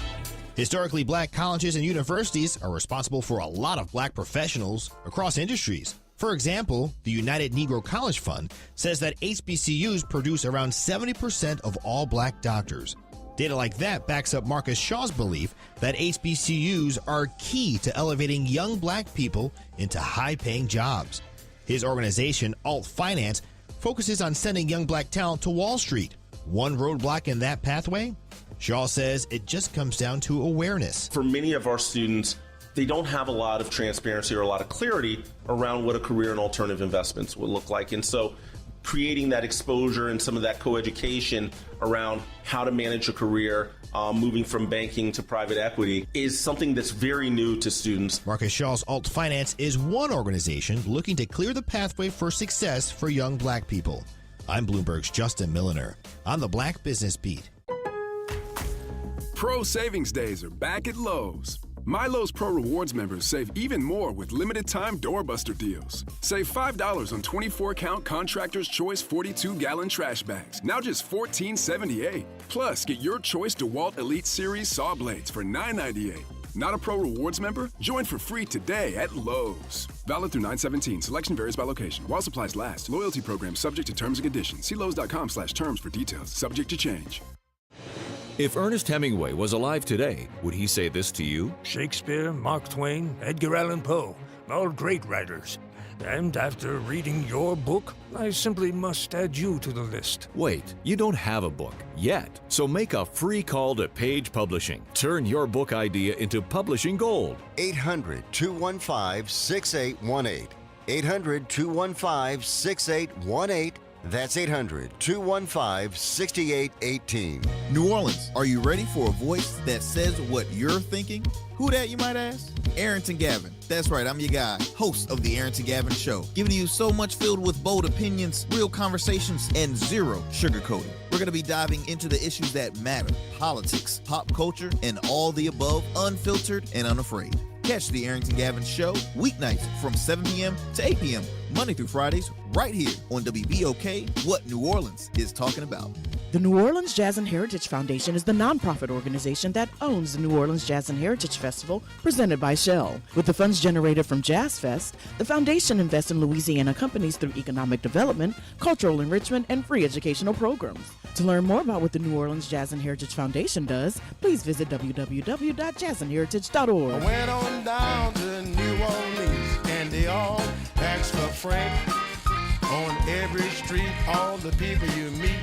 Historically black colleges and universities are responsible for a lot of black professionals across industries. For example, the United Negro College Fund says that HBCUs produce around 70% of all black doctors. Data like that backs up Marcus Shaw's belief that HBCUs are key to elevating young black people into high-paying jobs. His organization, Alt Finance, focuses on sending young black talent to Wall Street. One roadblock in that pathway? Shaw says it just comes down to awareness. For many of our students, they don't have a lot of transparency or a lot of clarity around what a career in alternative investments would look like. And so creating that exposure and some of that co-education around how to manage a career, moving from banking to private equity, is something that's very new to students. Marcus Shaw's Alt Finance is one organization looking to clear the pathway for success for young black people. I'm Bloomberg's Justin Milliner on the Black Business Beat. Pro Savings Days are back at Lowe's. My Lowe's Pro Rewards members save even more with limited-time doorbuster deals. Save $5 on 24-count Contractor's Choice 42-gallon trash bags, now just $14.78. Plus, get your choice DeWalt Elite Series saw blades for $9.98. Not a Pro Rewards member? Join for free today at Lowe's. Valid through 9/17. Selection varies by location. While supplies last. Loyalty program subject to terms and conditions. See Lowes.com/terms for details. Subject to change. If Ernest Hemingway was alive today, would he say this to you? Shakespeare, Mark Twain, Edgar Allan Poe, all great writers. And after reading your book, I simply must add you to the list. Wait, you don't have a book yet. So make a free call to Page Publishing. Turn your book idea into publishing gold. 800-215-6818. 800-215-6818. That's 800-215-6818. New Orleans, are you ready for a voice that says what you're thinking? Who that, you might ask? Arrington Gavin. That's right, I'm your guy, host of the Arrington Gavin Show, giving you so much filled with bold opinions, real conversations, and zero sugarcoating. We're going to be diving into the issues that matter, politics, pop culture, and all the above, unfiltered and unafraid. Catch the Arrington Gavin Show weeknights from 7 p.m. to 8 p.m., Monday through Fridays, right here on WBOK, what New Orleans is talking about. The New Orleans Jazz and Heritage Foundation is the nonprofit organization that owns the New Orleans Jazz and Heritage Festival presented by Shell. With the funds generated from Jazz Fest, the foundation invests in Louisiana companies through economic development, cultural enrichment, and free educational programs. To learn more about what the New Orleans Jazz and Heritage Foundation does, please visit www.jazzandheritage.org. I went on down to New Orleans and they all asked for Frank. On every street, all the people you meet,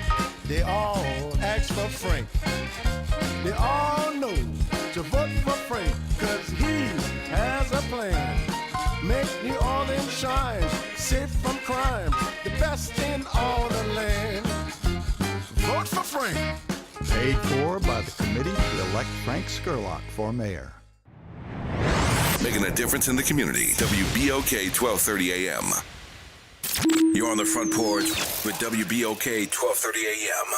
they all ask for Frank. They all know to vote for Frank, cause he has a plan. Make New Orleans shine, safe from crime, the best in all the land. Vote for Frank. Paid for by the committee to elect Frank Skurlock for mayor. Making a difference in the community. WBOK 1230 AM. You're on the Front Porch with WBOK 1230 AM.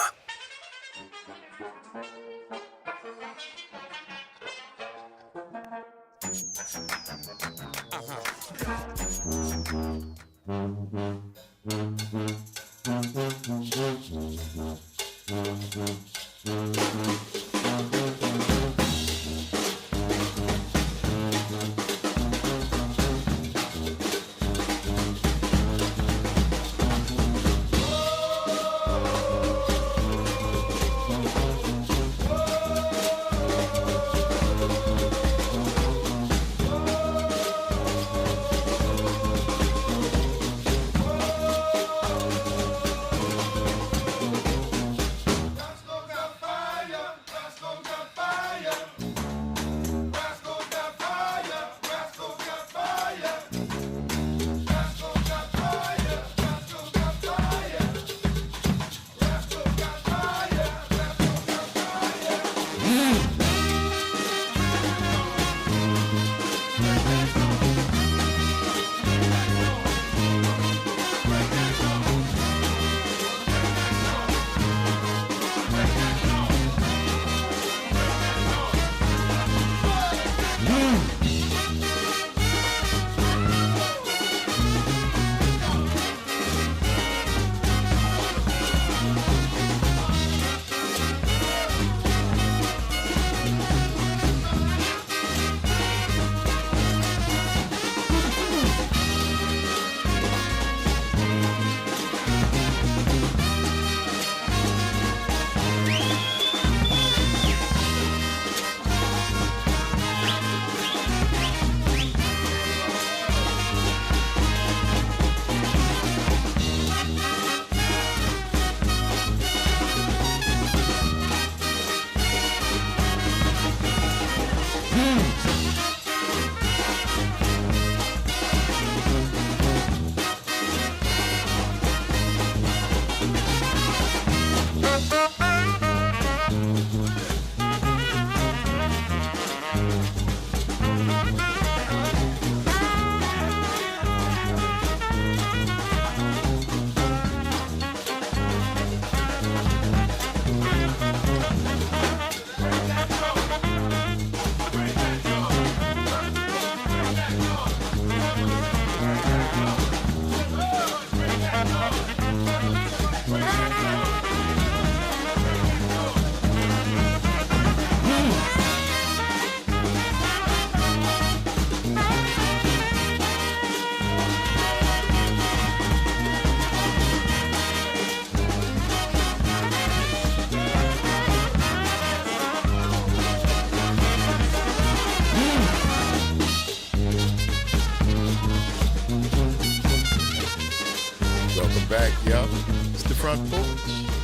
Back, y'all. It's the Front Porch,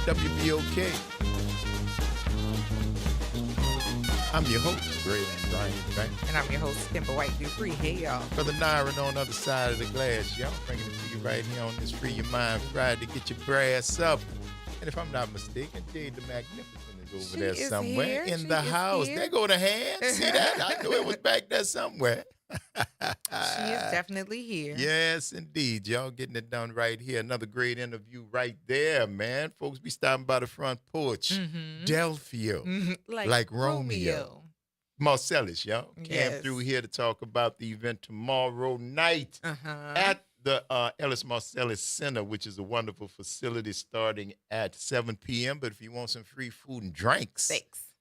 WBOK. I'm your host, Braylon Bryan Banks. And I'm your host, Kimber White Dupree. Hey, y'all. Brother Nyron on the other side of the glass, y'all. Bringing it to you right here on this Free Your Mind Friday to get your brass up. And if I'm not mistaken, Jade the Magnificent is over there somewhere in the house. There go the hand. See that? I knew it was back there somewhere. She is definitely here. Yes, indeed. Y'all getting it done right here. Another great interview right there, man. Folks be stopping by the front porch. Delphio. Like Romeo. Marcellus, y'all. Came through here to talk about the event tomorrow night at the Ellis Marcellus Center, which is a wonderful facility starting at 7 p.m. But if you want some free food and drinks,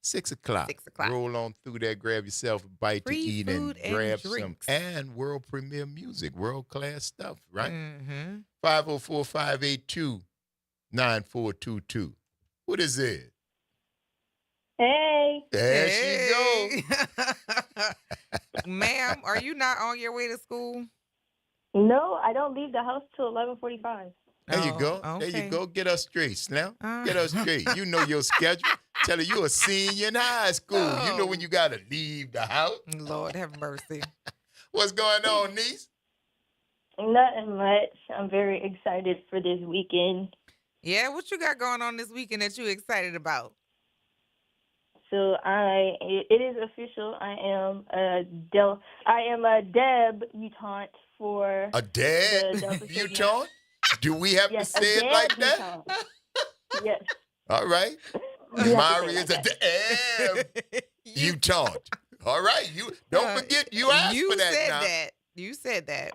6 o'clock. 6 o'clock. Roll on through there, grab yourself a bite to eat and grab some. And world premiere music, world-class stuff, right? 504-582-9422. What is it? Hey. There she go. Ma'am, are you not on your way to school? No, I don't leave the house till 11:45. There you go. Okay. There you go. Get us straight, Slim. Get us straight. You know your schedule. Tell her you're a senior in high school. You know when you got to leave the house. Lord have mercy. What's going on, niece? Nothing much. I'm very excited for this weekend. Yeah, what you got going on this weekend that you excited about? So it is official. I am a debutante for a debutante. Do we have to say it like that? Yes. All right. Mari is a debutante. All right. You don't forget you asked for that. You said that.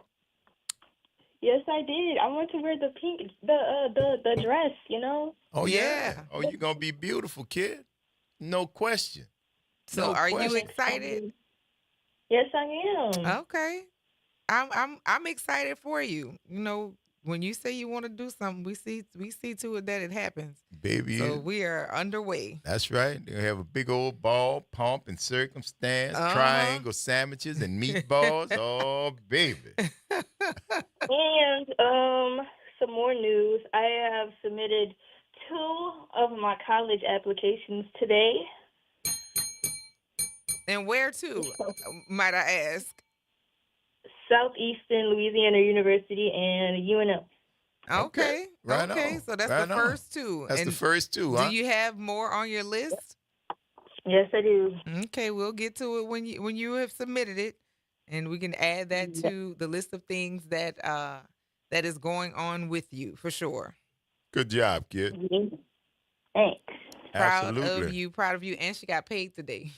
Yes, I did. I want to wear the pink, the dress. You know. Oh yeah. Oh, you're gonna be beautiful, kid. No question. So are you excited? Yes, I am. Okay. I'm excited for you. You know, when you say you want to do something, we see to it that it happens. Baby. So we are underway. That's right. They have a big old ball, pomp and circumstance, triangle sandwiches and meatballs. Oh, baby. And some more news. I have submitted 2 of my college applications today. And where to, might I ask? Southeastern Louisiana University and UNM. Okay. Right okay. on. So that's Right the on. first 2. That's and the first 2, huh? Do you have more on your list? Yes, I do. Okay, we'll get to it when you have submitted it, and we can add that to the list of things that that is going on with you for sure. Good job, kid. Thanks. Proud Absolutely. of you, and she got paid today.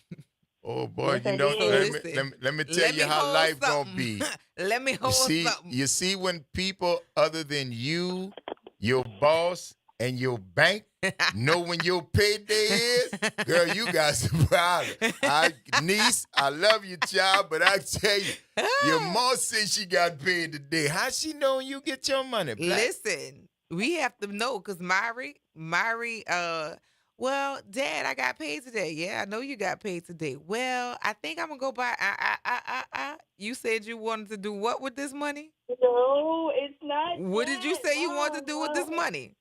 Oh boy, Yes, you know, I did. let me tell you how life gonna be. Let me hold something. You see when people other than you, your boss, and your bank know when your payday is, girl, you got some problems. Niece, I love you, child, but I tell you, your mom said she got paid today. How she know when you get your money back? Listen, we have to know because Mari, well, Dad, I got paid today. Yeah, I know you got paid today. Well, I think I'm gonna go buy. You said you wanted to do what with this money? No, it's not. What did you say you wanted to do with this money?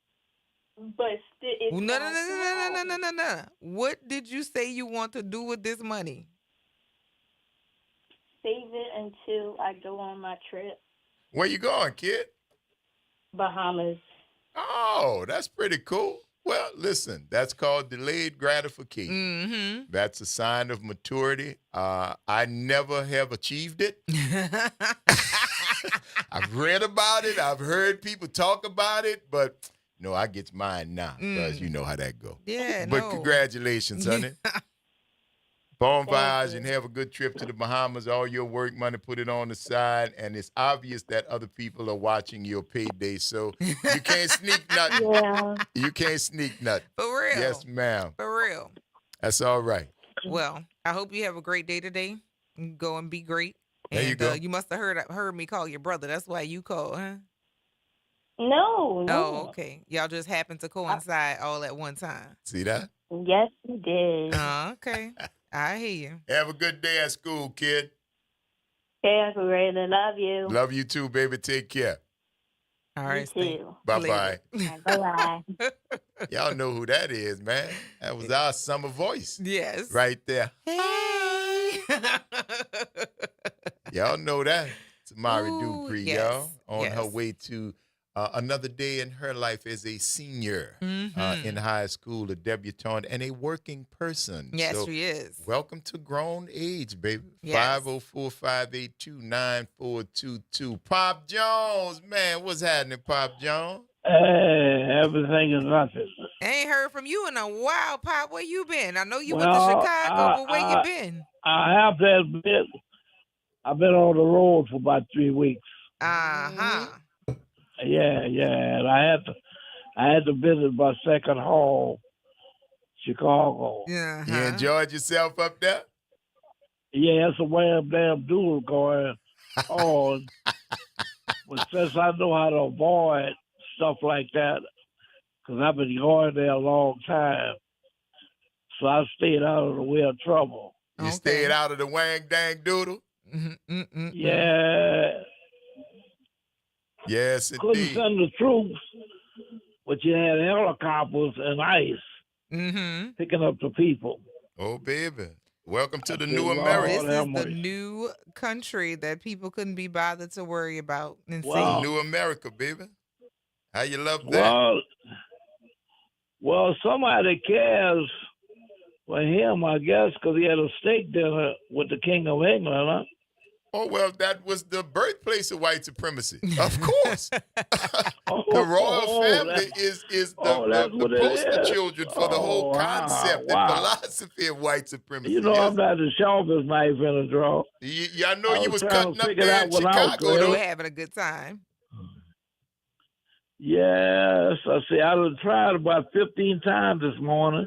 But it's No. What did you say you want to do with this money? Save it until I go on my trip. Where you going, kid? Bahamas. Oh, that's pretty cool. Well, listen, that's called delayed gratification. Mm-hmm. That's a sign of maturity. I never have achieved it. I've read about it. I've heard people talk about it, but no, I get mine now because you know how that go. Yeah, But congratulations, honey. Bon voyage and have a good trip to the Bahamas. All your work money, put it on the side. And it's obvious that other people are watching your payday. So you can't sneak nothing. Yeah. You can't sneak nothing. For real. Yes, ma'am. For real. That's all right. Well, I hope you have a great day today. Go and be great. There you go. You must have heard me call your brother. That's why you called, huh? No. Oh, okay. Y'all just happened to coincide all at one time. See that? Yes, we did. Okay. I hear you. Have a good day at school, kid. Hey, Uncle Raylan. Love you. Love you too, baby. Take care. All right. You too. Bye-bye. Bye-bye. Y'all know who that is, man. That was our summer voice. Yes. Right there. Hey. Y'all know that. It's to Mari Ooh, Dupree, yes, y'all, on her yes. way to another day in her life as a senior Mhm. in high school, a debutante, and a working person. Yes, So she is. welcome to grown age, baby. Yes. 504-582-9422. Pop Jones, man, what's happening, Pop Jones? Hey, everything is nothing. Ain't heard from you in a while, Pop. Where you been? I know you went to Well, Chicago, but where you been? I have to admit, I've been on the road for about 3 weeks. Uh-huh. Yeah, and I had to visit my second home, Chicago. Yeah. You enjoyed yourself up there? Yeah, it's a wham damn doodle going on. But since I know how to avoid stuff like that, because I've been going there a long time, so I stayed out of the way of trouble. You stayed out of the wang dang doodle? Yeah. Yes, Couldn't indeed. send the troops, but you had helicopters and ice picking up the people. Oh, baby. Welcome to the said, new Lord America. This is have the mercy. new country that people couldn't be bothered to worry about and Wow. see. New America, baby. How you love that? Well, somebody cares for him, I guess, because he had a steak dinner with the King of England, huh? Oh, well, that was the birthplace of white supremacy. Of course. The royal family is the poster children for the whole concept and philosophy of white supremacy. You know, yes. I'm not the sharpest knife in the drawer. I know you was trying cutting to up figure there that in one out, Chicago, Claire. You though. were having a good time. Yes, I see. I done tried about 15 times this morning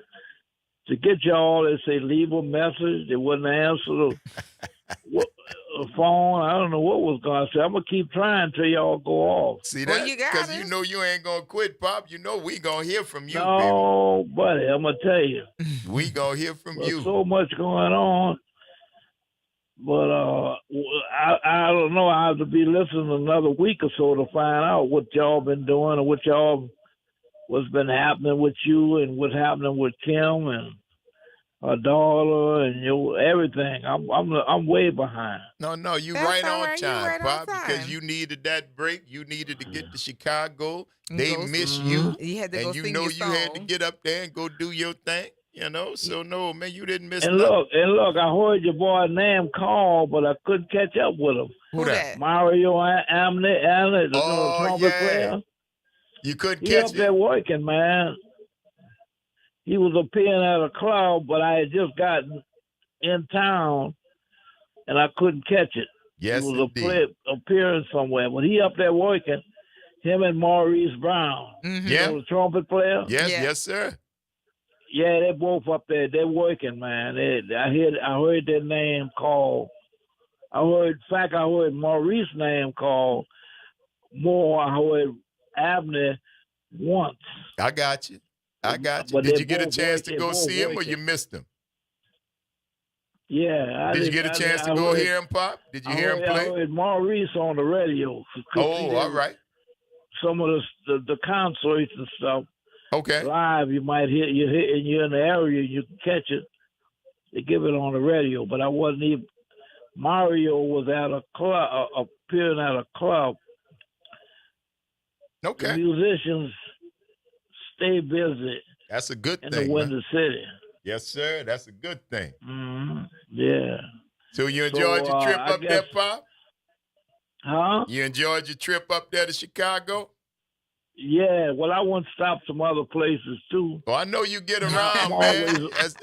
to get y'all. They say leave a message. They wouldn't answer the phone. I don't know what was going to say. I'm going to keep trying till y'all go off. See that? Because you know you ain't going to quit, Pop. You know we going to hear from you, No, buddy, I'm going to tell you. baby. We going to hear from There's you. so much going on. But I don't know. I have to be listening another week or so to find out what y'all been doing and what's been happening with you and what's happening with Kim and her daughter and everything. I'm way behind. No, you That's right all on right. You time, right on Pop, time. because you needed that break. You needed to get to Chicago. And They go miss sing. you. You had to and go you sing know your you had to song. get up there and go do your thing. So no, man, you didn't miss And nothing. look, I heard your boy name call, but I couldn't catch up with him. Who that? Mario Amner, the trumpet player. You couldn't He catch up it? there working, man. He was appearing at a club, but I had just gotten in town, and I couldn't catch it. Yes, he was indeed. appearing somewhere. But he up there working, him and Maurice Brown. Mm-hmm. You know, the trumpet player? Yes, sir. Yeah, they both up there. They're working, man. I heard their name called. I heard Maurice's name called more. I heard Abner once. I got you. But Did they you get a both chance work- to they go both see him or working. you missed him? Yeah. Did you get a chance to go hear him, Pop? Did you hear him I play? heard Maurice on the radio. Oh, all right. Some of the concerts and stuff. Okay. Live, you might hear and you're in the area, you can catch it. They give it on the radio, but I wasn't even. Mario was at a club, appearing at a club. Okay. The musicians stay busy. That's a good in thing. the Windy City. Yes, sir. That's a good thing. Mm-hmm. Yeah. So you enjoyed your trip I up there, guess- Pop? Huh? You enjoyed your trip up there to Chicago? Yeah. Well, I want to stop some other places too. Well, I know you get around, I'm man. always-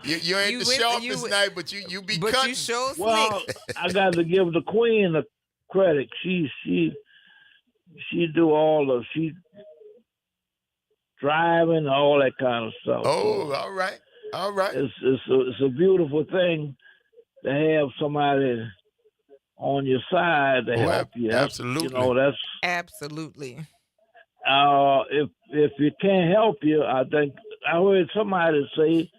You ain't the sharpest knife, but you be But cutting. you sure Well, slick. I got to give the Queen the credit. She do all the driving, all that kind of stuff. Oh, So all right. All right. it's a beautiful thing to have somebody on your side to help you. Absolutely. That's Absolutely. if you can't help you, I think I heard somebody say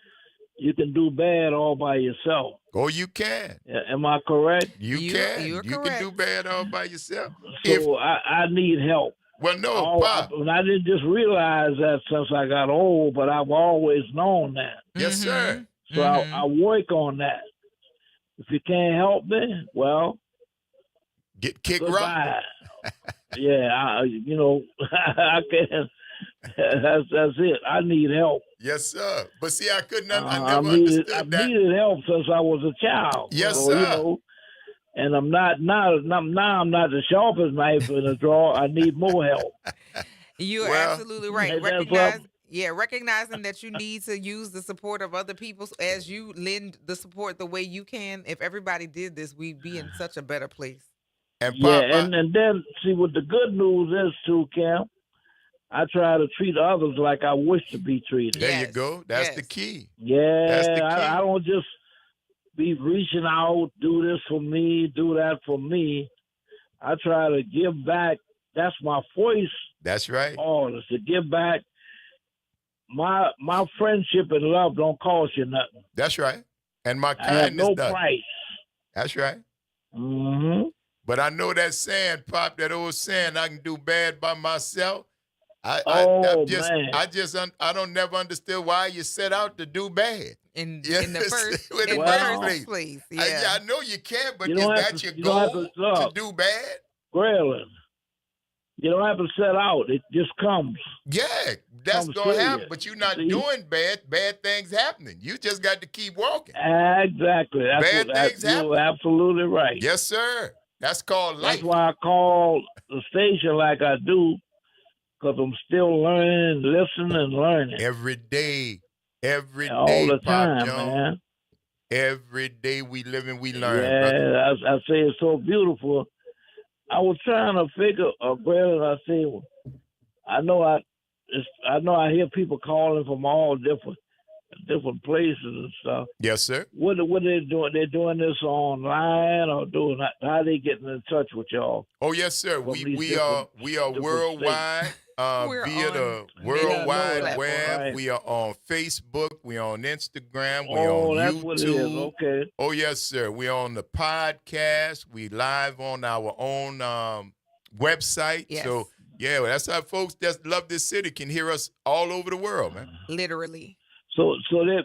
you can do bad all by yourself. Oh, you can. Am I correct? You can. You can do bad all by yourself. So I need help. Well, no, Pop. I didn't just realize that since I got old, but I've always known that. Yes, sir. So I work on that. If you can't help me, well, Get kicked goodbye. Yeah, I can't. That's it. I need help. Yes, sir. But see, I couldn't. I I've never understood that. needed help since I was a child. Yes, so, sir. And I'm not now. I'm not the sharpest knife in the drawer. I need more help. You are absolutely right. That's Recognizing that you need to use the support of other people as you lend the support the way you can. If everybody did this, we'd be in such a better place. And and then see what the good news is too, Cam. I try to treat others like I wish to be treated. There you go. That's the key. Yeah, That's the key. I don't just be reaching out, do this for me, do that for me. I try to give back. That's my voice. That's right. Orders to give back. My friendship and love don't cost you nothing. That's right. And my I have kindness no does. price. That's right. Mm-hmm. But I know that saying, Pop, that old saying, I can do bad by myself. I don't never understood why you set out to do bad. In the first place. Yeah. I know you can, but You is don't have that to- your you don't have goal to to do bad? Grayling. You don't have to set out. It just comes. Yeah, that's Comes going to to happen, you. but you're not See? doing bad things happening. You just got to keep walking. Exactly. Bad things happen. You're absolutely right. Yes, sir. That's called life. That's why I call the station like I do, because I'm still learning, listening, and learning. Every day. All the Pop time, Jones. man. Every day we live and we learn, Yeah, brother. I say it's so beautiful. I was trying to figure, Grayling, I say, I know I hear people calling from all different places and stuff. Yes, sir. What are they doing? They're doing this online or how they getting in touch with y'all? Oh, yes, sir. From We these are different worldwide via the World Wide Web. right. We are on Facebook. We are on Instagram. We Oh, on that's YouTube. what it is. Okay. Oh, yes, sir. We on the podcast. We live on our own website. Yes. So, yeah, that's how folks that love this city can hear us all over the world, man. Literally. So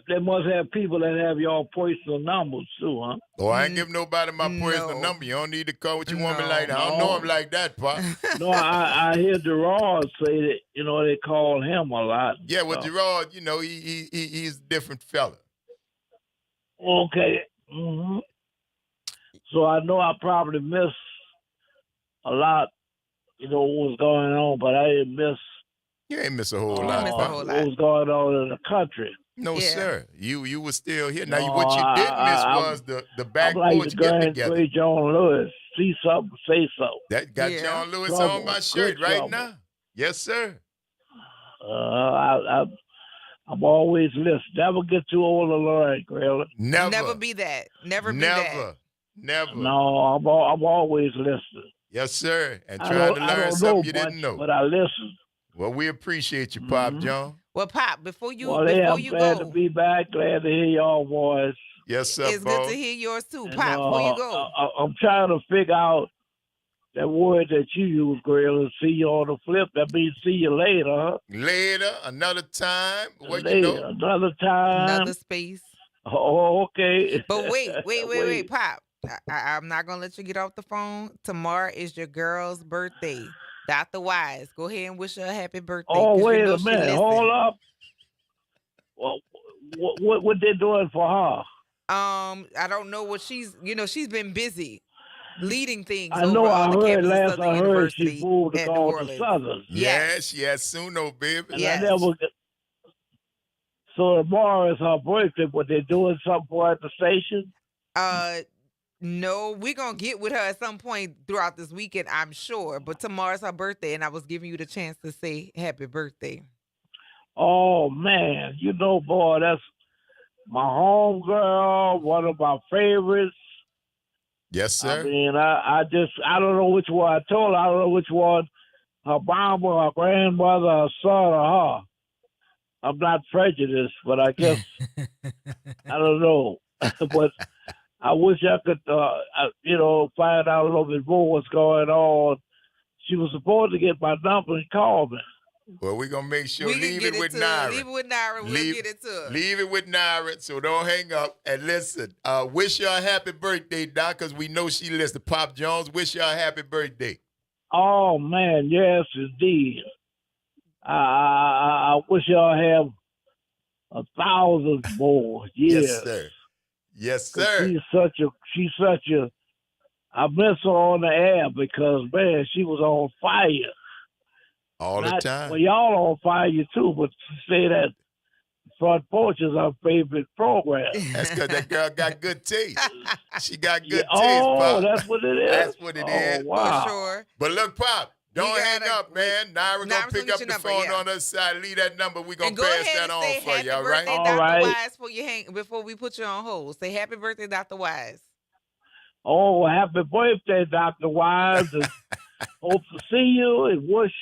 they must have people that have y'all personal numbers too, huh? Oh, I ain't give nobody my personal number. You don't need to call with your woman like that. I don't No. know him like that, Pop. No, I hear Gerard say that they call him a lot. Yeah, well, Gerard, he's a different fella. Okay. Hmm. So I know I probably missed a lot, what was going on, but I didn't miss. You ain't miss a whole lot. Pop. What was going on in the country. No, sir. You were still here. Now, No, what you did miss I'm- was the back I'm like porch the get grand together. great John Lewis. See something, say something. That got Yeah. John Lewis Trouble, on my shirt good right trouble. now. Yes, sir. I'm always listening. Never get too old to learn, Grayling. Never. be that. Never be that. Never. No, I'm always listening. Yes, sir. And I trying don't- to I learn don't something know you much, didn't know. but I listen. Well, we appreciate you, Pop John. Well, Pop, before you I'm glad to be back. Glad to hear y'all voice. Yes, sir, it's good to hear yours too. And, Pop, before you go. I'm trying to figure out that word that you use, Grayling. See you on the flip. That means see you later, huh? Later, another time. Well, Later, another time. Another space. Oh, okay. But wait, Pop. I'm not gonna let you get off the phone. Tomorrow is your girl's birthday. Dr. Wise, go ahead and wish her a happy birthday. Oh, 'cause you wait know a she minute. listen. Hold up. Well, what they doing for her? I don't know what she's been busy leading things. I know. over I on the heard campus of last Southern I heard University she moved to at New call to Orleans. Southern. Yes, soon, oh, baby. And I never. So tomorrow is her birthday, but they're doing something for her at the station. No, we're gonna get with her at some point throughout this weekend, I'm sure. But tomorrow's her birthday, and I was giving you the chance to say happy birthday. Oh man, boy, that's my home girl, one of my favorites. Yes, sir. I mean, I don't know which one I told her. I don't know which one, her mama, her grandmother, her son, or her. I'm not prejudiced, but I guess I don't know. But I wish I could, find out a little bit more what's going on. She was supposed to get my number and call me. Well, we're gonna make sure We can leave get it with to Naira. Leave it with Naira. We'll get it to her. Leave it with Naira, so don't hang up. And listen, wish her a happy birthday, Doc, because we know she listens. Pop Jones, wish her a happy birthday. Oh man, yes indeed. I wish y'all have 1,000 more years. Yes, sir. Yes, 'Cause sir. She's such a. I miss her on the air because man, she was on fire. All the time. Well, y'all on fire too, but to say that Front Porch is our favorite program. That's because that girl got good taste. She got good taste, Oh, Pop. that's what it is? That's what it is. Wow. For sure. But look, Pop, don't hang up, man. Naira gonna pick up the number, phone yeah. on her side. Leave that number. We're gonna And go pass ahead that and say on for happy you, all right? birthday, Dr. Wise, before we put you on hold. Say happy birthday, Dr. Wise. Oh, happy birthday, Dr. Wise. And hope to see you and wish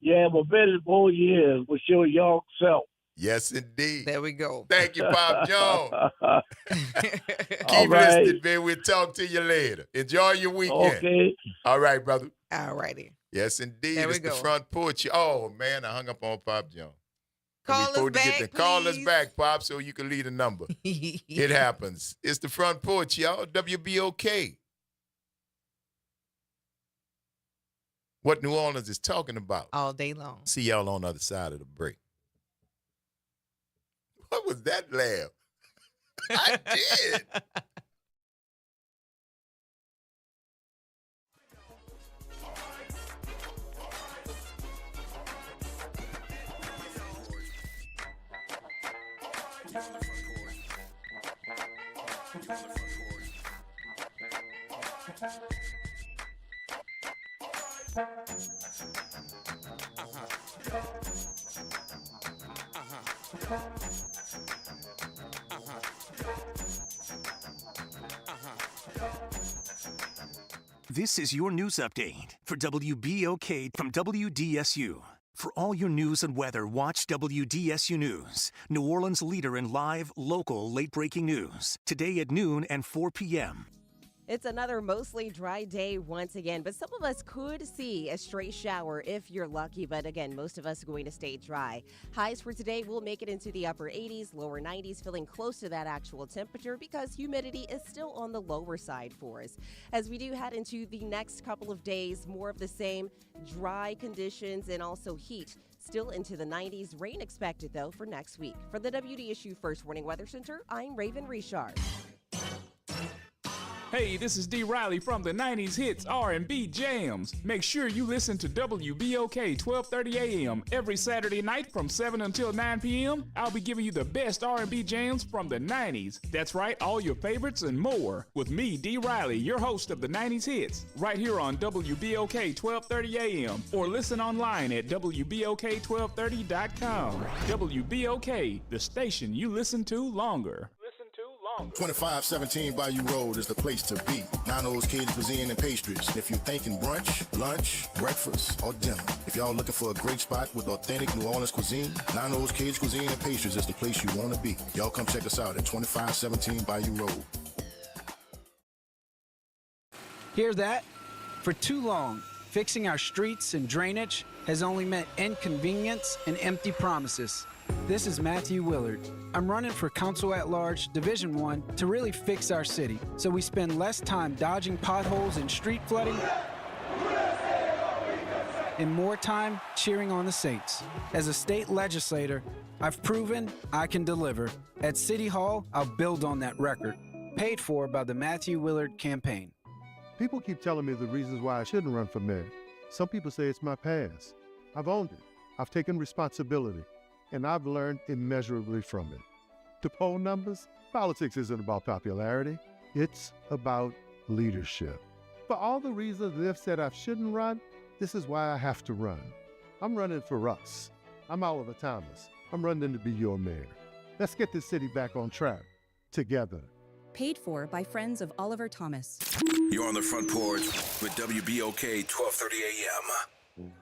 you have a many more years with your young self. Yes, indeed. There we go. Thank you, Pop Jones. All Keep right. listening, man. We'll talk to you later. Enjoy your weekend. Okay. All right, brother. All righty. Yes, indeed. There we It's the go. Front Porch. Oh, man, I hung up on Pop Jones. Call us back, Call us please. back, Pop, so you can leave a number. It happens. It's the Front Porch, y'all. WBOK. What New Orleans is talking about. All day long. See y'all on the other side of the break. What was that laugh? I did. This is your news update for WBOK from WDSU. For all your news and weather, watch WDSU News, New Orleans' leader in live, local, late-breaking news. Today at noon and 4 p.m. It's another mostly dry day once again, but some of us could see a stray shower if you're lucky. But again, most of us are going to stay dry. Highs for today will make it into the upper 80s, lower 90s, feeling close to that actual temperature because humidity is still on the lower side for us. As we do head into the next couple of days, more of the same dry conditions and also heat. Still into the 90s. Rain expected, though, for next week. For the WDSU First Warning Weather Center, I'm Raven Richard. Hey, this is D. Riley from the 90s Hits R&B Jams. Make sure you listen to WBOK 1230 AM every Saturday night from 7 until 9 p.m. I'll be giving you the best R&B jams from the 90s. That's right, all your favorites and more. With me, D. Riley, your host of the 90s Hits, right here on WBOK 1230 AM. Or listen online at WBOK1230.com. WBOK, the station you listen to longer. 2517 Bayou Road is the place to be. Nano's Kids Cuisine and Pastries. If you're thinking brunch, lunch, breakfast, or dinner, if y'all looking for a great spot with authentic New Orleans cuisine, Nano's Kids Cuisine and Pastries is the place you want to be. Y'all come check us out at 2517 Bayou Road. Hear that? For too long, fixing our streets and drainage has only meant inconvenience and empty promises. This is Matthew Willard. I'm running for Council at Large, Division 1, to really fix our city so we spend less time dodging potholes and street flooding and more time cheering on the Saints. As a state legislator, I've proven I can deliver. At City Hall, I'll build on that record. Paid for by the Matthew Willard campaign. People keep telling me the reasons why I shouldn't run for mayor. Some people say it's my past. I've owned it. I've taken responsibility. And I've learned immeasurably from it. To poll numbers, politics isn't about popularity. It's about leadership. For all the reasons Liv said I shouldn't run, this is why I have to run. I'm running for us. I'm Oliver Thomas. I'm running to be your mayor. Let's get this city back on track, together. Paid for by friends of Oliver Thomas. You're on the Front Porch with WBOK 1230 AM.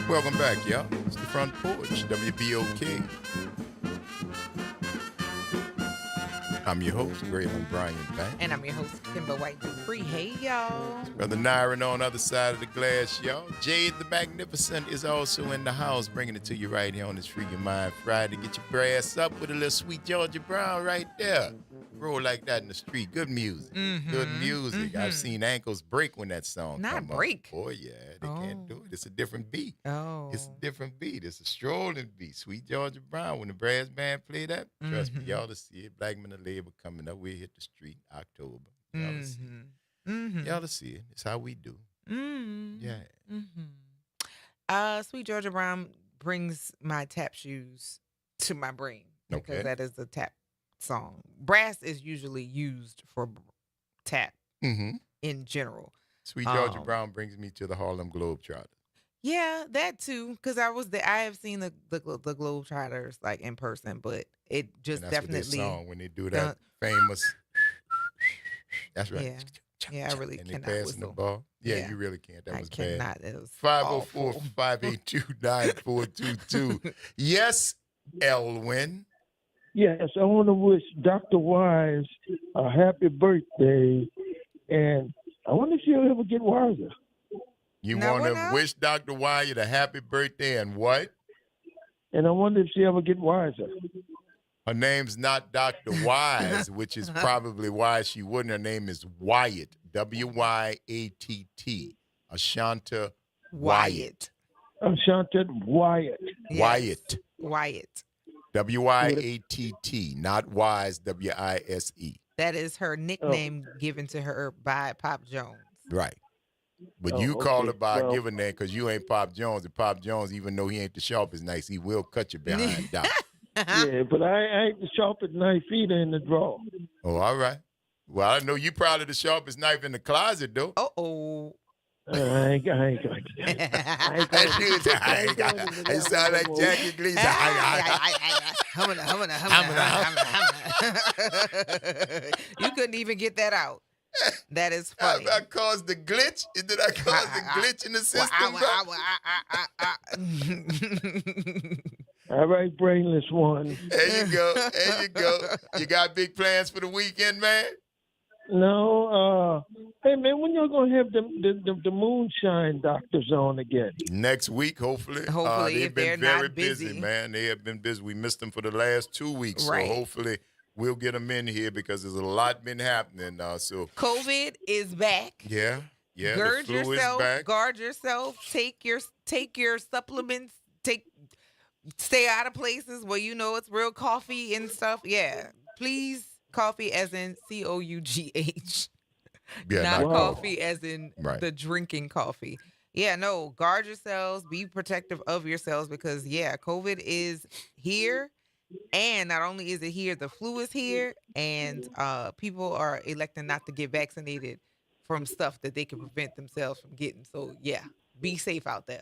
Welcome back, y'all. It's the Front Porch, WBOK. I'm your host, Braylon Brian Banks. And I'm your host, Kimber White Dupree. Hey, y'all. Brother Nyron on the other side of the glass, y'all. Jade the Magnificent is also in the house, bringing it to you right here on this Free Your Mind Friday. Get your brass up with a little sweet Georgia Brown right there. Roll like that in the street. Good music. Good music. I've seen ankles break when that song Not come break. up. Oh, yeah. They can't do it. It's a different beat. Oh. It's a different beat. It's a strolling beat. Sweet Georgia Brown. When the brass band play that, trust me, y'all to see it. Black Men of Labor coming up. We'll hit the street October. Y'all to see it. Y'all to see it. It's how we do. Yeah. Sweet Georgia Brown brings my tap shoes to my brain because that is a tap song. Brass is usually used for tap in general. Sweet Georgia Brown brings me to the Harlem Globetrotters. Yeah, that too. Because I was there. I have seen the Globetrotters like in person, but it just And that's definitely what they song when they do that famous. That's right. Yeah, I really and cannot they passing the whistle. ball. Yeah, you really can't. That was bad. Cannot. It was 504-582-9422. Yes, Elwin. Yes, I want to wish Dr. Wise a happy birthday, and I wonder if she'll ever get wiser. You want to wish Dr. Wise a happy birthday and what? And I wonder if she ever get wiser. Her name's not Dr. Wise, which is probably why she wouldn't. Her name is Wyatt, W-Y-A-T-T, Ashanta Wyatt. Ashanta Wyatt. Wyatt. Wyatt. W-Y-A-T-T, not Wise, W-I-S-E. That is her nickname given to her by Pop Jones. Right. But you call her by a given name because you ain't Pop Jones. And Pop Jones, even though he ain't the sharpest knife, he will cut you behind Doc. Yeah, but I ain't the sharpest knife either in the drawer. Oh, all right. Well, I know you probably the sharpest knife in the closet, though. Uh-oh. I ain't going to. It sound like Jackie Gleason. You couldn't even get that out. That is funny. I caused the glitch? Did I cause the glitch in the system, All right, brainless one. There you go. There you go. You got big plans for the weekend, man? No. Hey, man, when y'all going to have the moonshine doctors on again? Next week, hopefully. Hopefully, they've if been they're very not busy, man. They have been busy. We missed them for the last 2 weeks. Right. So hopefully we'll get them in here because there's a lot been happening. So COVID is back. Yeah. Guard the flu yourself. is back. Guard yourself. Take your supplements. Stay out of places where you know it's real coffee and stuff. Yeah. Please, coffee as in COUGH. Yeah, not coffee as in Right. the drinking coffee. Yeah, no, guard yourselves, be protective of yourselves because, yeah, COVID is here. And not only is it here, the flu is here. And people are electing not to get vaccinated from stuff that they can prevent themselves from getting. So, yeah, be safe out there.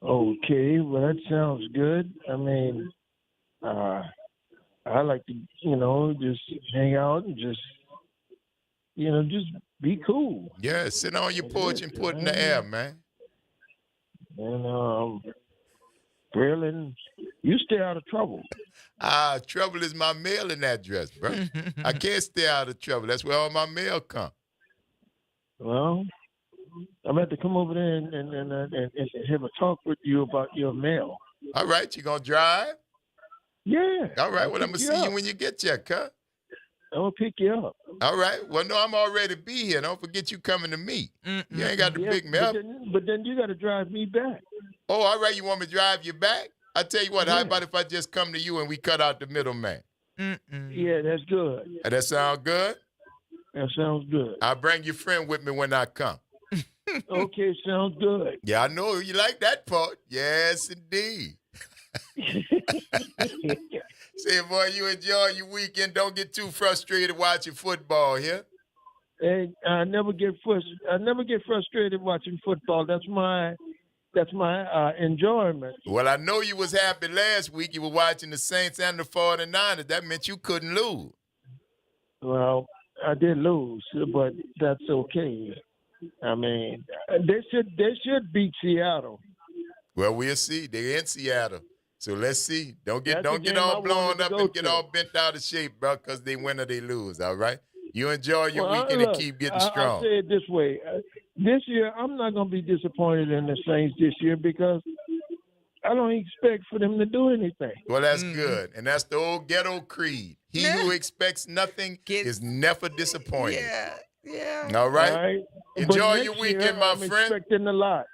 Okay, well, that sounds good. I mean, I like to, just hang out and just be cool. Yeah, sit on your porch and put in the air, man. And, Braylon, you stay out of trouble. Trouble is my mailing address, bro. I can't stay out of trouble. That's where all my mail come. Well, I'm going to come over there and have a talk with you about your mail. All right, you going to drive? Yeah. All right, well, I'm going to see you when you get here, cuz. I'm going to pick you up. All right. Well, no, I'm already be here. Don't forget you coming to me. You ain't got to pick me up. But then you got to drive me back. Oh, all right. You want me to drive you back? I tell you what, how about if I just come to you and we cut out the middleman? Yeah, that's good. That sound good? That sounds good. I'll bring your friend with me when I come. Okay, sounds good. Yeah, I know you like that part. Yes, indeed. Say, boy, you enjoy your weekend. Don't get too frustrated watching football here. Hey, I never get frustrated watching football. That's my enjoyment. Well, I know you was happy last week. You were watching the Saints and the 49ers. That meant you couldn't lose. Well, I did lose, but that's okay. I mean, they should beat Seattle. Well, we'll see. They're in Seattle. So let's see. Don't get all blown up and get all bent out of shape, bro, because they win or they lose, all right? You enjoy your weekend and keep getting strong. I'll say it this way. This year, I'm not going to be disappointed in the Saints this year because I don't expect for them to do anything. Well, that's good. And that's the old ghetto creed. He who expects nothing is never disappointed. Yeah. All right? Enjoy your weekend, my friend. I'm expecting a lot.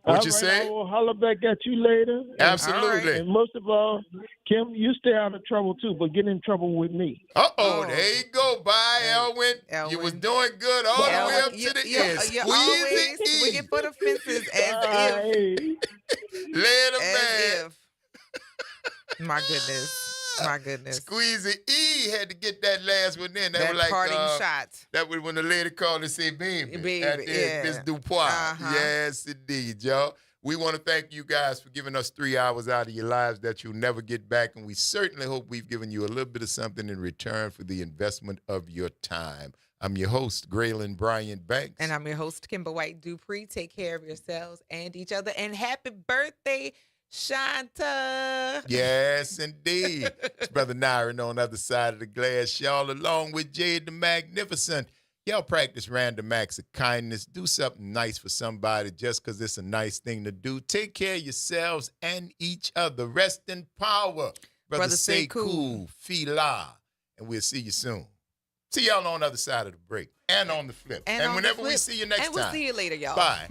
What you say? I will holler back at you later. Absolutely. And most of all, Kim, you stay out of trouble too, but get in trouble with me. There you go. Bye, Elwin. You was doing good all the way up to the end. You're always swinging for the fences as if. Later, man. My goodness. My goodness. Squeezy E had to get that last one in. That was like parting shot. That was when the lady called and said, baby. Miss Dupois. Uh-huh. Yes, indeed, y'all. We want to thank you guys for giving us 3 hours out of your lives that you'll never get back. And we certainly hope we've given you a little bit of something in return for the investment of your time. I'm your host, Graylin Bryant Banks. And I'm your host, Kimber White Dupree. Take care of yourselves and each other. And happy birthday, Shanta. Yes, indeed. It's Brother Nyron on the other side of the glass, y'all, along with Jade the Magnificent. Y'all practice random acts of kindness. Do something nice for somebody just because it's a nice thing to do. Take care of yourselves and each other. Rest in power. Brother say cool. Fila. And we'll see you soon. See y'all on the other side of the break and on the flip. And whenever we see you next time. And we'll see you later, y'all. Bye.